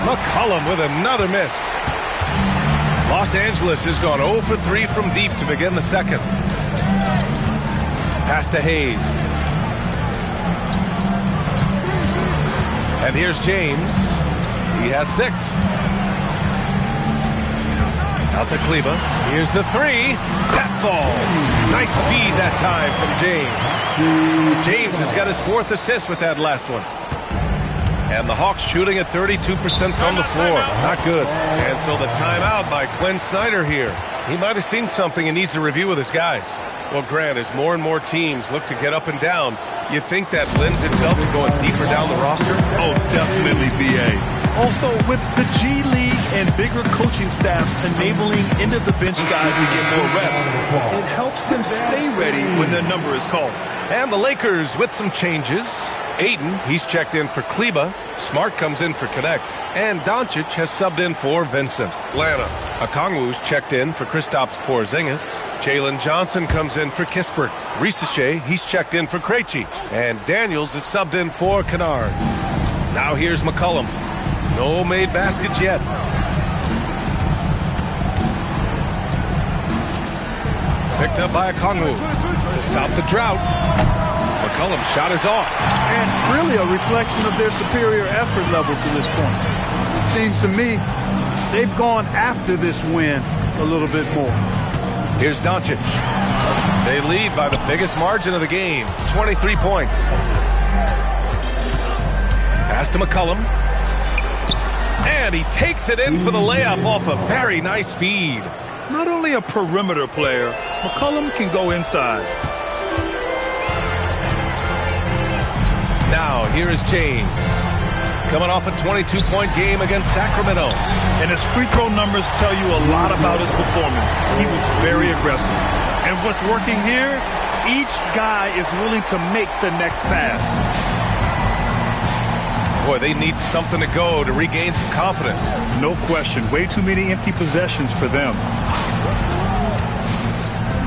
McCollum with another miss. Los Angeles has gone 0 for 3 from deep to begin the second. Pass to Hayes. And here's James. He has 6. Out to Kleba. Here's the three. That falls. Nice feed that time from James. James has got his 4th assist with that last one. And the Hawks shooting at 32% from the floor. Not good. And so the timeout by Quinn Snyder here. He might have seen something and needs to review with his guys. Well, Grant, as more and more teams look to get up and down, you think that lends itself to going deeper down the roster? Oh, definitely, B.A. Also, with the G League and bigger coaching staffs enabling end-of-the-bench guys to get more reps, it helps them stay ready when their number is called. And the Lakers with some changes. Aiden, he's checked in for Kleba. Smart comes in for Connect. And Doncic has subbed in for Vincent. Atlanta. Okongwu's checked in for Kristaps Porzingis. Jalen Johnson comes in for Kispert. Risache, he's checked in for Krejci. And Daniels is subbed in for Kennard. Now here's McCollum. No made baskets yet. Picked up by Okongwu to stop the drought. McCollum's shot is off. And really a reflection of their superior effort level to this point. It seems to me they've gone after this win a little bit more. Here's Doncic. They lead by the biggest margin of the game, 23 points. Pass to McCollum. And he takes it in for the layup off a very nice feed. Not only a perimeter player, McCollum can go inside. Now, here is James. Coming off a 22-point game against Sacramento. And his free throw numbers tell you a lot about his performance. He was very aggressive. And what's working here, each guy is willing to make the next pass. Boy, they need something to go to regain some confidence. No question. Way too many empty possessions for them.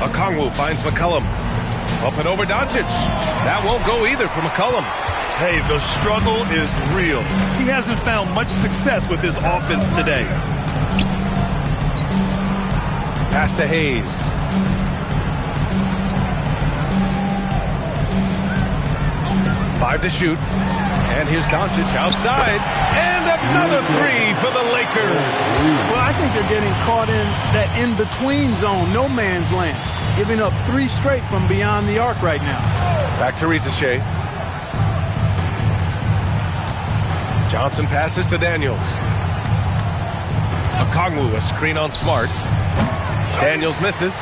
Okongwu finds McCollum. Up and over Doncic. That won't go either for McCollum. Hey, the struggle is real. He hasn't found much success with his offense today. Pass to Hayes. Five to shoot. And here's Doncic outside. And another three for the Lakers. Well, I think they're getting caught in that in-between zone, no man's land. Giving up 3 straight from beyond the arc right now. Back to Risache. Johnson passes to Daniels. Okongwu, a screen on Smart. Daniels misses.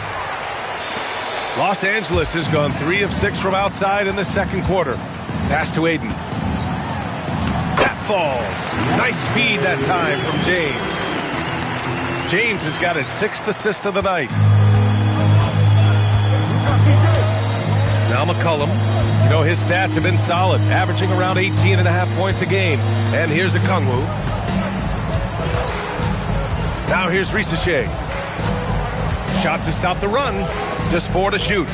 Los Angeles has gone 3 of 6 from outside in the second quarter. Pass to Aiden. That falls. Nice feed that time from James. James has got his 6th assist of the night. Now McCollum. You know, his stats have been solid, averaging around 18.5 points a game. And here's Okongwu. Now here's Risache. Shot to stop the run. Just 4 to shoot.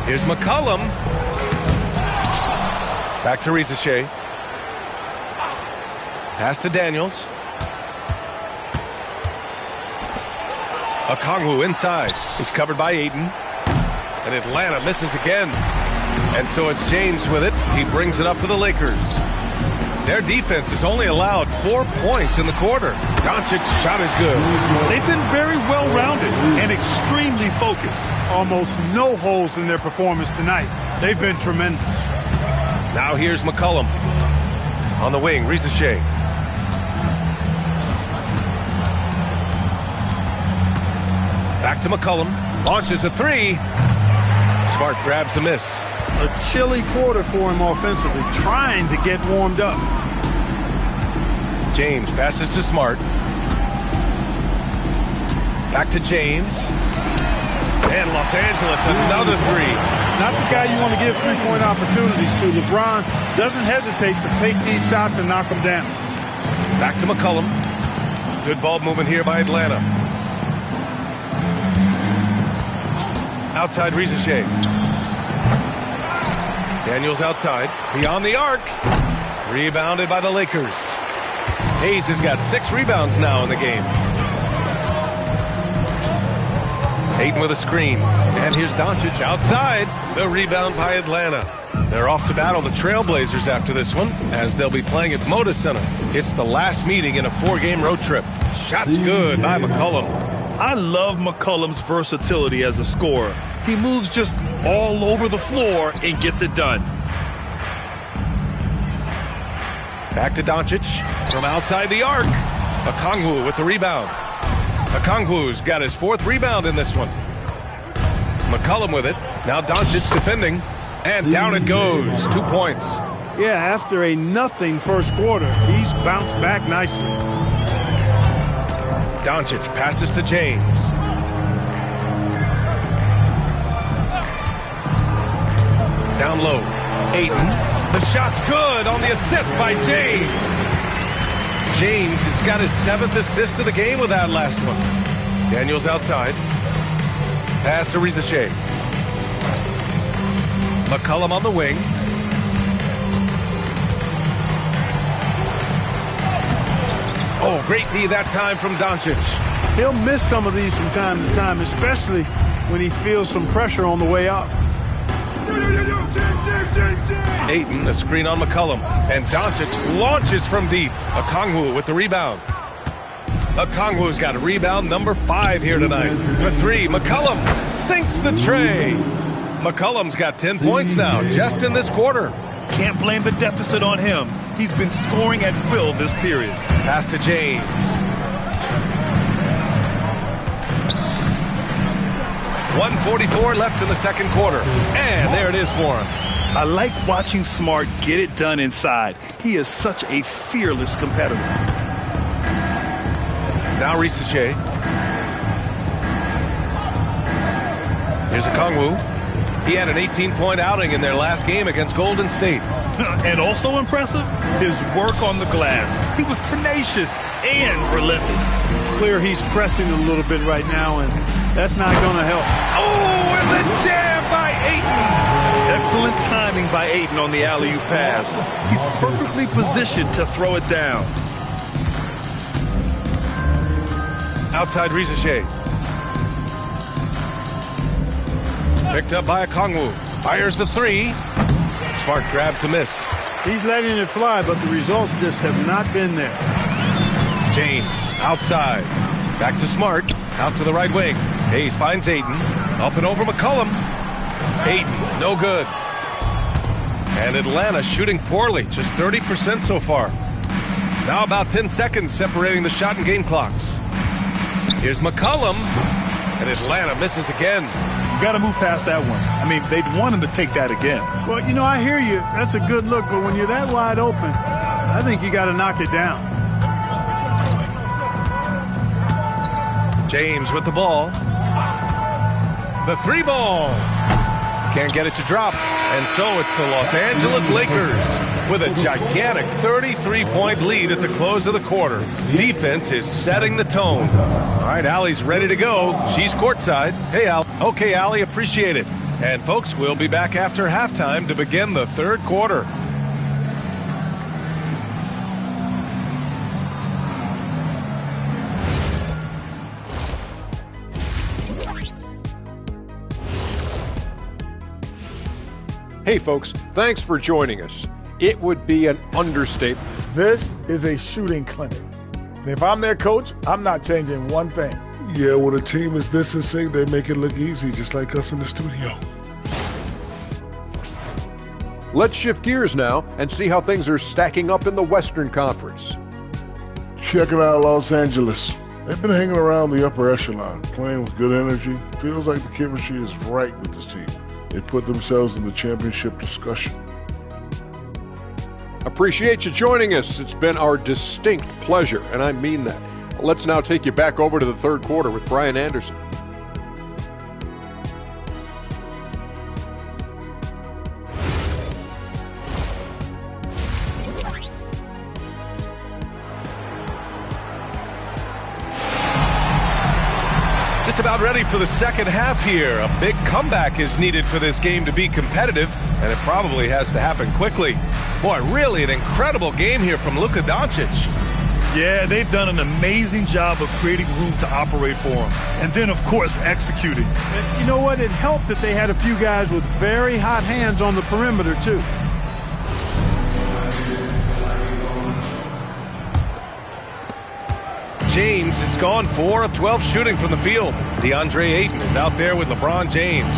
Here's McCollum. Back to Risache. Pass to Daniels. Okongwu inside. He's covered by Aiden. And Atlanta misses again. And so it's James with it. He brings it up for the Lakers. Their defense has only allowed 4 points in the quarter. Doncic's shot is good. They've been very well-rounded and extremely focused. Almost no holes in their performance tonight. They've been tremendous. Now here's McCollum. On the wing, Risache. Back to McCollum. Launches a 3. Smart grabs a miss. A chilly quarter for him offensively, trying to get warmed up. James passes to Smart. Back to James. And Los Angeles, another 3. Not the guy you want to give three-point opportunities to. LeBron doesn't hesitate to take these shots and knock them down. Back to McCollum. Good ball movement here by Atlanta. Outside Risache. Daniels outside. Beyond the arc. Rebounded by the Lakers. Hayes has got 6 rebounds now in the game. Aiden with a screen. And here's Doncic outside. The rebound by Atlanta. They're off to battle the Trailblazers after this one, as they'll be playing at Moda Center. It's the last meeting in a 4-game road trip. Shots good by McCollum. I love McCollum's versatility as a scorer. He moves just all over the floor and gets it done. Back to Doncic from outside the arc. Okongwu with the rebound. Okongwu's got his 4th rebound in this one. McCollum with it. Now Doncic defending. And down it goes. 2 points. Yeah, after a nothing first quarter, he's bounced back nicely. Doncic passes to James. Down low. Ayton. The shot's good on the assist by James. James has got his 7th assist of the game with that last one. Daniels outside. Pass to Rizachet. McCollum on the wing. Oh, great D that time from Doncic. He'll miss some of these from time to time, especially when he feels some pressure on the way up. Ayton, a screen on McCollum, and Doncic launches from deep. Okongwu with the rebound. Okongwu's got rebound number 5 here tonight. For 3, McCollum sinks the tray. McCollum's got 10 points now, just in this quarter. Can't blame the deficit on him. He's been scoring at will this period. Pass to James. .144 left in the second quarter. And there it is for him. I like watching Smart get it done inside. He is such a fearless competitor. Now Rizachet. Here's Okongwu. He had an 18-point outing in their last game against Golden State. And also impressive, his work on the glass. He was tenacious and relentless. Clear he's pressing a little bit right now, and that's not going to help. Oh, and the jam by Ayton. Excellent timing by Ayton on the alley-oop pass. He's perfectly positioned to throw it down. Outside Rizachet. Picked up by Okongwu. Fires the 3. Smart grabs the miss. He's letting it fly, but the results just have not been there. James outside. Back to Smart. Out to the right wing. Hayes finds Ayton. Up and over McCollum. Ayton, no good. And Atlanta shooting poorly. Just 30% so far. Now about 10 seconds separating the shot and game clocks. Here's McCollum. And Atlanta misses again. Got to move past that one. I mean, they'd want him to take that again. Well, you know, I hear you. That's a good look, but when you're that wide open, I think you got to knock it down. James with the ball. The 3 ball. Can't get it to drop. And so it's the Los Angeles Lakers with a gigantic 33-point lead at the close of the quarter. Defense is setting the tone. All right, Allie's ready to go. She's courtside. Hey, Al. Okay, Allie, appreciate it. And, folks, we'll be back after halftime to begin the third quarter. Hey, folks, thanks for joining us. It would be an understatement. This is a shooting clinic. And if I'm their coach, I'm not changing one thing. Yeah, when a team is this and say they make it look easy, just like us in the studio. Let's shift gears now and see how things are stacking up in the Western Conference. Check it out, Los Angeles. They've been hanging around the upper echelon, playing with good energy. Feels like the chemistry is right with this team. They put themselves in the championship discussion. Appreciate you joining us. It's been our distinct pleasure, and I mean that. Let's now take you back over to the third quarter with Brian Anderson. Just about ready for the second half here. A big comeback is needed for this game to be competitive, and it probably has to happen quickly. Boy, really an incredible game here from Luka Doncic. Yeah, they've done an amazing job of creating room to operate for him. And then, of course, executing. And you know what? It helped that they had a few guys with very hot hands on the perimeter, too. James has gone 4 of 12 shooting from the field. DeAndre Ayton is out there with LeBron James.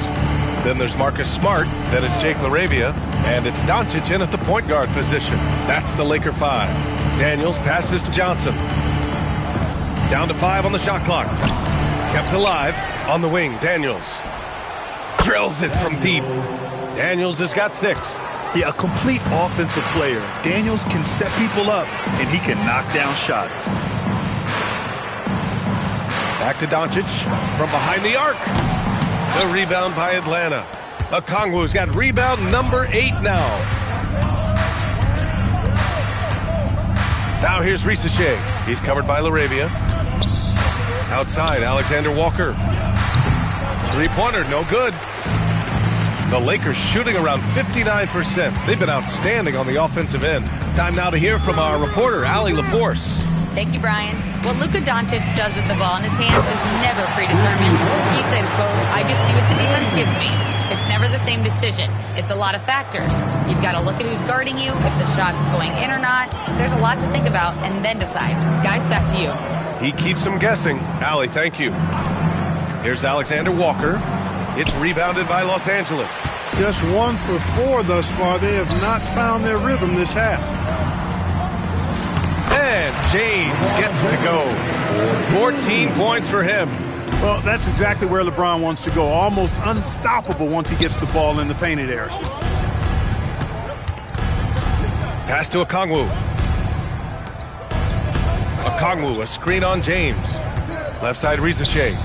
Then there's Marcus Smart. Then it's Jake LaRavia. And it's Doncic in at the point guard position. That's the Laker 5. Daniels passes to Johnson. Down to 5 on the shot clock. Kept alive on the wing. Daniels drills it from deep. Daniels has got 6. Yeah, a complete offensive player. Daniels can set people up, and he can knock down shots. Back to Doncic from behind the arc. The rebound by Atlanta. Okongwu's got rebound number 8 now. Now here's Risache. He's covered by LaRavia. Outside, Alexander Walker. Three-pointer, no good. The Lakers shooting around 59%. They've been outstanding on the offensive end. Time now to hear from our reporter, Allie LaForce. Thank you, Brian. What Luka Doncic does with the ball in his hands is never predetermined. He said, quote, "I just see what the defense gives me. It's never the same decision. It's a lot of factors. You've got to look at who's guarding you, if the shot's going in or not. There's a lot to think about and then decide." Guys, back to you. He keeps them guessing. Allie, thank you. Here's Alexander Walker. It's rebounded by Los Angeles. Just 1 for 4 thus far. They have not found their rhythm this half. And James gets to go. 14 points for him. Well, that's exactly where LeBron wants to go. Almost unstoppable once he gets the ball in the painted area. Pass to Okongwu. Okongwu, a screen on James. Left side, Risache.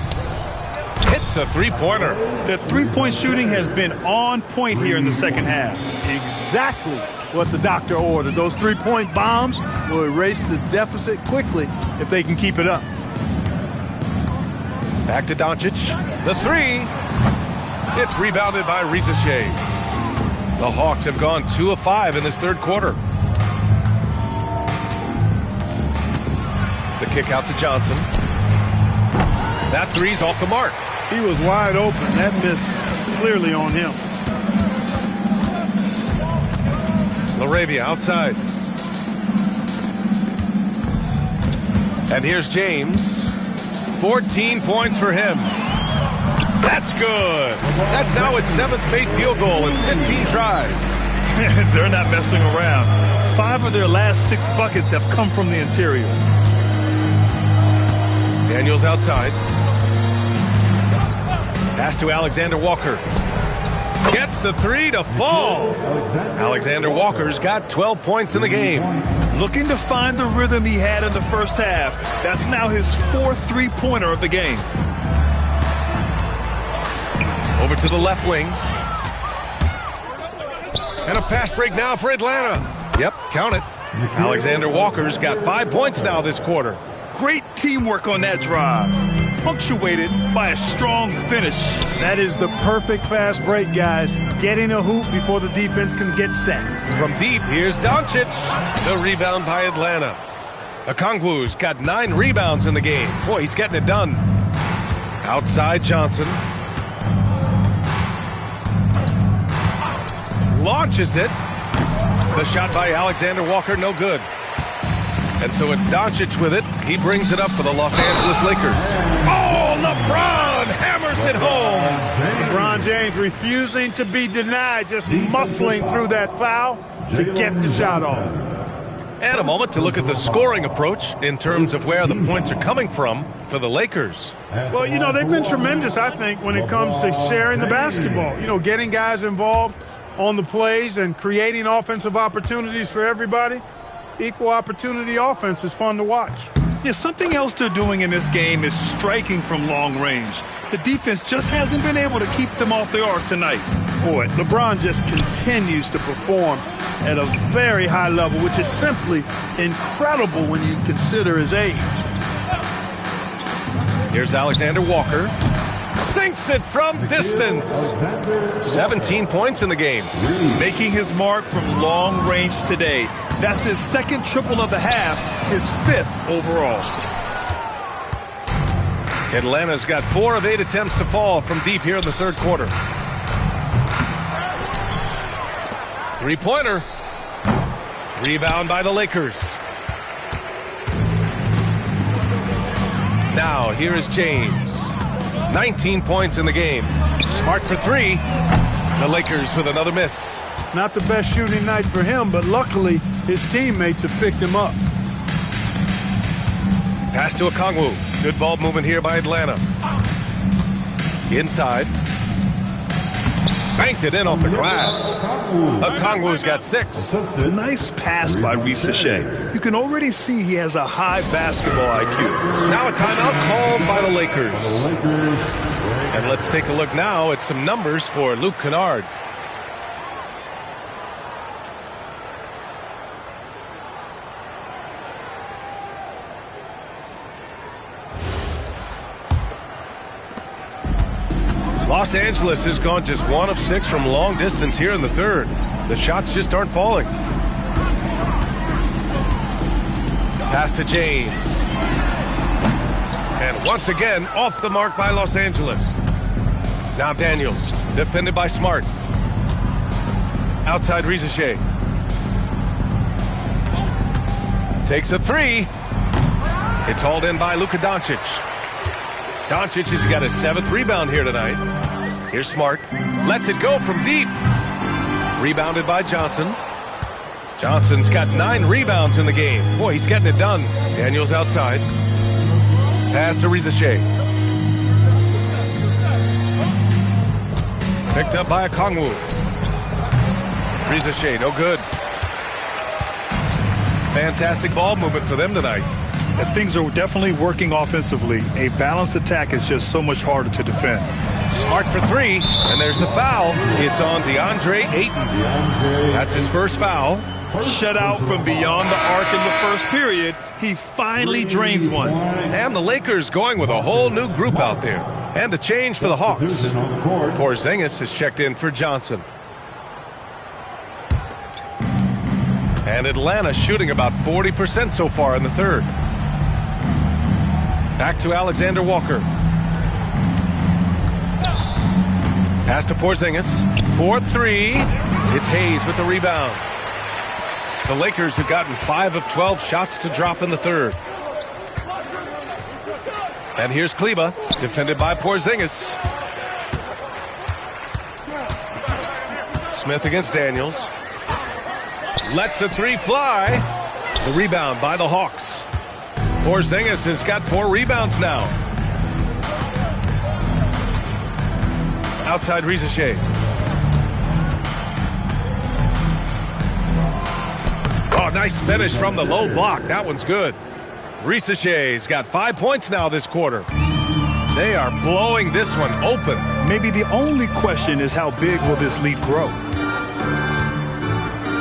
Hits a three-pointer. The three-point shooting has been on point here in the second half. Exactly what the doctor ordered. Those three-point bombs will erase the deficit quickly if they can keep it up. Back to Doncic. The three. It's rebounded by Risache. The Hawks have gone 2 of 5 in this third quarter. The kick out to Johnson. That three's off the mark. He was wide open. That missed clearly on him. LaRavia outside. And here's James. 14 points for him. That's good. That's now his 7th made field goal in 15 tries. They're not messing around. 5 of their last 6 buckets have come from the interior. Daniels outside. Pass to Alexander Walker. Gets the three to fall. Alexander Walker's got 12 points in the game. Looking to find the rhythm he had in the first half. That's now his 4th three-pointer of the game. Over to the left wing. And a fast break now for Atlanta. Yep, count it. Alexander Walker's got 5 points now this quarter. Great teamwork on that drive, punctuated by a strong finish. That is the perfect fast break, guys. Getting a hoop before the defense can get set. From deep, here's Doncic. The rebound by Atlanta. Okongwu's got 9 rebounds in the game. Boy, he's getting it done. Outside Johnson. Launches it. The shot by Alexander Walker, no good. And so it's Doncic with it. He brings it up for the Los Angeles Lakers. Oh, LeBron hammers it home. LeBron James refusing to be denied, just muscling through that foul to get the shot off. And a moment to look at the scoring approach in terms of where the points are coming from for the Lakers. Well, you know, they've been tremendous, I think, when it comes to sharing the basketball. You know, getting guys involved on the plays and creating offensive opportunities for everybody. Equal opportunity offense is fun to watch. Yeah, something else they're doing in this game is striking from long range. The defense just hasn't been able to keep them off the arc tonight. Boy, LeBron just continues to perform at a very high level, which is simply incredible when you consider his age. Here's Alexander Walker. Sinks it from distance. 17 points in the game. Making his mark from long range today. That's his 2nd triple of the half, his 5th overall. Atlanta's got 4 of 8 attempts to fall from deep here in the third quarter. Three-pointer. Rebound by the Lakers. Now here is James. 19 points in the game. Smart for 3. The Lakers with another miss. Not the best shooting night for him, but luckily his teammates have picked him up. Pass to Okongwu. Good ball movement here by Atlanta. Inside. Banked it in off the glass. Okongwu's got 6. Nice pass by Risache. You can already see he has a high basketball IQ. Now a timeout called by the Lakers. And let's take a look now at some numbers for Luke Kennard. Los Angeles has gone just 1 of 6 from long distance here in the third. The shots just aren't falling. Pass to James. And once again, off the mark by Los Angeles. Now Daniels, defended by Smart. Outside Rizachet. Takes a 3. It's hauled in by Luka Doncic. Doncic has got his 7th rebound here tonight. Here's Smart. Lets it go from deep. Rebounded by Johnson. Johnson's got 9 rebounds in the game. Boy, he's getting it done. Daniels outside. Pass to Rizachet. Picked up by Okongwu. Rizachet, no good. Fantastic ball movement for them tonight. Things are definitely working offensively. A balanced attack is just so much harder to defend. Smart for 3, and there's the foul. It's on DeAndre Ayton. That's his first foul. Shut out from beyond the arc in the first period. He finally drains one. And the Lakers going with a whole new group out there. And a change for the Hawks. Porzingis has checked in for Johnson. And Atlanta shooting about 40% so far in the third. Back to Alexander Walker. Pass to Porzingis. 4-3. It's Hayes with the rebound. The Lakers have gotten 5 of 12 shots to drop in the third. And here's Kleba, defended by Porzingis. Smith against Daniels. Lets the 3 fly. The rebound by the Hawks. Porzingis has got 4 rebounds now. Outside Rizachet. Oh, nice finish from the low block. That one's good. Rizachet's got 5 points now this quarter. They are blowing this one open. Maybe the only question is how big will this lead grow?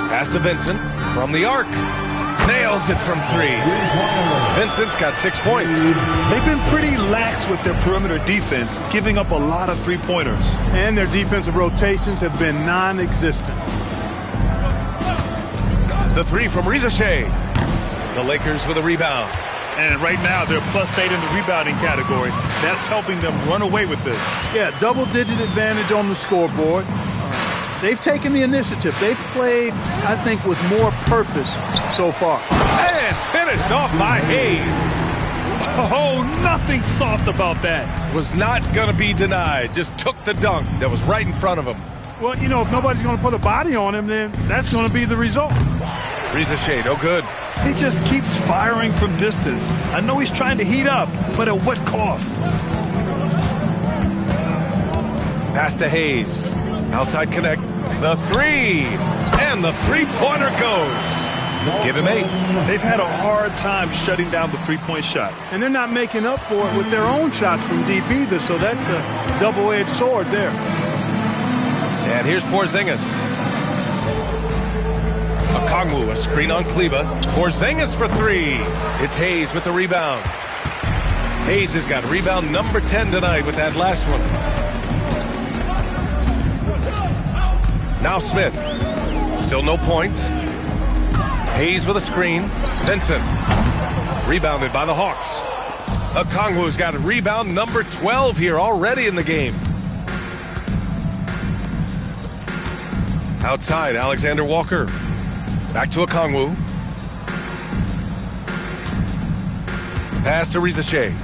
Pass to Vincent from the arc. Nails it from 3. Vincent's got 6 points. They've been pretty lax with their perimeter defense, giving up a lot of three-pointers. And their defensive rotations have been non-existent. The 3 from Rizachet. The Lakers with a rebound. And right now, they're +8 in the rebounding category. That's helping them run away with this. Yeah, double-digit advantage on the scoreboard. They've taken the initiative. They've played, I think, with more purpose so far. And finished off by Hayes. Oh, nothing soft about that. Was not going to be denied. Just took the dunk that was right in front of him. Well, you know, if nobody's going to put a body on him, then that's going to be the result. Rizachet, no good. He just keeps firing from distance. I know he's trying to heat up, but at what cost? Pass to Hayes. Outside connect. The 3. And the three-pointer goes. Give him 8. They've had a hard time shutting down the three-point shot. And they're not making up for it with their own shots from deep either, so that's a double-edged sword there. And here's Porzingis. Okongwu, a screen on Kleba. Porzingis for 3. It's Hayes with the rebound. Hayes has got rebound number 10 tonight with that last one. Now Smith. Still no points. Hayes with a screen. Vincent. Rebounded by the Hawks. Okongwu's got a rebound number 12 here already in the game. Outside, Alexander Walker. Back to Okongwu. Pass to Rizachet.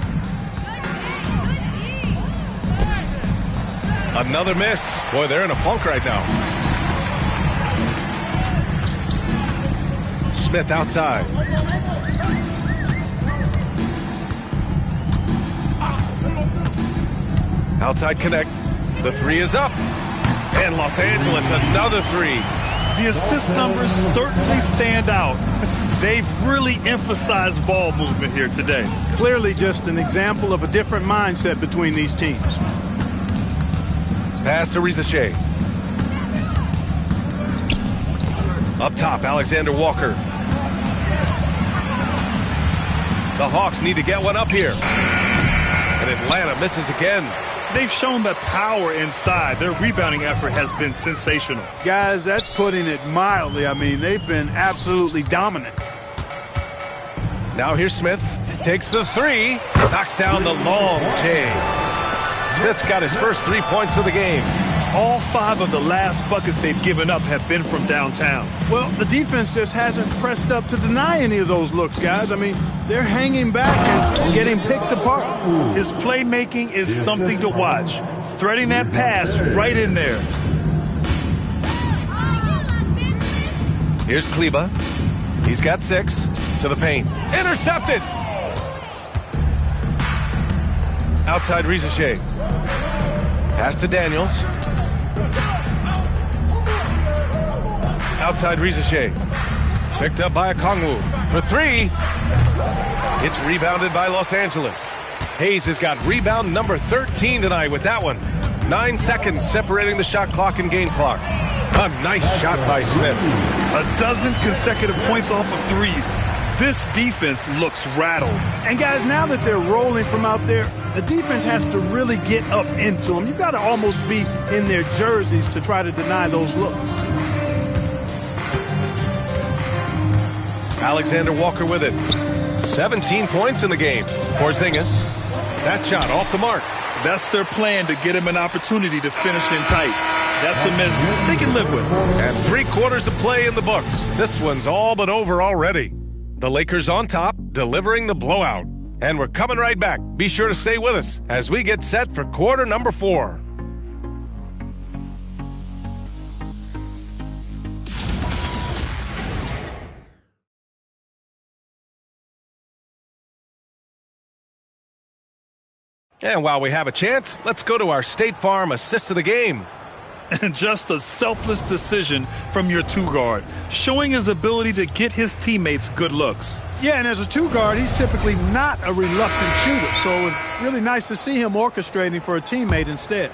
Another miss. Boy, they're in a funk right now. Smith outside. Outside connect. The 3 is up. And Los Angeles, another 3. The assist numbers certainly stand out. They've really emphasized ball movement here today. Clearly just an example of a different mindset between these teams. Pass to Rizachet. Up top, Alexander Walker. The Hawks need to get one up here. And Atlanta misses again. They've shown that power inside. Their rebounding effort has been sensational. Guys, that's putting it mildly. I mean, they've been absolutely dominant. Now here's Smith. Takes the three. Knocks down the long J. Smith's got his first 3 points of the game. All 5 of the last buckets they've given up have been from downtown. Well, the defense just hasn't pressed up to deny any of those looks, guys. I mean, they're hanging back and getting picked apart. His playmaking is something to watch. Threading that pass right in there. Here's Kleba. He's got 6 to the paint. Intercepted. Outside Rizachet. Pass to Daniels. Outside Rizachet. Picked up by Okongwu for 3. It's rebounded by Los Angeles. Hayes has got rebound number 13 tonight with that one. 9 seconds separating the shot clock and game clock. A nice shot by Smith. 12 consecutive points off of threes. This defense looks rattled. And guys, now that they're rolling from out there, the defense has to really get up into them. You've got to almost be in their jerseys to try to deny those looks. Alexander Walker with it. 17 points in the game. Porzingis. That shot off the mark. That's their plan, to get him an opportunity to finish in tight. That's a miss they can live with. And 3 quarters of play in the books. This one's all but over already. The Lakers on top, delivering the blowout. And we're coming right back. Be sure to stay with us as we get set for quarter number 4. And while we have a chance, let's go to our State Farm assist of the game. And just a selfless decision from your 2-guard, showing his ability to get his teammates good looks. Yeah, and as a 2-guard, he's typically not a reluctant shooter, so it was really nice to see him orchestrating for a teammate instead.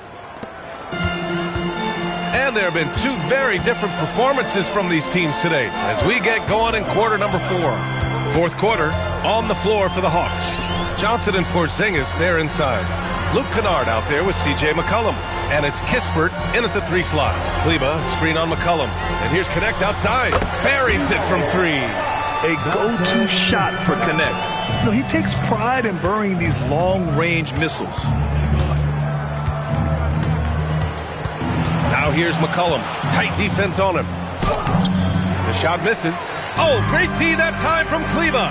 And there have been 2 very different performances from these teams today as we get going in quarter number 4. Fourth quarter, on the floor for the Hawks. Johnson and Porzingis, they're inside. Luke Kennard out there with C.J. McCollum. And it's Kispert in at the 3 slot. Kleba, screen on McCollum. And here's Connect outside. Buries it from 3. A go-to shot for Connect. You know, he takes pride in burying these long-range missiles. Now here's McCollum. Tight defense on him. The shot misses. Oh, great D that time from Kleba.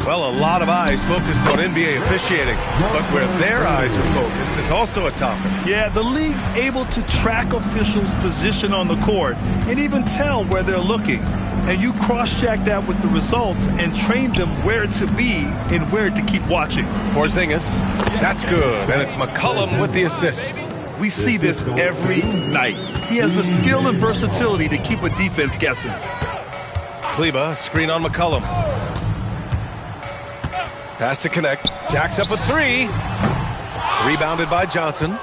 Well, a lot of eyes focused on NBA officiating, but where their eyes are focused is also a topic. Yeah, the league's able to track officials' position on the court and even tell where they're looking. And you cross-check that with the results and train them where to be and where to keep watching. Porzingis, that's good, and it's McCollum with the assist. We see this every night. He has the skill and versatility to keep a defense guessing. Kleba, screen on McCollum. Pass to Connect. Jacks up a 3. Rebounded by Johnson.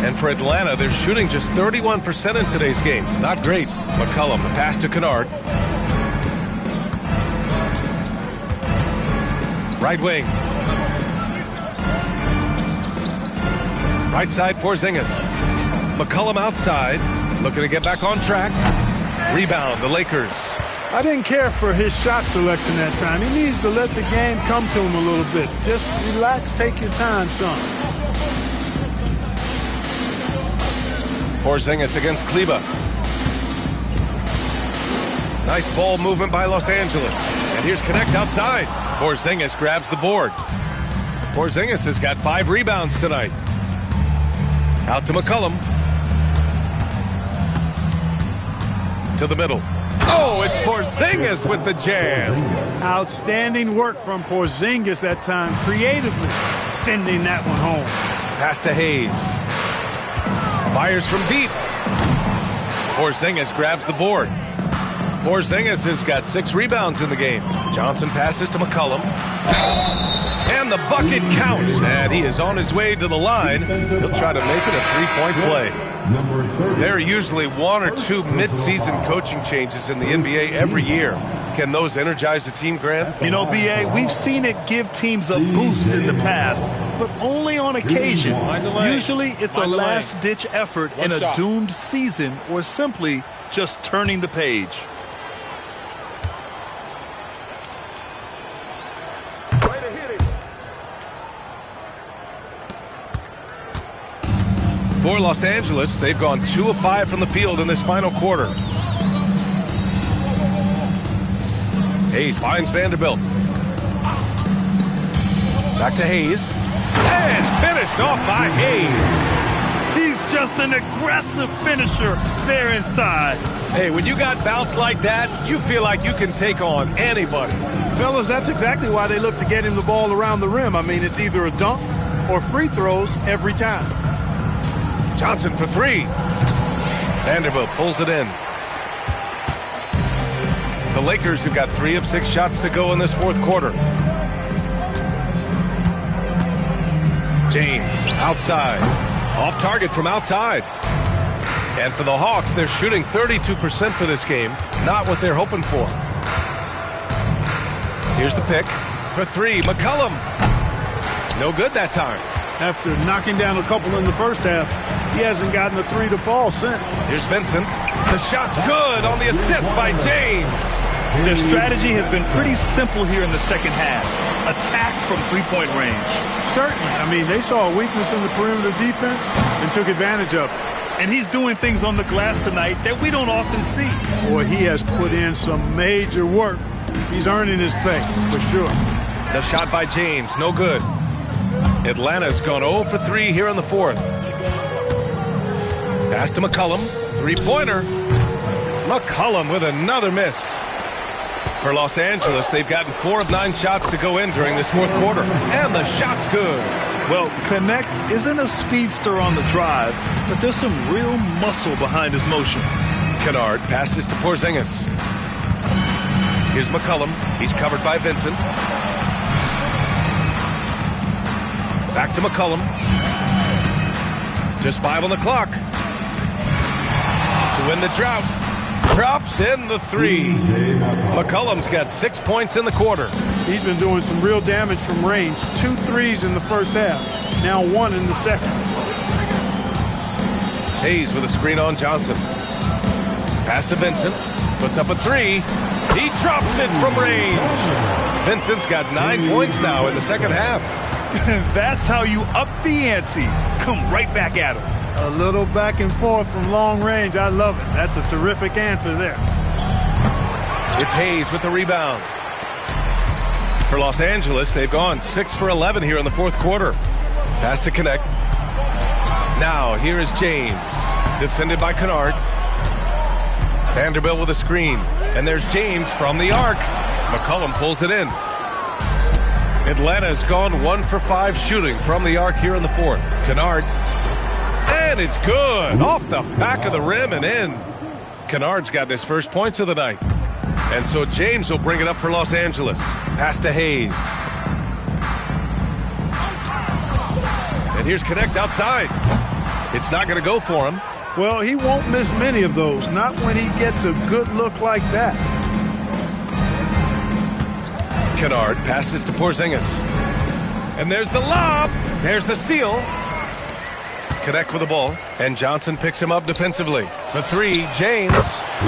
And for Atlanta, they're shooting just 31% in today's game. Not great. McCollum, the pass to Kennard. Right wing. Right side, Porzingis. McCollum outside. Looking to get back on track. Rebound, the Lakers. I didn't care for his shot selection that time. He needs to let the game come to him a little bit. Just relax, take your time, son. Porzingis against Kleba. Nice ball movement by Los Angeles. And here's Connect outside. Porzingis grabs the board. Porzingis has got 5 rebounds tonight. Out to McCollum. To the middle. Oh, it's Porzingis with the jam. Outstanding work from Porzingis that time, creatively sending that one home. Pass to Hayes. Fires from deep. Porzingis grabs the board. Porzingis has got 6 rebounds in the game. Johnson passes to McCollum. And the bucket counts, and he is on his way to the line. He'll try to make it a three-point play. There are usually one or two mid-season coaching changes in the NBA every year. Can those energize the team, Grant? You know, B.A., we've seen it give teams a boost in the past, but only on occasion. Usually it's a last-ditch effort in a doomed season or simply just turning the page. For Los Angeles, they've gone 2 of 5 from the field in this final quarter. Hayes finds Vanderbilt. Back to Hayes. And finished off by Hayes. He's just an aggressive finisher there inside. Hey, when you got bounce like that, you feel like you can take on anybody. Fellas, that's exactly why they look to get him the ball around the rim. I mean, it's either a dunk or free throws every time. Johnson for 3. Vanderbilt pulls it in. The Lakers have got 3 of 6 shots to go in this fourth quarter. James outside. Off target from outside. And for the Hawks, they're shooting 32% for this game. Not what they're hoping for. Here's the pick for 3. McCollum. No good that time. After knocking down a couple in the first half, he hasn't gotten a 3 to fall since. Here's Vincent. The shot's good on the assist by James. Their strategy has been pretty simple here in the second half. Attack from three-point range. Certainly. I mean, they saw a weakness in the perimeter defense and took advantage of it. And he's doing things on the glass tonight that we don't often see. Boy, he has put in some major work. He's earning his pay, for sure. The shot by James, no good. Atlanta's gone 0 for 3 here in the fourth. Pass to McCollum. Three-pointer. McCollum with another miss. For Los Angeles, they've gotten 4 of 9 shots to go in during this fourth quarter. And the shot's good. Well, Connect isn't a speedster on the drive, but there's some real muscle behind his motion. Kennard passes to Porzingis. Here's McCollum. He's covered by Vincent. Back to McCollum. Just 5 on the clock. To win the drought. Drops in the 3. McCollum's got 6 points in the quarter. He's been doing some real damage from range. 2 threes in the first half. Now 1 in the second. Hayes with a screen on Johnson. Pass to Vincent. Puts up a 3. He drops it from range. Vincent's got 9 points now in the second half. That's how you up the ante. Come right back at him. A little back and forth from long range. I love it. That's a terrific answer there. It's Hayes with the rebound. For Los Angeles, they've gone 6 for 11 here in the fourth quarter. Pass to Connect. Now, here is James. Defended by Kennard. Vanderbilt with a screen. And there's James from the arc. McCollum pulls it in. Atlanta's gone 1 for 5 shooting from the arc here in the fourth. Kennard. And it's good. Off the back of the rim and in. Kennard's got his first points of the night. And so James will bring it up for Los Angeles. Pass to Hayes. And here's Connect outside. It's not going to go for him. Well, he won't miss many of those. Not when he gets a good look like that. Kennard passes to Porzingis. And there's the lob. There's the steal. Connect with the ball. And Johnson picks him up defensively. For 3, James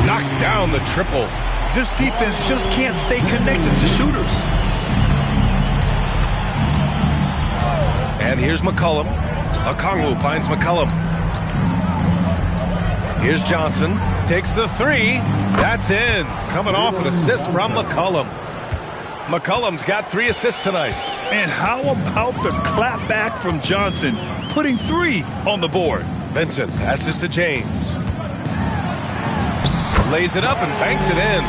knocks down the triple. This defense just can't stay connected to shooters. And here's McCollum. Okongwu finds McCollum. Here's Johnson. Takes the 3. That's in. Coming off an assist from McCollum. McCollum's got 3 assists tonight. And how about the clap back from Johnson, putting 3 on the board? Vincent passes to James. Lays it up and banks it in.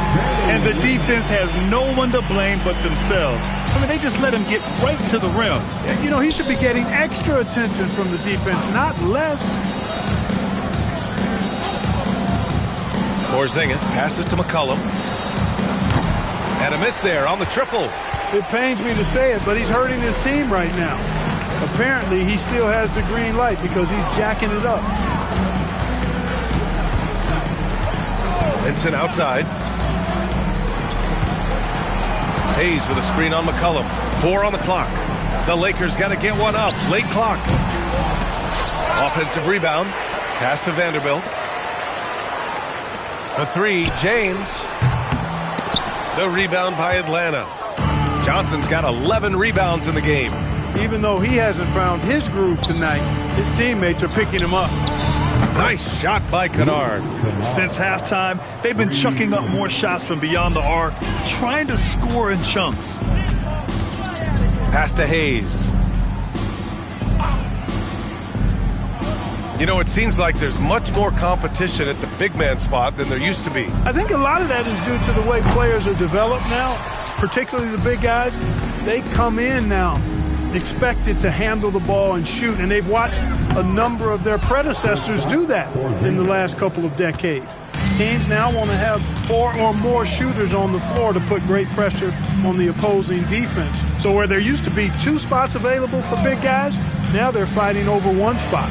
And the defense has no one to blame but themselves. I mean, they just let him get right to the rim. You know, he should be getting extra attention from the defense, not less. Porzingis passes to McCollum. And a miss there on the triple. It pains me to say it, but he's hurting his team right now. Apparently, he still has the green light because he's jacking it up. Vincent outside. Hayes with a screen on McCollum. 4 on the clock. The Lakers got to get one up. Late clock. Offensive rebound. Pass to Vanderbilt. The 3, James. The rebound by Atlanta. Johnson's got 11 rebounds in the game. Even though he hasn't found his groove tonight, his teammates are picking him up. Nice shot by Kennard. Since halftime, they've been chucking up more shots from beyond the arc, trying to score in chunks. Pass to Hayes. You know, it seems like there's much more competition at the big man spot than there used to be. I think a lot of that is due to the way players are developed now, particularly the big guys. They come in now expected to handle the ball and shoot, and they've watched a number of their predecessors do that in the last couple of decades. Teams now want to have 4 or more shooters on the floor to put great pressure on the opposing defense. So where there used to be 2 spots available for big guys, now they're fighting over 1 spot.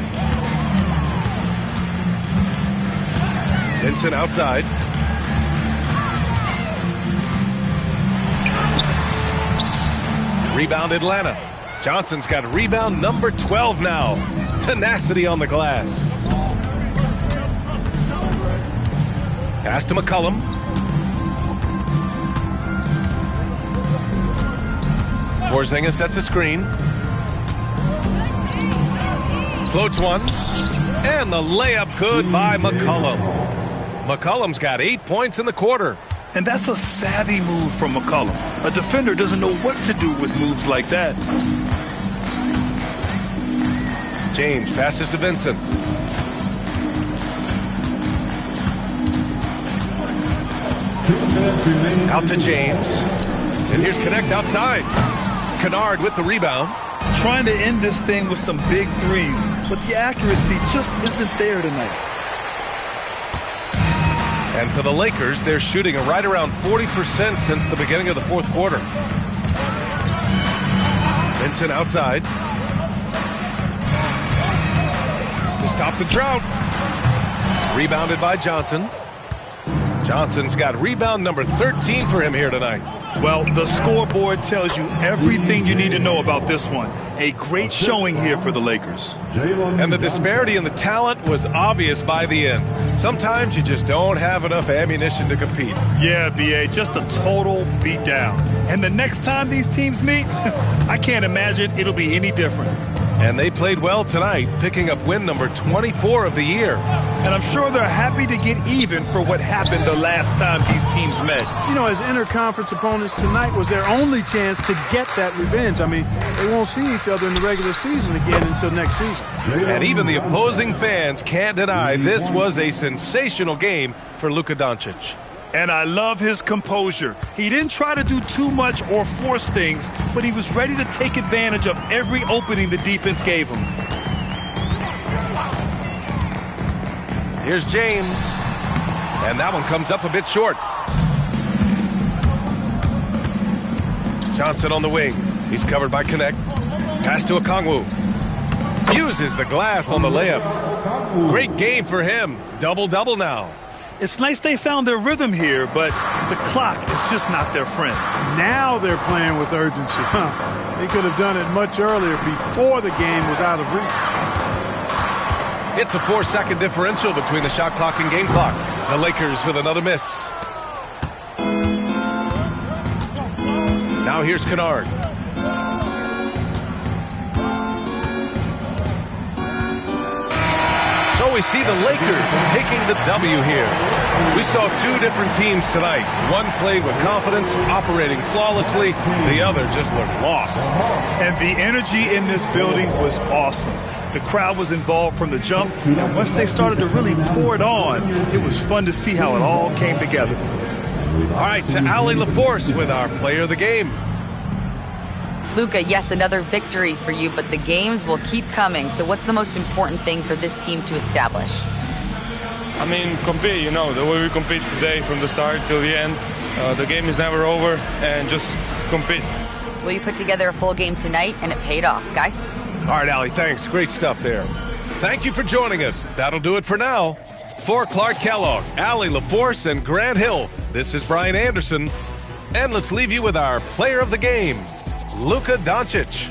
Vincent outside. Rebound Atlanta. Johnson's got rebound number 12 now. Tenacity on the glass. Pass to McCollum. Porzingis sets a screen. Floats one. And the layup good by McCollum. McCollum's got 8 points in the quarter. And that's a savvy move from McCollum. A defender doesn't know what to do with moves like that. James passes to Vincent. Out to James. And here's Connect outside. Kennard with the rebound. Trying to end this thing with some big threes, but the accuracy just isn't there tonight. And for the Lakers, they're shooting right around 40% since the beginning of the fourth quarter. Vincent outside. To stop the drought. Rebounded by Johnson. Johnson's got rebound number 13 for him here tonight. Well, the scoreboard tells you everything you need to know about this one. A great showing here for the Lakers. And the disparity in the talent was obvious by the end. Sometimes you just don't have enough ammunition to compete. Yeah, B.A., just a total beatdown. And the next time these teams meet, I can't imagine it'll be any different. And they played well tonight, picking up win number 24 of the year. And I'm sure they're happy to get even for what happened the last time these teams met. You know, as interconference opponents, tonight was their only chance to get that revenge. I mean, they won't see each other in the regular season again until next season. And even the opposing fans can't deny this was a sensational game for Luka Doncic. And I love his composure. He didn't try to do too much or force things, but he was ready to take advantage of every opening the defense gave him. Here's James. And that one comes up a bit short. Johnson on the wing. He's covered by Connect. Pass to Okongwu. Uses the glass on the layup. Great game for him. Double-double now. It's nice they found their rhythm here, but the clock is just not their friend. Now they're playing with urgency. They could have done it much earlier before the game was out of reach. It's a 4-second differential between the shot clock and game clock. The Lakers with another miss. Now here's Kennard. So we see the Lakers taking the W here. We saw 2 different teams tonight. One played with confidence, operating flawlessly. The other just looked lost. And the energy in this building was awesome. The crowd was involved from the jump, and once they started to really pour it on, it was fun to see how it all came together. All right, to Allie LaForce with our player of the game. Luka, yes, another victory for you, but the games will keep coming. So what's the most important thing for this team to establish? I mean, compete, you know, the way we compete today from the start till the end. The game is never over, and just compete. Will you put together a full game tonight? And it paid off, guys. All right, Allie, thanks. Great stuff there. Thank you for joining us. That'll do it for now. For Clark Kellogg, Allie LaForce, and Grant Hill, this is Brian Anderson. And let's leave you with our player of the game, Luka Doncic.